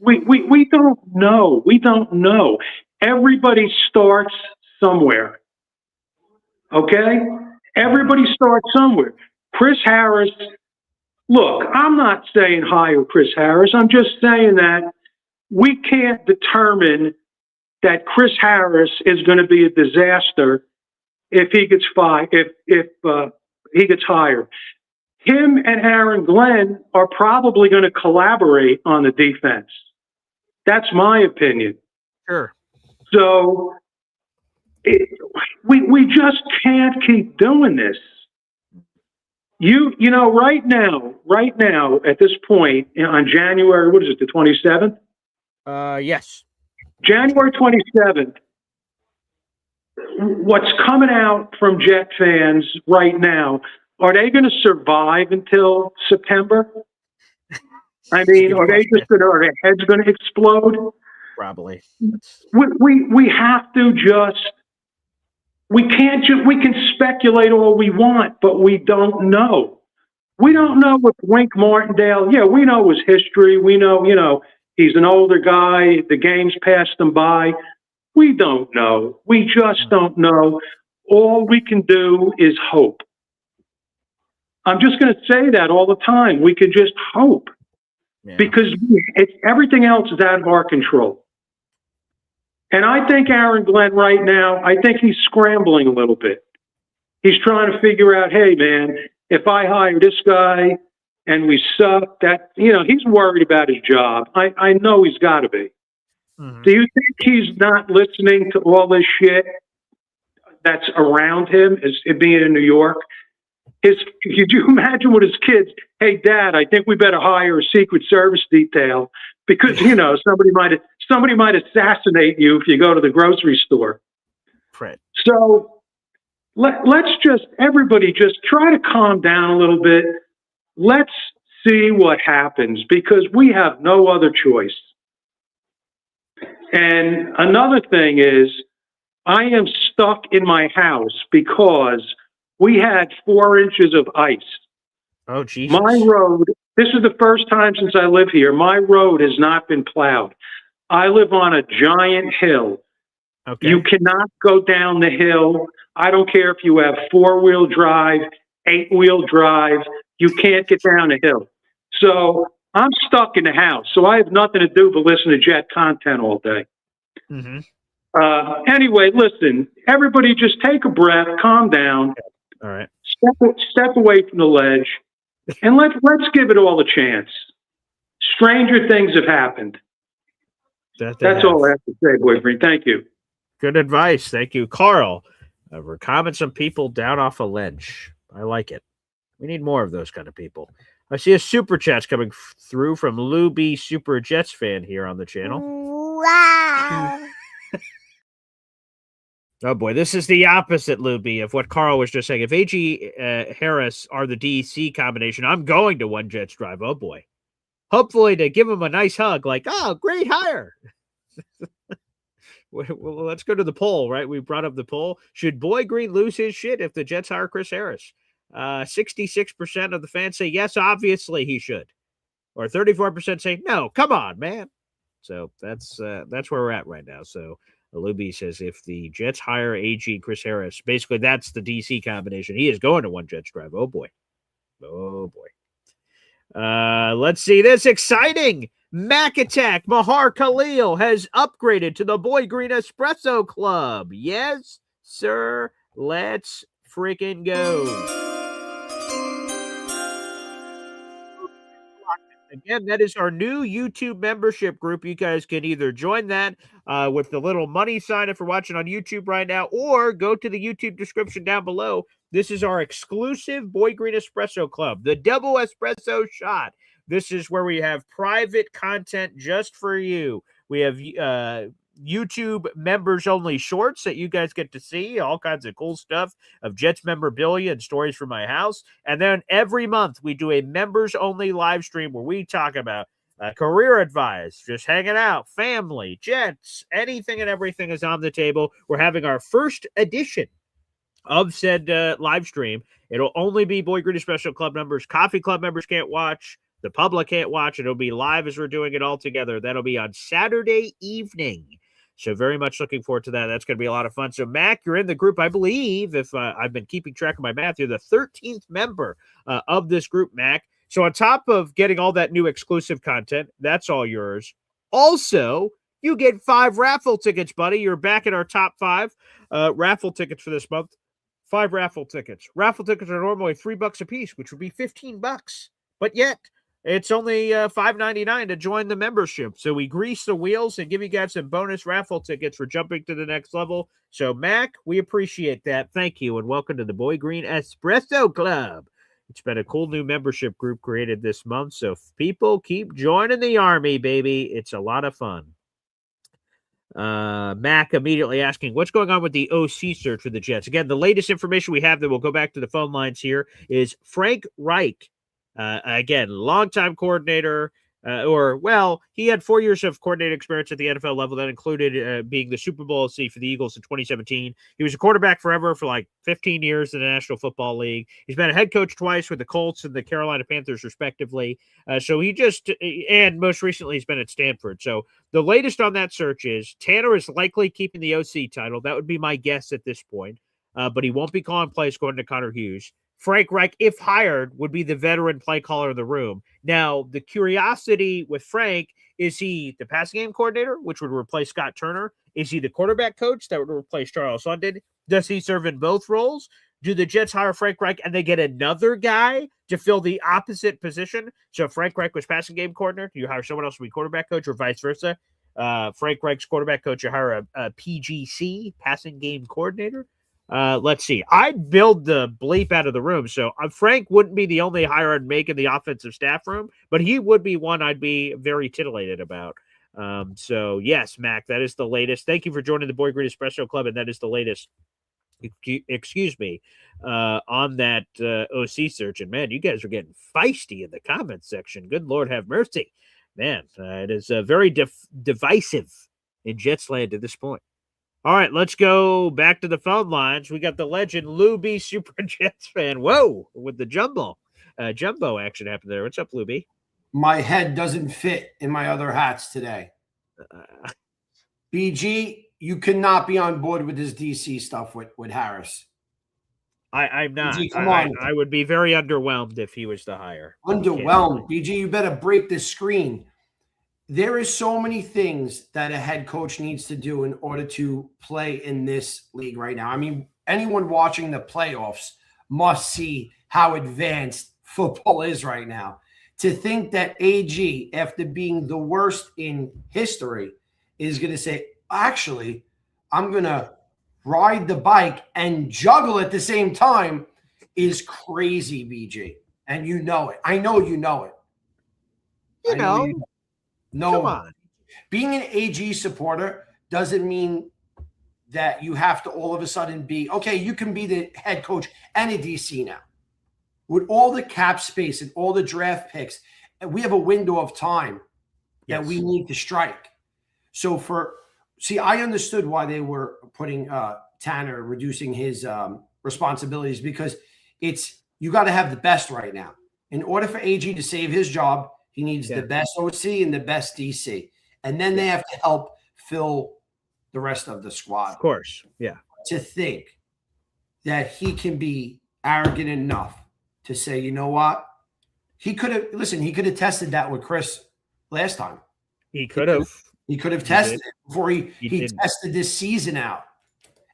we don't know. We don't know. Everybody starts somewhere. Okay? Everybody starts somewhere. Chris Harris, look, I'm not saying hire Chris Harris. I'm just saying that we can't determine that Chris Harris is going to be a disaster if he gets fired, if he gets hired. Him and Aaron Glenn are probably going to collaborate on the defense. That's my opinion. Sure. So we just can't keep doing this. You know, right now, at this point, on January, what is it, the 27th? Yes. January 27th, what's coming out from Jet fans right now, Are they going to survive until September? I mean, are their heads going to explode? Probably. We have to we can speculate all we want, but we don't know. We don't know if Wink Martindale, we know his history. We know, he's an older guy. The game's passed him by. We don't know. We just don't know. All we can do is hope. I'm just going to say that all the time. We can just hope because everything else is out of our control. And I think Aaron Glenn right now, I think he's scrambling a little bit. He's trying to figure out, hey, man, if I hire this guy and we suck, he's worried about his job. I know he's got to be. Do you think he's not listening to all this shit that's around him as being in New York? Could you imagine with his kids? Hey, Dad, I think we better hire a Secret Service detail because somebody might assassinate you if you go to the grocery store. Right. So let's everybody just try to calm down a little bit. Let's see what happens because we have no other choice. And another thing is, I am stuck in my house because we had 4 inches of ice. Oh, Jesus. My road, this is the first time since I live here, my road has not been plowed. I live on a giant hill. Okay. You cannot go down the hill. I don't care if you have 4-wheel drive, 8-wheel drive, you can't get down the hill. So I'm stuck in the house. So I have nothing to do but listen to Jet content all day. Anyway, listen, everybody just take a breath, calm down. All right. Step away from the ledge, and let's give it all a chance. Stranger things have happened. That's all I have to say, Boy Green. Thank you. Good advice. Thank you, Carl. We're calming some people down off a ledge. I like it. We need more of those kind of people. I see a super chat coming through from Lou B, Super Jets fan here on the channel. Wow. Oh boy, this is the opposite, Luby, of what Carl was just saying. If A.G. Harris are the DC combination, I'm going to One Jets Drive. Oh boy. Hopefully to give him a nice hug, like, oh, great hire. Well, let's go to the poll, right? We brought up the poll. Should Boy Green lose his shit if the Jets hire Chris Harris? 66% of the fans say yes, obviously he should. Or 34% say no, come on, man. So that's where we're at right now. So Luby says if the Jets hire AG and Chris Harris, basically that's the DC combination. He is going to One Jets Drive. Oh boy. Oh boy. Let's see this exciting Mac Attack. Mahar Khalil has upgraded to the Boy Green Espresso Club. Yes, sir. Let's freaking go. Again, that is our new YouTube membership group. You guys can either join that with the little money sign if you're watching on YouTube right now, or go to the YouTube description down below. This is our exclusive Boy Green Espresso Club, the double espresso shot. This is where we have private content just for you. We have YouTube members only shorts that you guys get to see, all kinds of cool stuff of Jets memorabilia and stories from my house. And then every month we do a members only live stream where we talk about career advice, just hanging out, family, Jets, anything and everything is on the table. We're having our first edition of said live stream. It'll only be Boy Green Espresso Club members. Coffee Club members can't watch. The public can't watch. It'll be live as we're doing it all together. That'll be on Saturday evening. So very much looking forward to that. That's going to be a lot of fun. So, Mac, you're in the group, I believe, if I've been keeping track of my math, you're the 13th member of this group, Mac. So on top of getting all that new exclusive content, that's all yours. Also, you get 5 raffle tickets, buddy. You're back in our top 5 raffle tickets for this month. 5 raffle tickets. Raffle tickets are normally $3 a piece, which would be $15. But yet, it's only $5.99 to join the membership. So we grease the wheels and give you guys some bonus raffle tickets for jumping to the next level. So, Mac, we appreciate that. Thank you, and welcome to the Boy Green Espresso Club. It's been a cool new membership group created this month, so people keep joining the army, baby. It's a lot of fun. Mac immediately asking, what's going on with the OC search for the Jets? Again, the latest information we have that we'll go back to the phone lines here is Frank Reich. Again, longtime coordinator, he had 4 years of coordinating experience at the NFL level. That included being the Super Bowl OC for the Eagles in 2017. He was a quarterback forever for like 15 years in the National Football League. He's been a head coach twice with the Colts and the Carolina Panthers, respectively. And most recently, he's been at Stanford. So the latest on that search is Tanner is likely keeping the OC title. That would be my guess at this point. But he won't be calling plays according to Connor Hughes. Frank Reich, if hired, would be the veteran play caller in the room. Now, the curiosity with Frank, is he the passing game coordinator, which would replace Scott Turner? Is he the quarterback coach that would replace Charles London? Does he serve in both roles? Do the Jets hire Frank Reich and they get another guy to fill the opposite position? So Frank Reich was passing game coordinator. Do you hire someone else to be quarterback coach or vice versa? Frank Reich's quarterback coach, you hire a PGC, passing game coordinator. Let's see. I'd build the bleep out of the room. So Frank wouldn't be the only hire I'd make in the offensive staff room, but he would be one I'd be very titillated about. So yes, Mac, that is the latest. Thank you for joining the Boy Green Espresso Club, and that is the latest. Excuse me, on that OC search. And man, you guys are getting feisty in the comments section. Good Lord have mercy. Man, it is very divisive in Jets land at this point. All right, let's go back to the phone lines. We got the legend Lou B, Super Jets fan. Whoa, with the jumbo action happened there. What's up, Lou B? My head doesn't fit in my other hats today. BG, you cannot be on board with this DC stuff with Harris. I'm not. BG, come on. I would be very underwhelmed if he was the hire. Underwhelmed. BG, you better break the screen. There is so many things that a head coach needs to do in order to play in this league right now. I mean, anyone watching the playoffs must see how advanced football is right now. To think that AG, after being the worst in history, is going to say, actually, I'm going to ride the bike and juggle at the same time is crazy, BG. And you know it. I know you know it. You know. No, come on. Being an AG supporter doesn't mean that you have to all of a sudden be, okay, you can be the head coach and a DC now. With all the cap space and all the draft picks, we have a window of time that we need to strike. So I understood why they were putting Tanner, reducing his responsibilities, because you got to have the best right now. In order for AG to save his job, he needs the best OC and the best DC. And then they have to help fill the rest of the squad. Of course, yeah. To think that he can be arrogant enough to say, you know what? He could have tested that with Chris last time. He could have. He could have tested it before he tested this season out.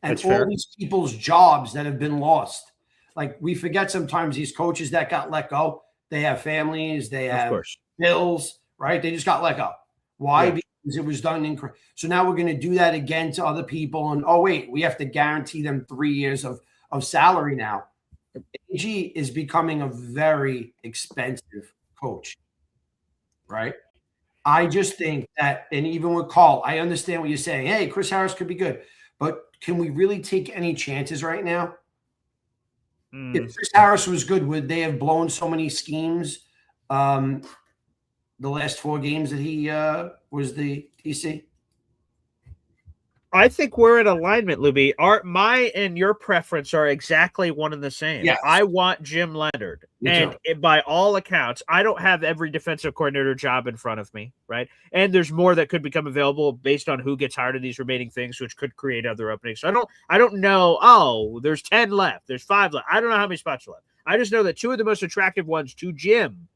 And That's all fair. these people's jobs that have been lost. Like, we forget sometimes these coaches that got let go, they have families, they have bills, right? They just got let go. Why? Yeah. Because it was done so now we're going to do that again to other people. And oh, wait, we have to guarantee them 3 years of salary now. AG is becoming a very expensive coach, right? I just think that, and even with Carl, I understand what you're saying. Hey, Chris Harris could be good, but can we really take any chances right now? If Chris Harris was good, would they have blown so many schemes the last 4 games that he was the DC? I think we're in alignment, Luby. My and your preference are exactly one and the same. Yes. I want Jim Leonard. And by all accounts, I don't have every defensive coordinator job in front of me, right? And there's more that could become available based on who gets hired in these remaining things, which could create other openings. So I don't know, there's 10 left, there's 5 left. I don't know how many spots left. I just know that 2 of the most attractive ones to Jim,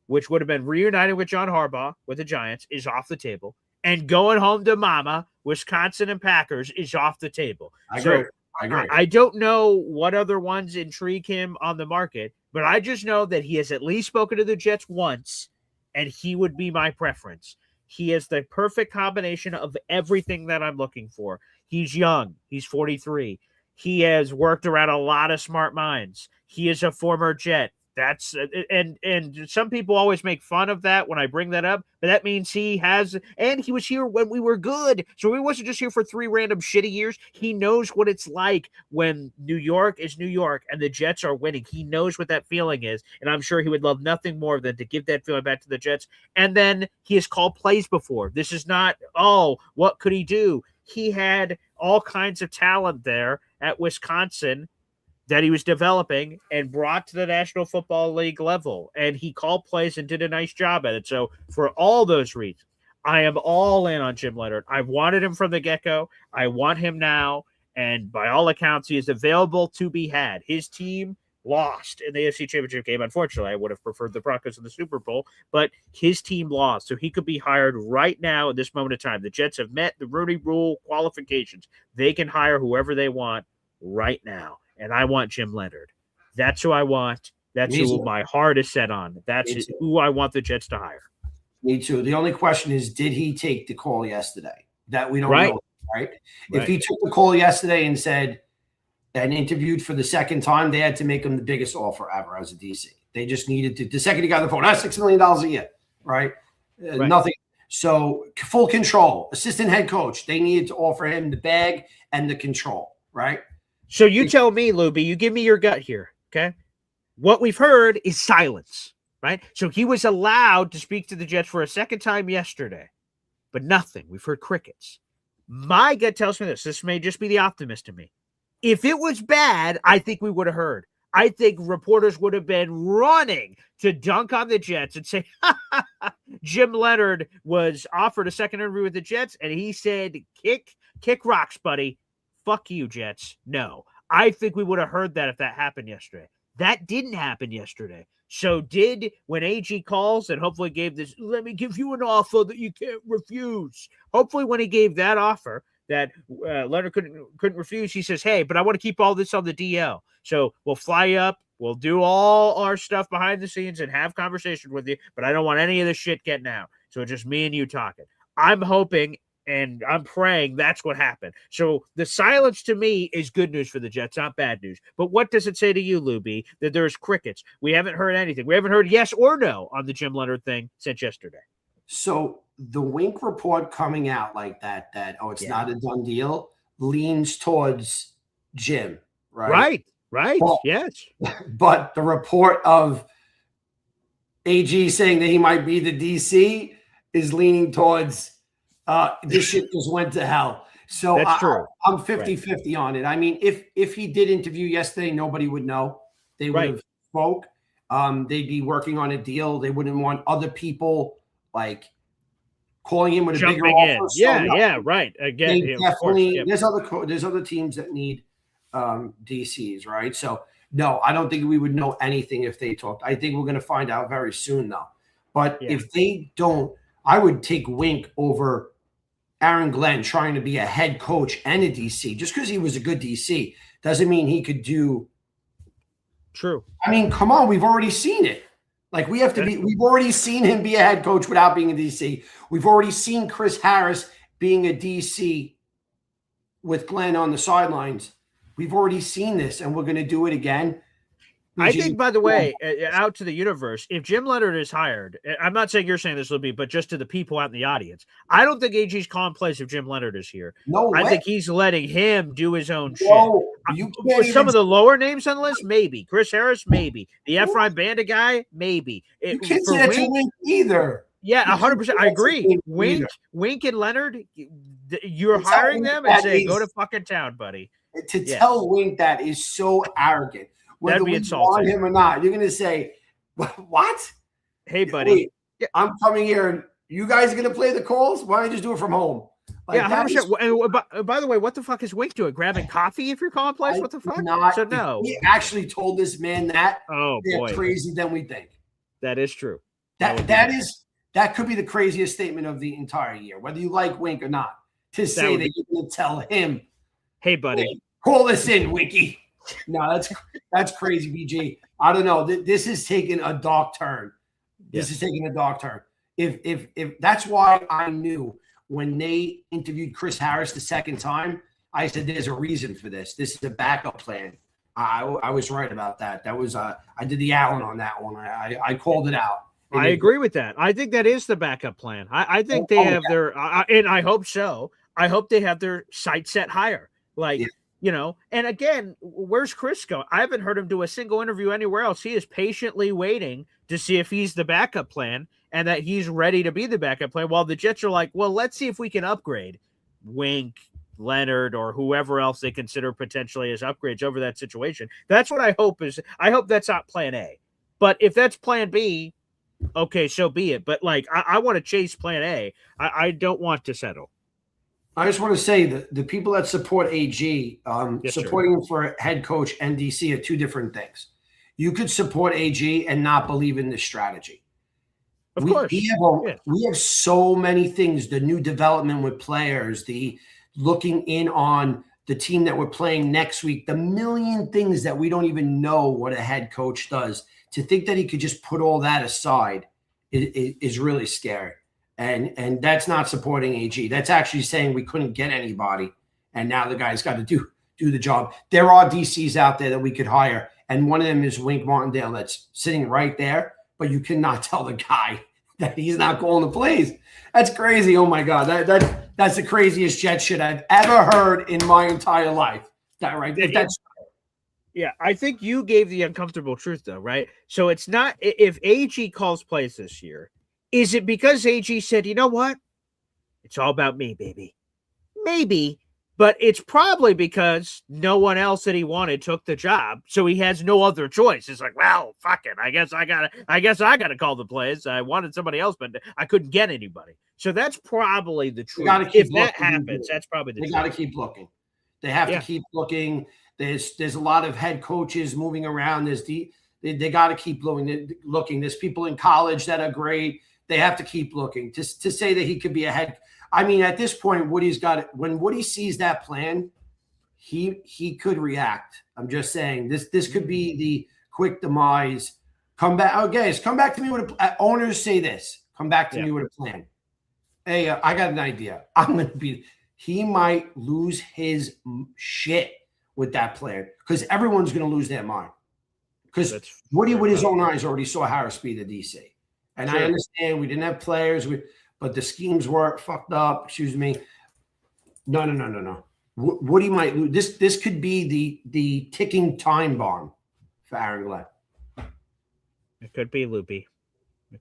which would have been reuniting with John Harbaugh with the Giants, is off the table. And going home to mama, Wisconsin and Packers, is off the table. I agree. I don't know what other ones intrigue him on the market, but I just know that he has at least spoken to the Jets once, and he would be my preference. He has the perfect combination of everything that I'm looking for. He's young. He's 43. He has worked around a lot of smart minds. He is a former Jet. That's and some people always make fun of that when I bring that up, but that means he has, and he was here when we were good. So he wasn't just here for 3 random shitty years. He knows what it's like when New York is New York and the Jets are winning. He knows what that feeling is, and I'm sure he would love nothing more than to give that feeling back to the Jets. And then he has called plays before. This is not, oh, what could he do? He had all kinds of talent there at Wisconsin that he was developing and brought to the National Football League level. And he called plays and did a nice job at it. So for all those reasons, I am all in on Jim Leonhard. I've wanted him from the get-go. I want him now. And by all accounts, he is available to be had. His team lost in the AFC Championship game. Unfortunately, I would have preferred the Broncos in the Super Bowl, but his team lost. So he could be hired right now at this moment in time. The Jets have met the Rooney Rule qualifications. They can hire whoever they want right now. And I want Jim Leonhard. That's who I want. That's who my heart is set on. That's who I want the Jets to hire. Me too. The only question is, did he take the call yesterday? That we don't know, right? If he took the call yesterday and said and interviewed for the second time, they had to make him the biggest offer ever as a DC. They just needed to. The second he got on the phone, that's $6 million a year, right? Nothing. So full control, assistant head coach. They needed to offer him the bag and the control, right? So you tell me, Luby, you give me your gut here, okay? What we've heard is silence, right? So he was allowed to speak to the Jets for a second time yesterday, but nothing. We've heard crickets. My gut tells me this. This may just be the optimist in me. If it was bad, I think we would have heard. I think reporters would have been running to dunk on the Jets and say, Jim Leonhard was offered a second interview with the Jets, and he said, kick rocks, buddy. Fuck you, Jets. No. I think we would have heard that if that happened yesterday. That didn't happen yesterday. So when AG calls and hopefully gave this, let me give you an offer that you can't refuse. Hopefully when he gave that offer that Leonhard couldn't refuse, he says, hey, but I want to keep all this on the DL. So we'll fly you up. We'll do all our stuff behind the scenes and have conversation with you, but I don't want any of this shit getting out. So it's just me and you talking. I'm hoping and I'm praying that's what happened. So the silence to me is good news for the Jets, not bad news. But what does it say to you, Luby, that there's crickets? We haven't heard anything. We haven't heard yes or no on the Jim Leonhard thing since yesterday. So the Wink report coming out like that it's not a done deal, leans towards Jim, right? Right. Well, yes. But the report of AG saying that he might be the DC is leaning towards this shit just went to hell. So that's true. I'm 50-50 on it. I mean, if he did interview yesterday, nobody would know. They would have spoke. They'd be working on a deal. They wouldn't want other people like calling in with a bigger offer. Right. Again, definitely. There's other teams that need DCs, right? So no, I don't think we would know anything if they talked. I think we're going to find out very soon, though. But if they don't, I would take Wink over Aaron Glenn trying to be a head coach and a DC. Just because he was a good DC doesn't mean he could do. True. I mean, come on, we've already seen it. Like we've already seen him be a head coach without being a DC. We've already seen Chris Harris being a DC with Glenn on the sidelines. We've already seen this, and we're going to do it again. I think, by the way, out to the universe, if Jim Leonhard is hired, I'm not saying you're saying this, Libby, but just to the people out in the audience, I don't think AG's calling plays if Jim Leonhard is here. No way. I think he's letting him do his own shit. Some of the lower names on the list, maybe. Chris Harris, maybe. The Efrain Banda guy, maybe. You can't say that to Wink either. Yeah, 100%. I agree. Wink and Leonhard, you're hiring them and saying, go to fucking town, buddy. To tell Wink that is so arrogant. Whether we want him or not, you're going to say, what? Hey, buddy. Wait, I'm coming here and you guys are going to play the calls? Why don't you just do it from home? Like, 100%. And by the way, what the fuck is Wink doing? Grabbing coffee if you're calling plays? What the fuck? So no. He actually told this man that. Oh, they're boy. Crazy than we think. That is true. That could be the craziest statement of the entire year, whether you like Wink or not, to say that you're going to tell him, hey, buddy, hey, call this in, Winky. No, that's crazy, BG. I don't know. This is taking a dark turn. This is taking a dark turn. If that's why I knew when they interviewed Chris Harris the second time, I said there's a reason for this. This is a backup plan I was right about that. That was I did the Allen on that one. I called it out. I agree with that. I think that is the backup plan. I think they have their, and I hope so. I hope they have their sight set higher. Like, and again, where's Chris going? I haven't heard him do a single interview anywhere else. He is patiently waiting to see if he's the backup plan and that he's ready to be the backup plan. While the Jets are like, well, let's see if we can upgrade Wink, Leonard, or whoever else they consider potentially as upgrades over that situation. That's what I hope is. I hope that's not plan A. But if that's plan B, okay, so be it. But like, I want to chase plan A. I don't want to settle. I just want to say that the people that support AG, supporting him for head coach and DC are two different things. You could support AG and not believe in this strategy. Of course. We have so many things, the new development with players, the looking in on the team that we're playing next week, the million things that we don't even know what a head coach does. To think that he could just put all that aside is really scary. And that's not supporting AG. That's actually saying we couldn't get anybody, and now the guy's got to do the job. There are DCs out there that we could hire, and one of them is Wink Martindale that's sitting right there, but you cannot tell the guy that he's not calling the plays. That's crazy. Oh, my God. That's the craziest jet shit I've ever heard in my entire life. That right there. That's yeah, I think you gave the uncomfortable truth, though, right? So it's not if AG calls plays this year, is it because AG said, you know what? It's all about me, baby. Maybe, but it's probably because no one else that he wanted took the job, so he has no other choice. It's like, well, fuck it. I guess I gotta call the plays. I wanted somebody else, but I couldn't get anybody. So that's probably the truth. If that happens, that's probably the truth. They got to keep looking. They have to keep looking. There's a lot of head coaches moving around. They got to keep looking. There's people in college that are great. They have to keep looking to say that he could be a head. I mean, at this point, Woody's got it. When Woody sees that plan, he could react. I'm just saying this could be the quick demise. Come back, guys. Come back to me with owners say this. Come back to me with a plan. Hey, I got an idea. I'm gonna be. He might lose his shit with that plan because everyone's going to lose their mind. Because Woody, with his own eyes, already saw Harris be the DC. And I understand we didn't have players, but the schemes were fucked up. Excuse me. No. Woody might lose. This could be the ticking time bomb for Aaron Glenn. It could be Loopy.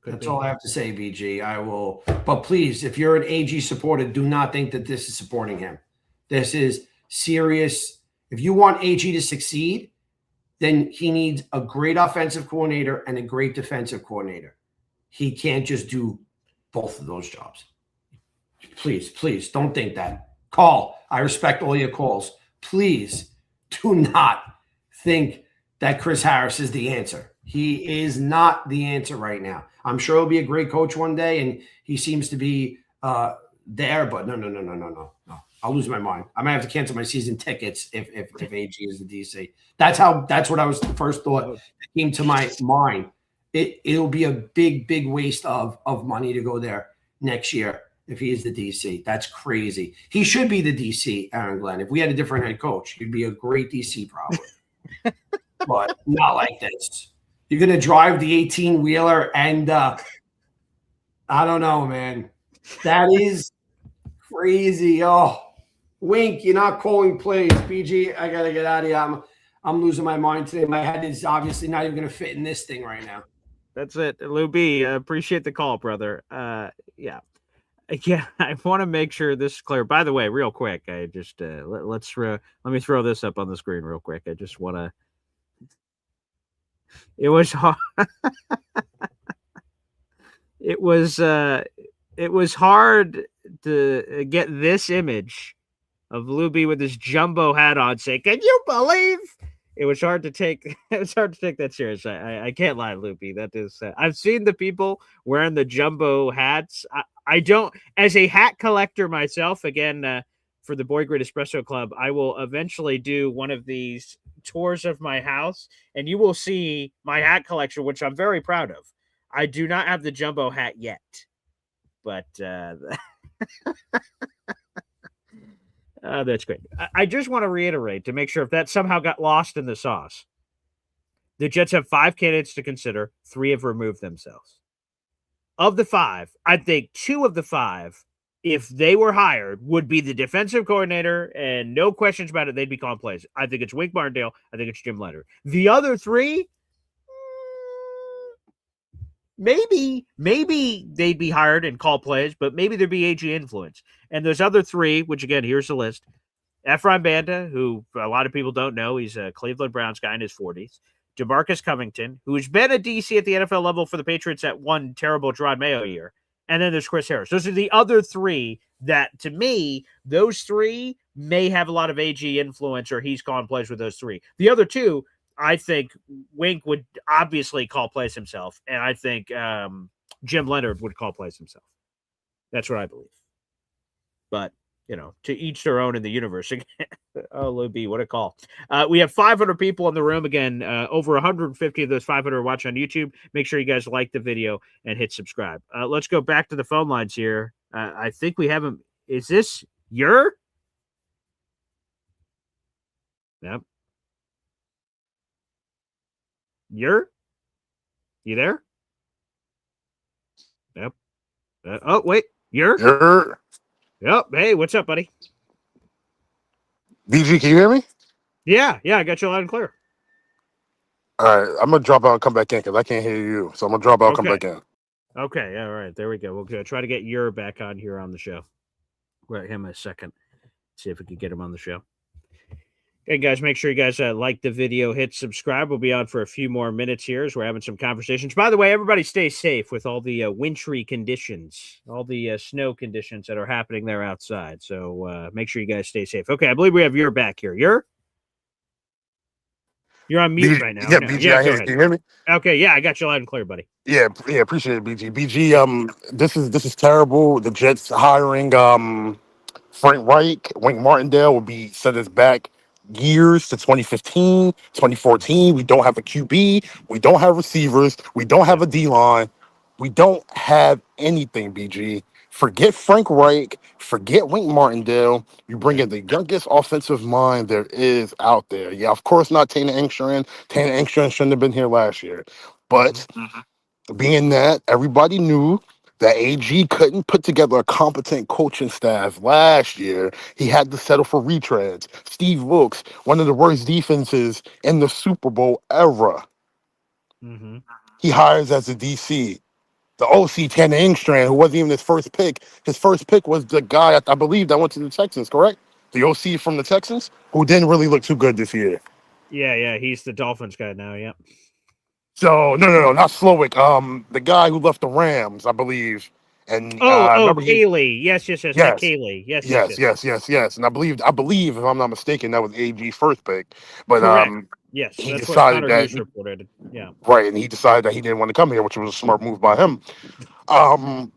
That's all I have to say, BG. I will. But please, if you're an AG supporter, do not think that this is supporting him. This is serious. If you want AG to succeed, then he needs a great offensive coordinator and a great defensive coordinator. He can't just do both of those jobs. Please don't think that. Call. I respect all your calls. Please do not think that Chris Harris is the answer. He is not the answer right now. I'm sure he'll be a great coach one day, and he seems to be there. But no. I'll lose my mind. I might have to cancel my season tickets if AG is the DC. That's what I was the first thought that came to my mind. It'll be a big waste of money to go there next year if he is the DC. That's crazy. He should be the DC, Aaron Glenn. If we had a different head coach, he'd be a great DC probably. But not like this. You're going to drive the 18-wheeler and I don't know, man. That is crazy. Oh, Wink, you're not calling plays. BG, I got to get out of here. I'm losing my mind today. My head is obviously not even going to fit in this thing right now. That's it. Lou B, appreciate the call, brother. Yeah, I want to make sure this is clear. By the way, real quick, I just let me throw this up on the screen real quick. I just want to. It was hard. It was hard to get this image of Luby with his jumbo hat on, saying, "Can you believe?" It was hard to take. It was hard to take that serious. I can't lie, Luby. That is. I've seen the people wearing the jumbo hats. I don't, as a hat collector myself. Again, for the Boy Great Espresso Club, I will eventually do one of these tours of my house, and you will see my hat collection, which I'm very proud of. I do not have the jumbo hat yet, but That's great. I just want to reiterate to make sure if that somehow got lost in the sauce. The Jets have 5 candidates to consider. 3 have removed themselves. Of the 5, I think 2 of the 5, if they were hired, would be the defensive coordinator, and no questions about it, they'd be calling plays. I think it's Wink Martindale. I think it's Jim Leonard. The other 3, maybe they'd be hired and call plays, but maybe there'd be AG influence. And those other 3, which again, here's the list. Efron Banda, who a lot of people don't know, he's a Cleveland Browns guy in his 40s. DeMarcus Covington, who's been a DC at the NFL level for the Patriots at one terrible Gerard Mayo year. And then there's Chris Harris. Those are the other 3 that, to me, those 3 may have a lot of AG influence, or he's calling plays with those 3. The other 2, I think Wink would obviously call plays himself, and I think Jim Leonard would call plays himself. That's what I believe. But to each their own in the universe. Oh, Lou B, what a call. We have 500 people in the room. Again, over 150 of those 500 are watching on YouTube. Make sure you guys like the video and hit subscribe. Let's go back to the phone lines here. I think we have him. Is this your? Yep. You there? Yep. Oh, wait. You're? Yep. Hey, what's up, buddy? BG, can you hear me? Yeah, I got you loud and clear. All right, I'm gonna drop out and come back in because I can't hear you. So I'm gonna drop out and come back in. Okay, all right, there we go. We'll try to get your back on here on the show. Wait him a second. See if we can get him on the show. Okay, guys, make sure you guys like the video, hit subscribe. We'll be on for a few more minutes here as we're having some conversations. By the way, everybody stay safe with all the wintry conditions, all the snow conditions that are happening there outside. So make sure you guys stay safe. Okay, I believe we have your back here. You're on mute right now. Yeah, BG, I hear you. Can you hear me? Okay, yeah, I got you loud and clear, buddy. Yeah, appreciate it, BG. BG, this is terrible. The Jets hiring Frank Reich, Wink Martindale will be set us back years to 2015, 2014. We don't have a QB. We don't have receivers. We don't have a D-line. We don't have anything, BG. Forget Frank Reich. Forget Wink Martindale. You bring in the youngest offensive mind there is out there. Yeah, of course not Tana Engstrand. Tana Engstrand shouldn't have been here last year. But being that everybody knew that AG couldn't put together a competent coaching staff last year, he had to settle for retreads. Steve Wilkes, one of the worst defenses in the Super Bowl era. He hires as a DC. The OC, Tana Engstrand, who wasn't even his first pick. His first pick was the guy, I believe, that went to the Texans, correct? The OC from the Texans, who didn't really look too good this year. Yeah, he's the Dolphins guy now, yep. So, no, not Slowick. The guy who left the Rams, I believe. And Haley. Yes. Nick Haley. Yes. And I believe, if I'm not mistaken, that was AG's first pick. But correct. Yes, he that's decided what that reported. Yeah. Right, and he decided that he didn't want to come here, which was a smart move by him. I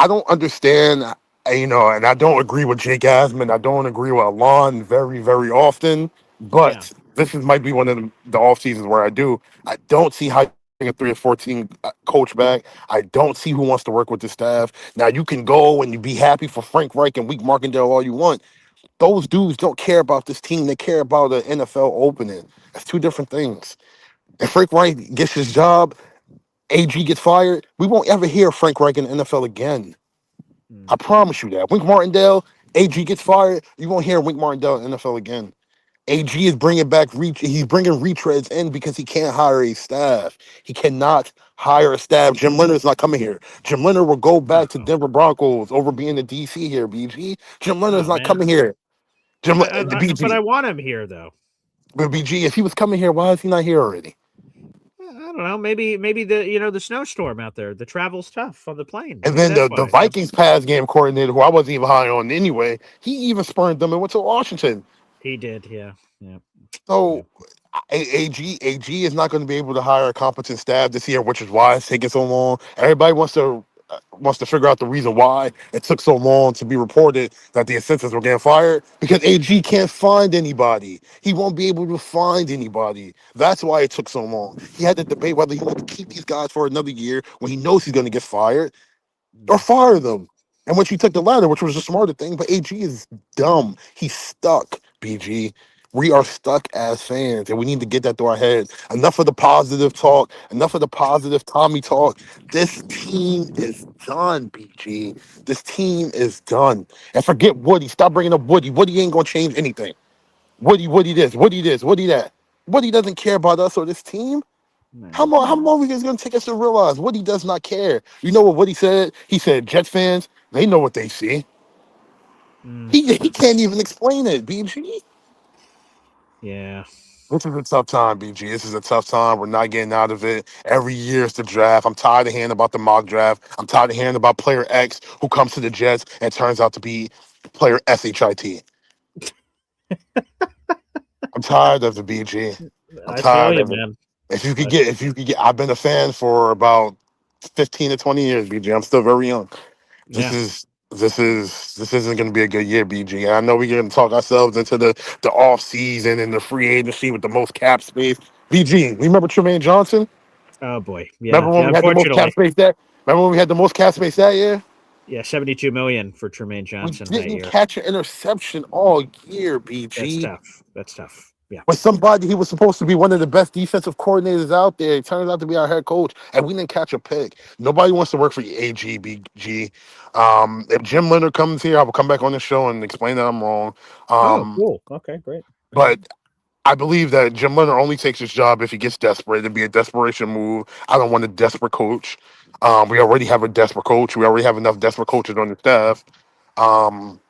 don't understand, and I don't agree with Jake Asman. I don't agree with Alon very, very often. But this might be one of the off seasons where I do. I don't see how you bring a 3 or 14 coach back. I don't see who wants to work with the staff. Now you can go and you be happy for Frank Reich and Wink Martindale all you want. Those dudes don't care about this team. They care about an NFL opening. That's 2 different things. If Frank Reich gets his job, AG gets fired, we won't ever hear Frank Reich in the NFL again. I promise you that. Wink Martindale, AG gets fired, you won't hear Wink Martindale in the NFL again. AG is bringing back he's bringing retreads in because he can't hire a staff. He cannot hire a staff. Jim Leonard's not coming here. Jim Leonard will go back to Denver Broncos over being the DC here, BG. Jim Leonard's not coming here. But I want him here, though. But BG, if he was coming here, why is he not here already? I don't know. Maybe the snowstorm out there. The travel's tough on the plane. And then the Vikings pass game coordinator, who I wasn't even high on anyway, he even spurned them and went to Washington. He did, yeah. So AG is not going to be able to hire a competent staff this year, which is why it's taking so long. Everybody wants to figure out the reason why it took so long to be reported that the assistants were getting fired, because AG can't find anybody. He won't be able to find anybody. That's why it took so long. He had to debate whether he wanted to keep these guys for another year when he knows he's going to get fired or fire them. And when she took the ladder, which was the smarter thing, but AG is dumb. He's stuck, BG. We are stuck as fans, and we need to get that through our head. Enough of the positive talk. Enough of the positive Tommy talk. This team is done, BG. This team is done. And forget Woody. Stop bringing up Woody. Woody ain't going to change anything. Woody this, Woody this, Woody that. Woody doesn't care about us or this team. How long are you guys going to take us to realize Woody does not care? You know what Woody said? He said, Jets fans, they know what they see. He can't even explain it, BG. Yeah. This is a tough time, BG. This is a tough time. We're not getting out of it. Every year it's the draft. I'm tired of hearing about the mock draft. I'm tired of hearing about player X who comes to the Jets and turns out to be player SHIT. I'm tired of the BG. I'm I feel tired you, of it. man. If you could get, I've been a fan for about 15 to 20 years, BG. I'm still very young. This Yeah. is this isn't going to be a good year, BG. And I know we're going to talk ourselves into the off season and the free agency with the most cap space. BG, remember Tremaine Johnson? Oh boy. Remember Yeah. when Yeah. we had the most cap Unfortunately. space that? Remember when we had the most cap space that year? Yeah. 72 million for Tremaine We Johnson that didn't year. catch an interception all year, That's BG. tough. That's tough. Yeah. With somebody he was supposed to be one of the best defensive coordinators out there. He turns out to be our head coach, and we didn't catch a pick. Nobody wants to work for AGBG. If Jim Leonard comes here, I will come back on the show and explain that I'm wrong. Oh, Um, cool. Okay, great. but I believe that Jim Leonard only takes his job if he gets desperate. It'd be a desperation move. I don't want a desperate coach. We already have a desperate coach. We already have enough desperate coaches on the staff. Um,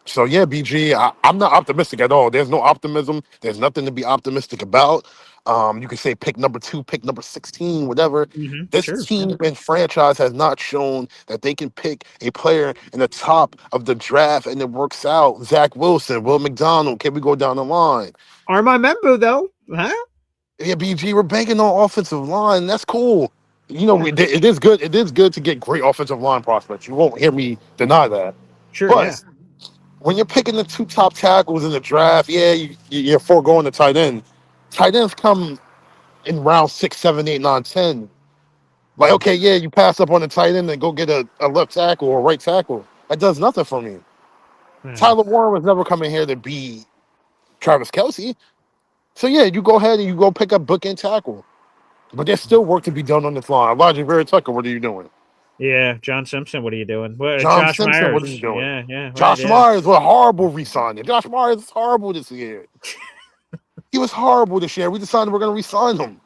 so yeah, BG, I'm not optimistic at all. There's no optimism. There's nothing to be optimistic about. You can say pick number 2, pick number 16, whatever. This Sure. Yeah. team and franchise has not shown that they can pick a player in the top of the draft and it works out. Zach Wilson, Will McDonald. Can we go down the line? Are my member though? Huh? Yeah, BG, we're banking on offensive line. That's cool. You know, Yeah. it is good. It is good to get great offensive line prospects. You won't hear me deny that. Sure. Yeah. But when you're picking the 2 top tackles in the draft, yeah, you're foregoing the tight end. Tight ends come in round 6, 7, 8, 9, 10. Like, okay, yeah, you pass up on the tight end and go get a left tackle or a right tackle. That does nothing for me. Yeah. Tyler Warren was never coming here to be Travis Kelce. So, yeah, you go ahead and you go pick up bookend tackle. But there's still work to be done on this line. Elijah Vera Tucker, what are you doing? Yeah. John Simpson, what are you doing? Well, John Josh Simpson, what are you Myers. doing? Yeah. Yeah. Right. Josh Yeah. Myers, what a horrible re-signing. Josh Myers is horrible this year. He was horrible this year. We decided we're going to re-sign him.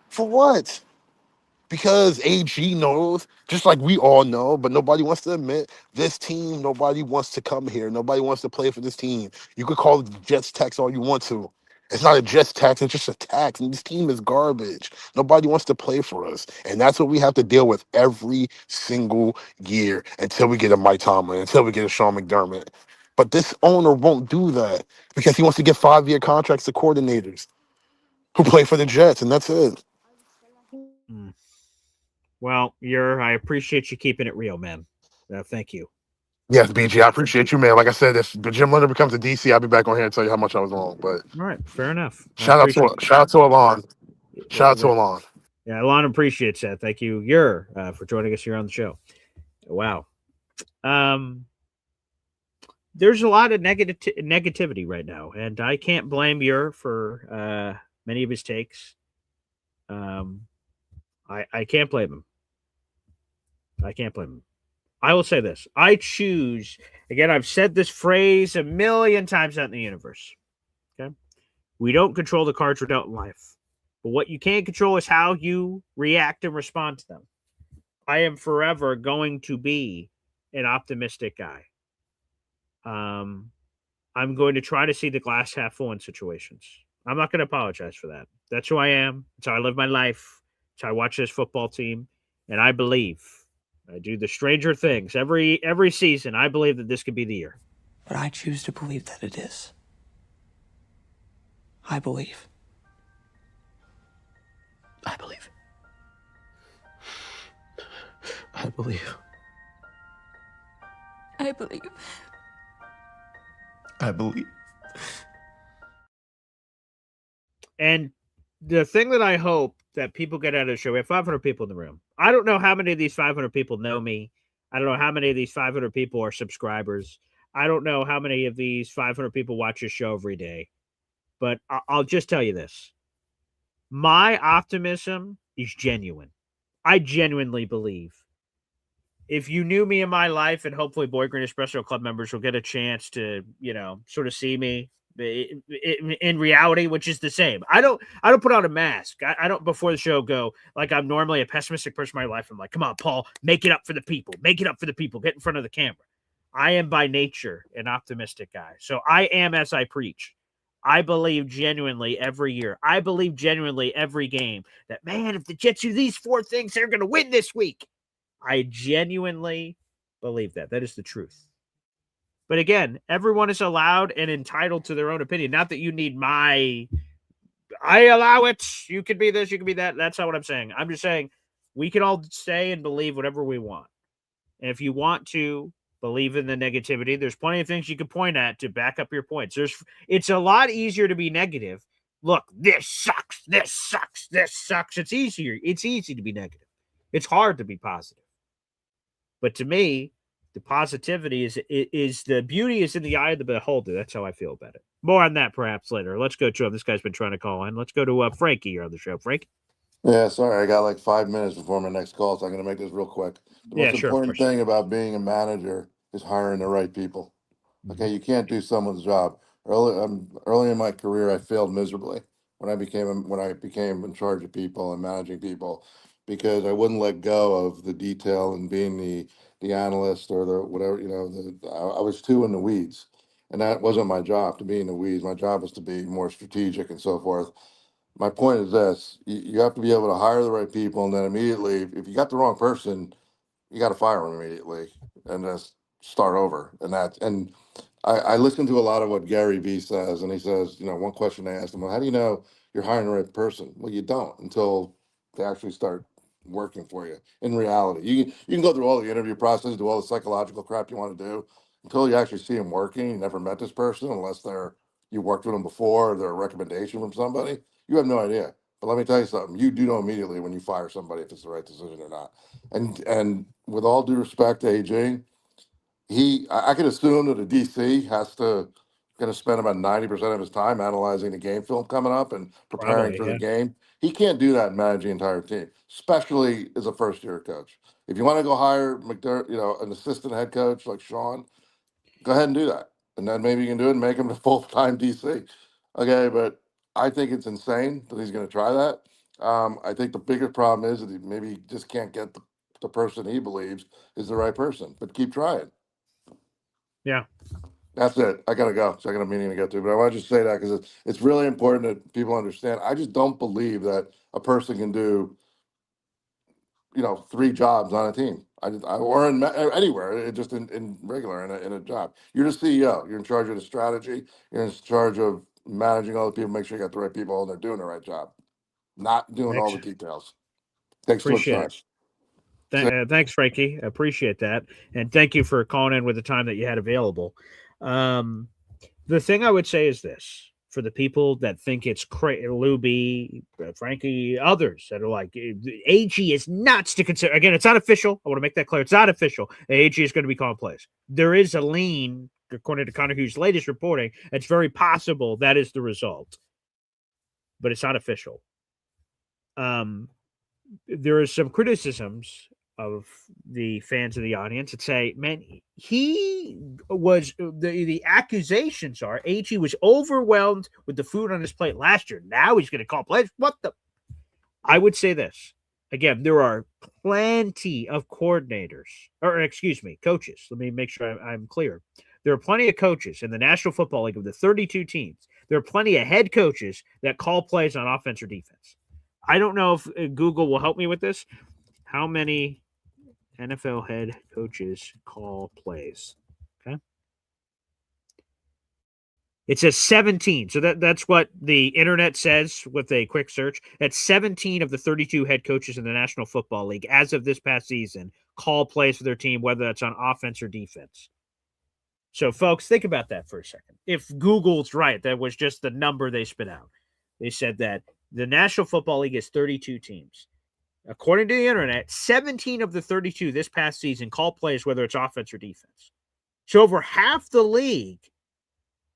For what? Because AG knows, just like we all know, but nobody wants to admit, this team, nobody wants to come here. Nobody wants to play for this team. You could call it Jets tax all you want to. It's not a Jets tax, it's just a tax. And this team is garbage. Nobody wants to play for us. And that's what we have to deal with every single year until we get a Mike Tomlin, until we get a Sean McDermott. But this owner won't do that because he wants to give 5-year contracts to coordinators who play for the Jets, and that's it. Mm. Well, I appreciate you keeping it real, man. Thank you. Yes, BG, I appreciate you, man. Like I said, if Jim Leonard becomes a DC, I'll be back on here and tell you how much I was wrong. But All right. Fair enough. I shout out appreciate to Alon. Shout out to that. Alon. Yeah. Alon appreciates that. Thank you, for joining us here on the show. Wow. There's a lot of negativity right now, and I can't blame for many of his takes. I can't blame him. I can't blame him. I will say this. I choose, again, I've said this phrase a million times out in the universe. Okay. We don't control the cards we're dealt in life. But what you can control is how you react and respond to them. I am forever going to be an optimistic guy. I'm going to try to see the glass half full in situations. I'm not going to apologize for that. That's who I am. That's how I live my life. That's how I watch this football team. And I believe I do the stranger things every season. I believe that this could be the year. But I choose to believe that it is. I believe. I believe. I believe. I believe. I believe. And the thing that I hope that people get out of the show, we have 500 people in the room. I don't know how many of these 500 people know me. I don't know how many of these 500 people are subscribers. I don't know how many of these 500 people watch this show every day. But I'll just tell you this. My optimism is genuine. I genuinely believe if you knew me in my life, and hopefully Boy Green Espresso Club members will get a chance to, sort of see me in reality, which is the same. I don't put on a mask. I don't before the show go like I'm normally a pessimistic person in my life. I'm like, come on, Paul, make it up for the people. Make it up for the people. Get in front of the camera. I am by nature an optimistic guy. So I am as I preach. I believe genuinely every year. I believe genuinely every game that, man, if the Jets do these 4 things, they're going to win this week. I genuinely believe that. That is the truth. But again, everyone is allowed and entitled to their own opinion. Not that you need I allow it. You can be this, you can be that. That's not what I'm saying. I'm just saying we can all say and believe whatever we want. And if you want to believe in the negativity, there's plenty of things you can point at to back up your points. It's a lot easier to be negative. Look, this sucks. This sucks. This sucks. It's easier. It's easy to be negative. It's hard to be positive. But to me, the positivity is the beauty is in the eye of the beholder. That's how I feel about it. More on that perhaps later. Let's go to him. This guy's been trying to call in. Let's go to Frankie here on the show. Frank? Yeah, sorry, I got like 5 minutes before my next call, so I'm going to make this real quick. The Yeah, most sure, of important course. thing about being a manager is hiring the right people. Okay, you can't do someone's job. Early in my career, I failed miserably when I became in charge of people and managing people because I wouldn't let go of the detail and being the analyst or the whatever, I was too in the weeds. And that wasn't my job to be in the weeds. My job was to be more strategic and so forth. My point is this, you have to be able to hire the right people, and then immediately, if you got the wrong person, you got to fire them immediately and just start over. And I listen to a lot of what Gary Vee says, and he says, one question they asked him, well, how do you know you're hiring the right person? Well, you don't until they actually start working for you in reality. You can go through all the interview process, do all the psychological crap you want to do until you actually see them working. You never met this person unless you worked with them before or they're a recommendation from somebody. You have no idea. But let me tell you something, you do know immediately when you fire somebody if it's the right decision or not. And with all due respect to AJ, I could assume that a DC has to going to spend about 90% of his time analyzing the game film coming up and preparing Probably, for the yeah. game. He can't do that and manage the entire team, especially as a first year coach. If you want to go hire McDermott, an assistant head coach like Sean, go ahead and do that. And then maybe you can do it and make him the full-time DC. Okay, but I think it's insane that he's going to try that. I think the biggest problem is that he maybe just can't get the person he believes is the right person, but keep trying. Yeah. That's it. I gotta go. So I got a meeting to get to, but I want to just say that because it's really important that people understand. I just don't believe that a person can do, 3 jobs on a team. Or anywhere, just in regular in a job. You're the CEO. You're in charge of the strategy. You're in charge of managing all the people. Make sure you got the right people and they're doing the right job, not doing all the details. Takes too much Appreciate time. it. Thanks, Frankie. I appreciate that. And thank you for calling in with the time that you had available. The thing I would say is this for the people that think it's Luby, Frankie, others that are like, AG is nuts to consider. Again, it's not official. I want to make that clear. It's not official. AG is going to be calling plays. There is a lean, according to Connor Hughes' latest reporting. It's very possible that is the result, but it's not official. There are some criticisms of the fans of the audience that say, man, he was the accusations are AG was overwhelmed with the food on his plate last year. Now he's going to call plays. What the? I would say this again. There are plenty of coordinators, or excuse me, coaches. Let me make sure I'm clear. There are plenty of coaches in the National Football League of the 32 teams. There are plenty of head coaches that call plays on offense or defense. I don't know if Google will help me with this. How many NFL head coaches call plays? Okay. It says 17. So that's what the internet says with a quick search. That's 17 of the 32 head coaches in the National Football League as of this past season call plays for their team, whether that's on offense or defense. So, folks, think about that for a second. If Google's right, that was just the number they spit out. They said that the National Football League is 32 teams. according to the internet, 17 of the 32 this past season call plays, whether it's offense or defense. So over half the league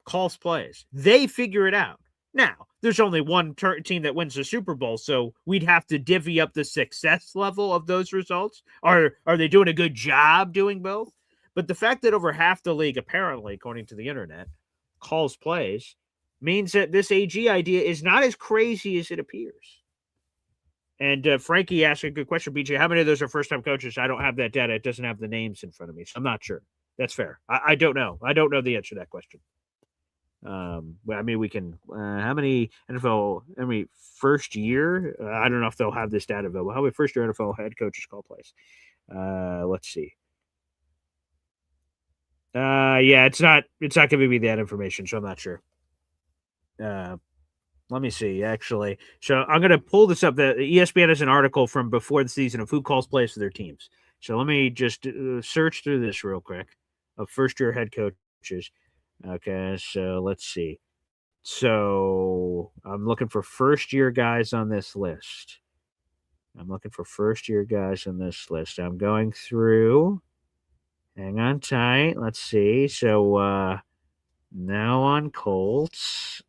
calls plays. They figure it out. Now, there's only one team that wins the Super Bowl, so we'd have to divvy up the success level of those results. Are they doing a good job doing both? But the fact that over half the league, apparently, according to the internet, calls plays means that this AG idea is not as crazy as it appears. And Frankie asked a good question, BJ. How many of those are first-time coaches? I don't have that data. It doesn't have the names in front of me, so I'm not sure. That's fair. I don't know. I don't know the answer to that question. Well, I mean, we can. How many first year? I don't know if they'll have this data available. How many first year NFL head coaches call plays? Let's see. Yeah, it's not giving me that information, so I'm not sure. Let me see, actually. So I'm going to pull this up. The ESPN has an article from before the season of who calls plays for their teams. So let me just search through this real quick of first year head coaches. Okay, so let's see. So I'm looking for first year guys on this list. I'm going through. Hang on tight. Let's see. So now on Colts.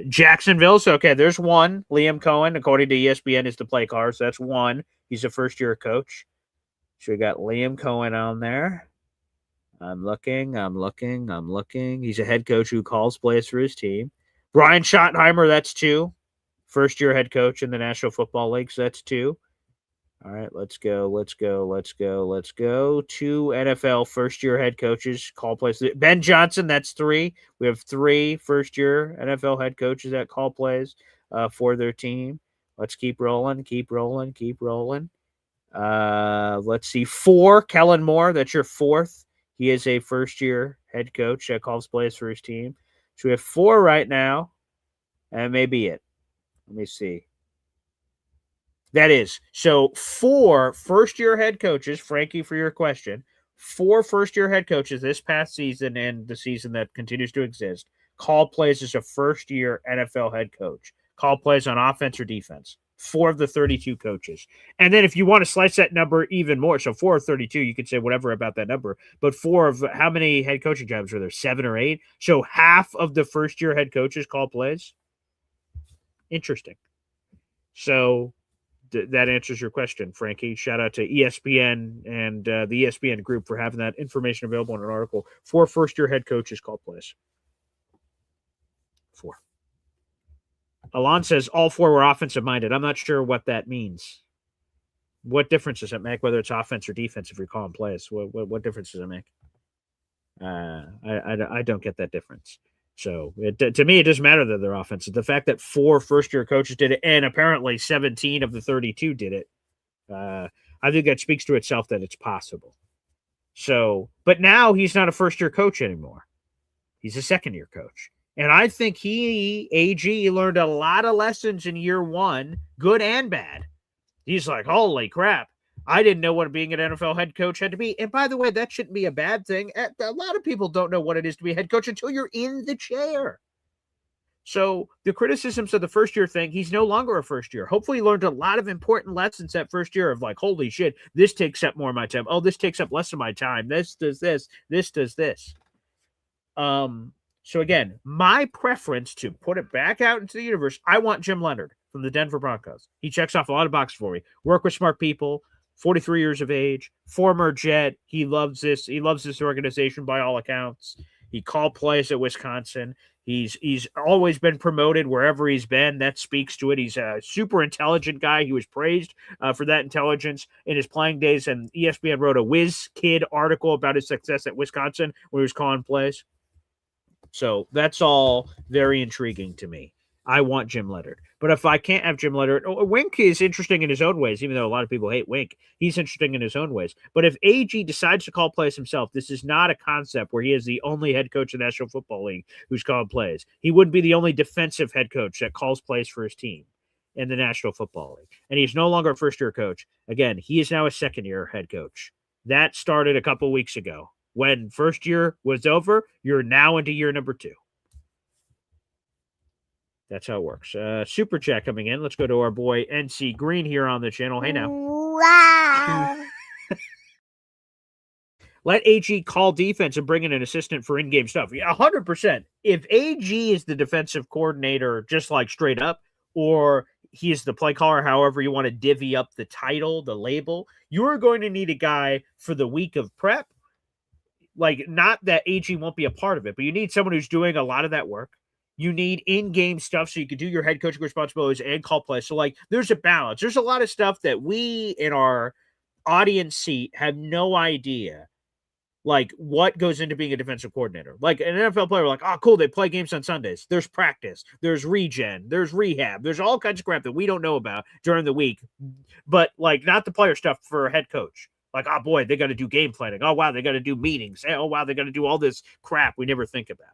Jacksonville. So okay, there's one. Liam Cohen, according to ESPN, is the play caller. So that's one. He's a first year coach. So we got Liam Cohen on there. I'm looking. He's a head coach who calls plays for his team. Brian Schottenheimer, that's two. First year head coach in the National Football League, so that's two. All right, let's go. Two NFL first year head coaches call plays. Ben Johnson, that's three. We have three first year NFL head coaches that call plays for their team. Let's keep rolling. Let's see. Four, Kellen Moore, that's your fourth. He is a first-year head coach that calls plays for his team. So we have four right now, and maybe it. Let me see. That is. So 4 first-year head coaches, Frankie, for your question, 4 first-year head coaches this past season and the season that continues to exist call plays as a first-year NFL head coach. Call plays on offense or defense. 4 of the 32 coaches. And then if you want to slice that number even more, so 4 of 32, you could say whatever about that number, but 4 of how many head coaching jobs are there? 7 or 8? So half of the first-year head coaches call plays? Interesting. So that answers your question, Frankie. Shout out to ESPN and the ESPN group for having that information available in an article. 4 first-year head coaches call plays. 4. Alon says all 4 were offensive-minded. I'm not sure what that means. What difference does it make, whether it's offense or defense, if you're calling plays? What difference does it make? I don't get that difference. So to me, it doesn't matter that they're offensive. The fact that 4 first-year coaches did it, and apparently 17 of the 32 did it, I think that speaks to itself that it's possible. So, but now he's not a first-year coach anymore. He's a second-year coach. And I think AG, learned a lot of lessons in year 1, good and bad. He's like, holy crap. I didn't know what being an NFL head coach had to be. And by the way, that shouldn't be a bad thing. A lot of people don't know what it is to be a head coach until you're in the chair. So the criticisms of the first year thing, he's no longer a first year. Hopefully he learned a lot of important lessons that first year of like, holy shit, this takes up more of my time. Oh, this takes up less of my time. This does this. This does this. So again, my preference to put it back out into the universe, I want Jim Leonard from the Denver Broncos. He checks off a lot of boxes for me. Work with smart people, 43 years of age, former Jet. He loves this. He loves this organization by all accounts. He called plays at Wisconsin. He's always been promoted wherever he's been. That speaks to it. He's a super intelligent guy. He was praised for that intelligence in his playing days, and ESPN wrote a Whiz Kid article about his success at Wisconsin where he was calling plays. So that's all very intriguing to me. I want Jim Leonard. But if I can't have Jim Leonard, Wink is interesting in his own ways, even though a lot of people hate Wink. He's interesting in his own ways. But if AG decides to call plays himself, this is not a concept where he is the only head coach in the National Football League who's called plays. He wouldn't be the only defensive head coach that calls plays for his team in the National Football League. And he's no longer a first-year coach. Again, he is now a second-year head coach. That started a couple weeks ago. When first year was over, you're now into year number 2. That's how it works. Super chat coming in. Let's go to our boy NC Green here on the channel. Hey now. Wow. Let AG call defense and bring in an assistant for in-game stuff. Yeah, 100%. If AG is the defensive coordinator, just like straight up, or he is the play caller, however you want to divvy up the title, the label, you are going to need a guy for the week of prep. Like, not that AG won't be a part of it, but you need someone who's doing a lot of that work. You need in-game stuff so you can do your head coaching responsibilities and call plays. So, like, there's a balance. There's a lot of stuff that we in our audience seat have no idea, like, what goes into being a defensive coordinator. Like, an NFL player, like, oh, cool, they play games on Sundays. There's practice. There's regen. There's rehab. There's all kinds of crap that we don't know about during the week. But, like, not the player stuff for a head coach. Like, oh, boy, they got to do game planning. Oh, wow, they got to do meetings. Oh, wow, they got to do all this crap we never think about.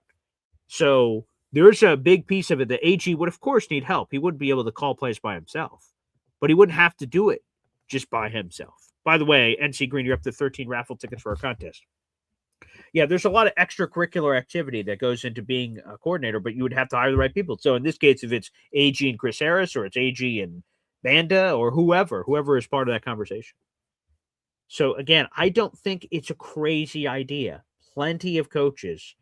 So there's a big piece of it that AG would, of course, need help. He wouldn't be able to call plays by himself, but he wouldn't have to do it just by himself. By the way, NC Green, you're up to 13 raffle tickets for a contest. Yeah, there's a lot of extracurricular activity that goes into being a coordinator, but you would have to hire the right people. So in this case, if it's AG and Chris Harris, or it's AG and Banda, or whoever is part of that conversation. So again, I don't think it's a crazy idea. Plenty of coaches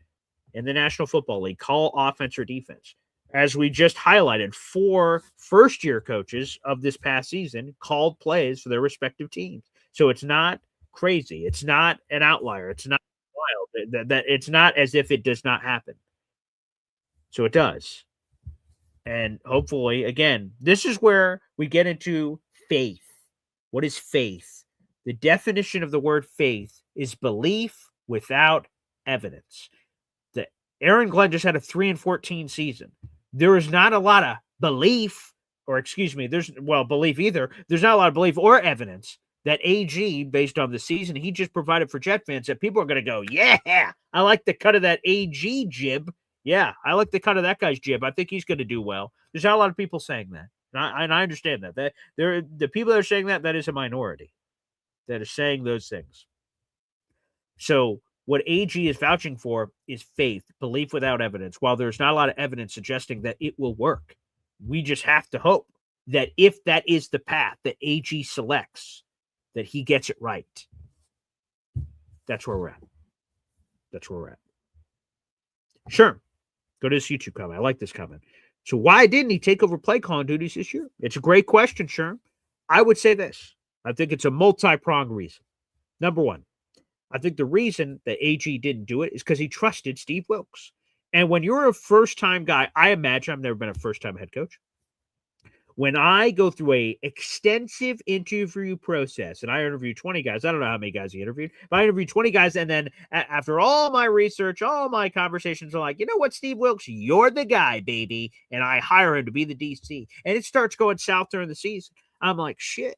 in the National Football League call offense or defense. As we just highlighted, 4 first-year coaches of this past season called plays for their respective teams. So it's not crazy. It's not an outlier. It's not wild. That it's not as if it does not happen. So it does. And hopefully, again, this is where we get into faith. What is faith? The definition of the word faith is belief without evidence. Aaron Glenn just had a 3-14 season. There is not a lot of belief, or excuse me, belief either. There's not a lot of belief or evidence that AG, based on the season he just provided for Jet fans, that people are going to go, yeah, I like the cut of that AG jib. Yeah, I like the cut of that guy's jib. I think he's going to do well. There's not a lot of people saying that. And I understand that. The people that are saying that is a minority that is saying those things. So what AG is vouching for is faith, belief without evidence. While there's not a lot of evidence suggesting that it will work, we just have to hope that if that is the path that AG selects, that he gets it right. That's where we're at. That's where we're at. Sure. Go to this YouTube comment. I like this comment. So why didn't he take over play calling duties this year? It's a great question, Sherm. I would say this. I think it's a multi-pronged reason. Number one, I think the reason that AG didn't do it is because he trusted Steve Wilks. And when you're a first-time guy, I imagine I've never been a first-time head coach. When I go through a extensive interview process, and I interviewed 20 guys, I don't know how many guys he interviewed, but I interviewed 20 guys, and then after all my research, all my conversations are like, you know what, Steve Wilks, you're the guy, baby, and I hire him to be the DC. And it starts going south during the season. I'm like, shit,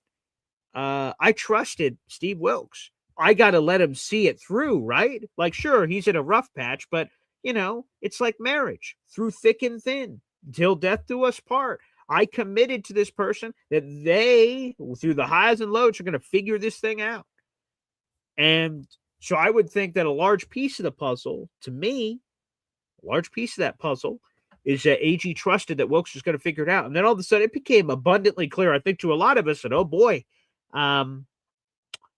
I trusted Steve Wilks. I got to let him see it through, right? Like, sure, he's in a rough patch, but, you know, it's like marriage, through thick and thin, till death do us part. I committed to this person that they, through the highs and lows, are going to figure this thing out. And so I would think that a large piece of the puzzle, to me, a large piece of that puzzle is that AG trusted that Wilks was going to figure it out. And then all of a sudden it became abundantly clear, I think, to a lot of us that, oh boy,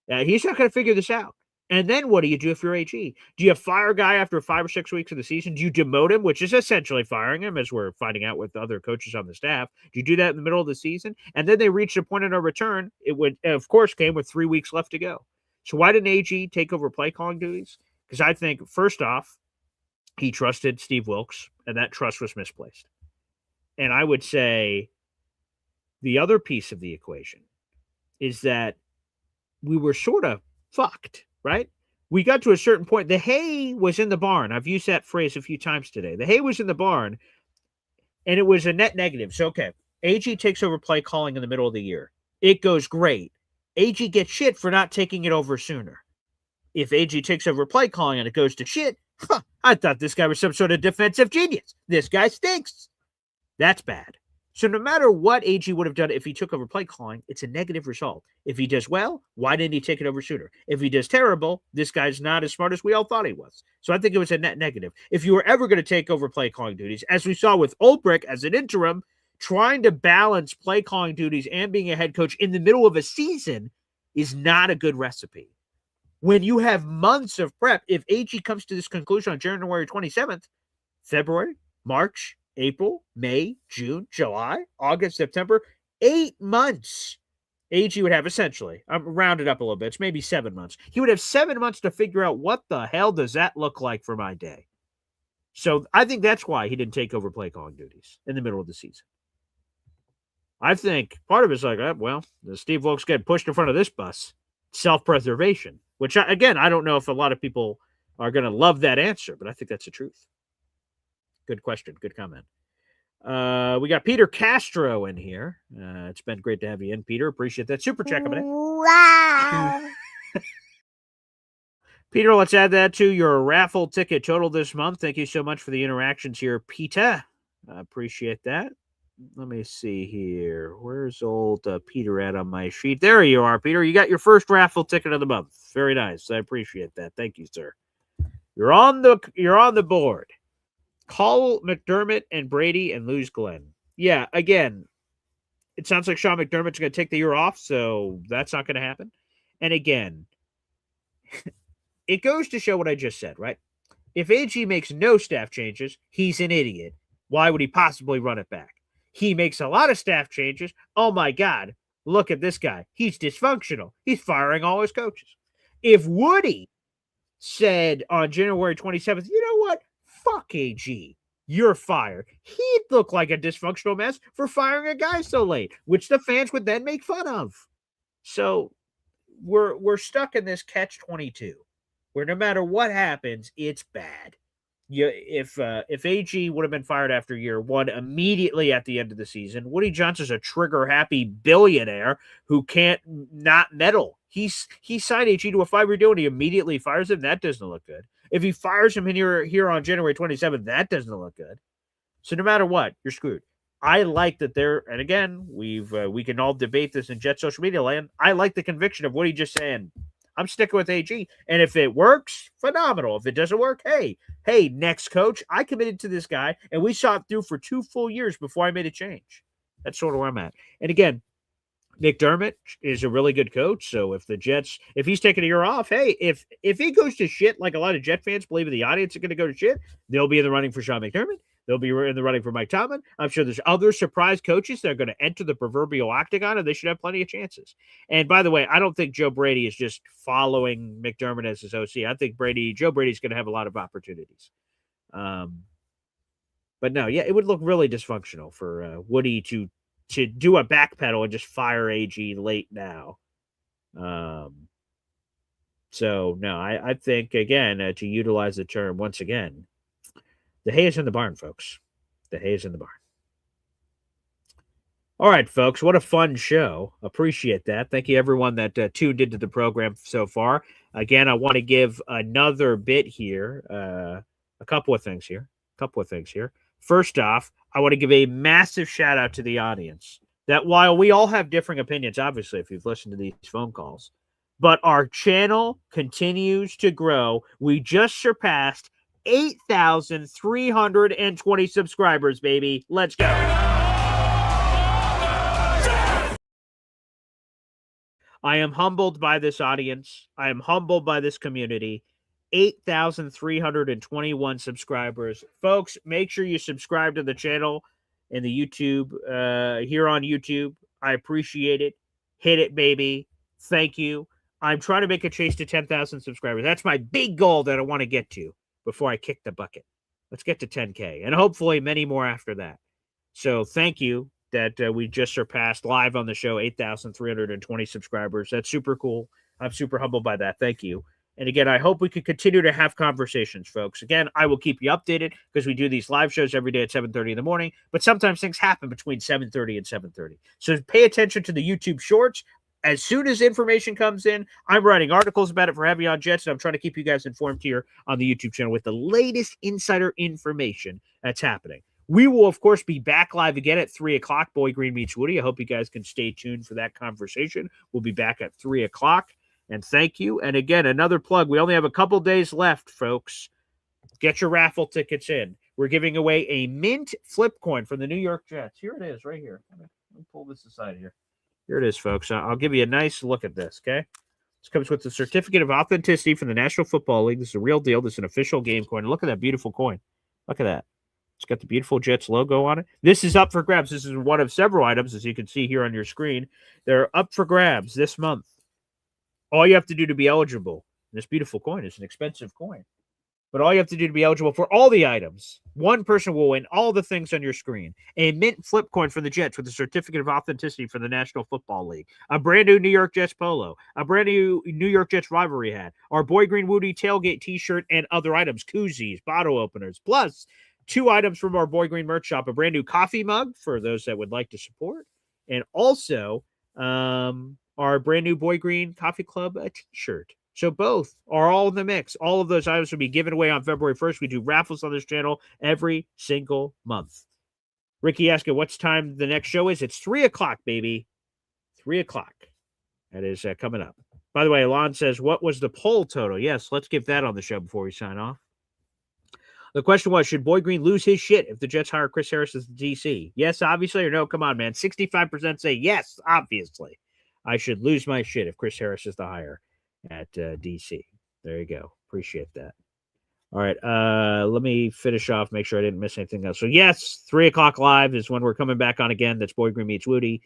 he's not going to figure this out. And then what do you do if you're AG? Do you fire a guy after 5 or 6 weeks of the season? Do you demote him, which is essentially firing him, as we're finding out with other coaches on the staff? Do you do that in the middle of the season? And then they reached a point of no return. It would, of course, came with 3 weeks left to go. So why didn't AG take over play calling duties? Because I think, first off, he trusted Steve Wilks, and that trust was misplaced. And I would say the other piece of the equation is that we were sort of fucked, right? We got to a certain point. The hay was in the barn. I've used that phrase a few times today. The hay was in the barn, and it was a net negative. So, okay, AG takes over play calling in the middle of the year. It goes great. AG gets shit for not taking it over sooner. If AG takes over play calling and it goes to shit, I thought this guy was some sort of defensive genius. This guy stinks. That's bad. So no matter what AG would have done if he took over play calling, it's a negative result. If he does well, why didn't he take it over sooner? If he does terrible, this guy's not as smart as we all thought he was. So I think it was a net negative. If you were ever going to take over play calling duties, as we saw with Ulbrich as an interim, trying to balance play calling duties and being a head coach in the middle of a season is not a good recipe. When you have months of prep, if AG comes to this conclusion on January 27th, February, March, April, May, June, July, August, September, 8 months AG would have essentially. I'm rounded up a little bit. It's maybe 7 months. He would have 7 months to figure out what the hell does that look like for my day. So I think that's why he didn't take over play calling duties in the middle of the season. I think part of it's like, well, Steve Wilkes getting pushed in front of this bus. Self-preservation, which, again, I don't know if a lot of people are going to love that answer, but I think that's the truth. Good question. Good comment. We got Peter Castro in here. It's been great to have you in, Peter. Appreciate that. Super chat coming in. Wow. Peter, let's add that to your raffle ticket total this month. Thank you so much for the interactions here, Peter. I appreciate that. Let me see here. Where's old Peter at on my sheet? There you are, Peter. You got your first raffle ticket of the month. Very nice. I appreciate that. Thank you, sir. You're on the board. Call McDermott and Brady and lose Glenn. Yeah, again, it sounds like Sean McDermott's going to take the year off, so that's not going to happen. And again, it goes to show what I just said, right? If AG makes no staff changes, he's an idiot. Why would he possibly run it back? He makes a lot of staff changes. Oh my God, look at this guy. He's dysfunctional. He's firing all his coaches. If Woody said on January 27th, you know what? Fuck AG. You're fired. He'd look like a dysfunctional mess for firing a guy so late, which the fans would then make fun of. So we're stuck in this catch-22 where no matter what happens, it's bad. If AG would have been fired after year one immediately at the end of the season, Woody Johnson's a trigger-happy billionaire who can't not meddle. He signed AG to a 5-year deal and he immediately fires him. That doesn't look good. If he fires him here on January 27th, that doesn't look good. So no matter what, you're screwed. I like that and again, we can all debate this in Jet social media land. I like the conviction of Woody just saying, I'm sticking with AG. And if it works, phenomenal. If it doesn't work, hey, next coach, I committed to this guy, and we saw it through for 2 full years before I made a change. That's sort of where I'm at. And again, McDermott is a really good coach. So if he's taking a year off, hey, if he goes to shit like a lot of Jet fans believe in the audience are going to go to shit, they'll be in the running for Sean McDermott. They'll be in the running for Mike Tomlin. I'm sure there's other surprise coaches that are going to enter the proverbial octagon, and they should have plenty of chances. And by the way, I don't think Joe Brady is just following McDermott as his OC. I think Joe Brady's going to have a lot of opportunities. But no, yeah, it would look really dysfunctional for Woody to do a backpedal and just fire AG late now. So no, I think again to utilize the term once again. The hay is in the barn, folks. The hay is in the barn. All right, folks. What a fun show. Appreciate that. Thank you, everyone that tuned into the program so far. Again, I want to give another bit here. A couple of things here. First off, I want to give a massive shout out to the audience. That while we all have differing opinions, obviously, if you've listened to these phone calls, but our channel continues to grow. We just surpassed 8,320 subscribers, baby. Let's go. I am humbled by this audience. I am humbled by this community. 8,321 subscribers. Folks, make sure you subscribe to the channel and the YouTube here on YouTube. I appreciate it. Hit it, baby. Thank you. I'm trying to make a chase to 10,000 subscribers. That's my big goal that I want to get to before I kick the bucket. Let's get to 10K and hopefully many more after that. So thank you that we just surpassed live on the show 8,320 subscribers. That's super cool. I'm super humbled by that. Thank you. And again, I hope we can continue to have conversations, folks. Again, I will keep you updated because we do these live shows every day at 7:30 in the morning, but sometimes things happen between 7:30 and 7:30. So pay attention to the YouTube shorts. As soon as information comes in, I'm writing articles about it for Heavy on Jets, and I'm trying to keep you guys informed here on the YouTube channel with the latest insider information that's happening. We will, of course, be back live again at 3 o'clock. Boy Green meets Woody. I hope you guys can stay tuned for that conversation. We'll be back at 3 o'clock. And thank you. And again, another plug. We only have a couple days left, folks. Get your raffle tickets in. We're giving away a mint flip coin from the New York Jets. Here it is, right here. Let me pull this aside here. Here it is, folks. I'll give you a nice look at this, okay? This comes with the certificate of authenticity from the National Football League. This is a real deal. This is an official game coin. Look at that beautiful coin. Look at that. It's got the beautiful Jets logo on it. This is up for grabs. This is one of several items, as you can see here on your screen. They're up for grabs this month. All you have to do to be eligible, this beautiful coin is an expensive coin, but all you have to do to be eligible for all the items, one person will win all the things on your screen. A mint flip coin from the Jets with a certificate of authenticity from the National Football League, a brand new New York Jets polo, a brand new New York Jets rivalry hat, our Boy Green Woody tailgate t-shirt, and other items, koozies, bottle openers, plus 2 items from our Boy Green merch shop, a brand new coffee mug for those that would like to support, and also our brand new Boy Green Coffee Club t-shirt. So both are all in the mix. All of those items will be given away on February 1st. We do raffles on this channel every single month. Ricky asked what's time the next show is. It's 3 o'clock, baby. 3 o'clock. That is coming up. By the way, Alon says, what was the poll total? Yes, let's give that on the show before we sign off. The question was, should Boy Green lose his shit if the Jets hire Chris Harris as the DC? Yes, obviously, or no? Come on, man. 65% say yes, obviously. I should lose my shit if Chris Harris is the hire at DC. There you go. Appreciate that. All right. Let me finish off, make sure I didn't miss anything else. So, yes, 3 o'clock live is when we're coming back on again. That's Boy Green meets Woody.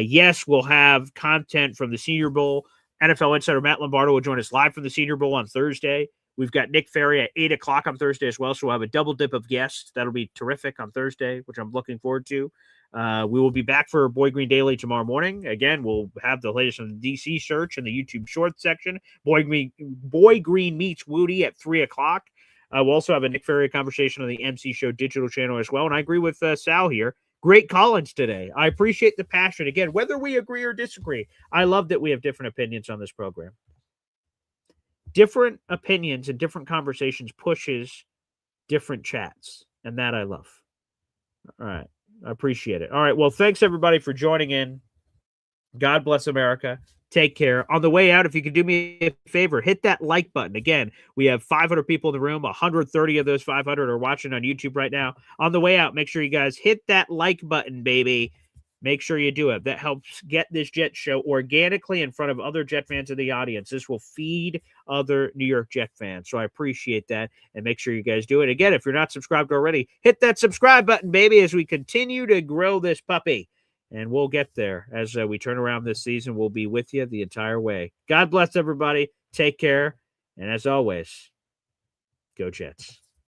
Yes, we'll have content from the Senior Bowl. NFL insider Matt Lombardo will join us live from the Senior Bowl on Thursday. We've got Nick Ferry at 8 o'clock on Thursday as well. So we'll have a double dip of guests. That'll be terrific on Thursday, which I'm looking forward to. We will be back for Boy Green Daily tomorrow morning. Again, we'll have the latest on the DC search in the YouTube Shorts section. Boy Green meets Woody at 3 o'clock. We'll also have a Nick Ferry conversation on the MC Show digital channel as well. And I agree with Sal here. Great call-ins today. I appreciate the passion. Again, whether we agree or disagree, I love that we have different opinions on this program. Different opinions and different conversations pushes different chats. And that I love. All right. I appreciate it. All right. Well, thanks everybody for joining in. God bless America. Take care. On the way out, if you could do me a favor, hit that like button. Again, we have 500 people in the room. 130 of those 500 are watching on YouTube right now. On the way out, make sure you guys hit that like button, baby. Make sure you do it. That helps get this Jet show organically in front of other Jet fans in the audience. This will feed other New York Jet fans. So I appreciate that. And make sure you guys do it. Again, if you're not subscribed already, hit that subscribe button, baby, as we continue to grow this puppy. And we'll get there as we turn around this season. We'll be with you the entire way. God bless everybody. Take care. And as always, go Jets.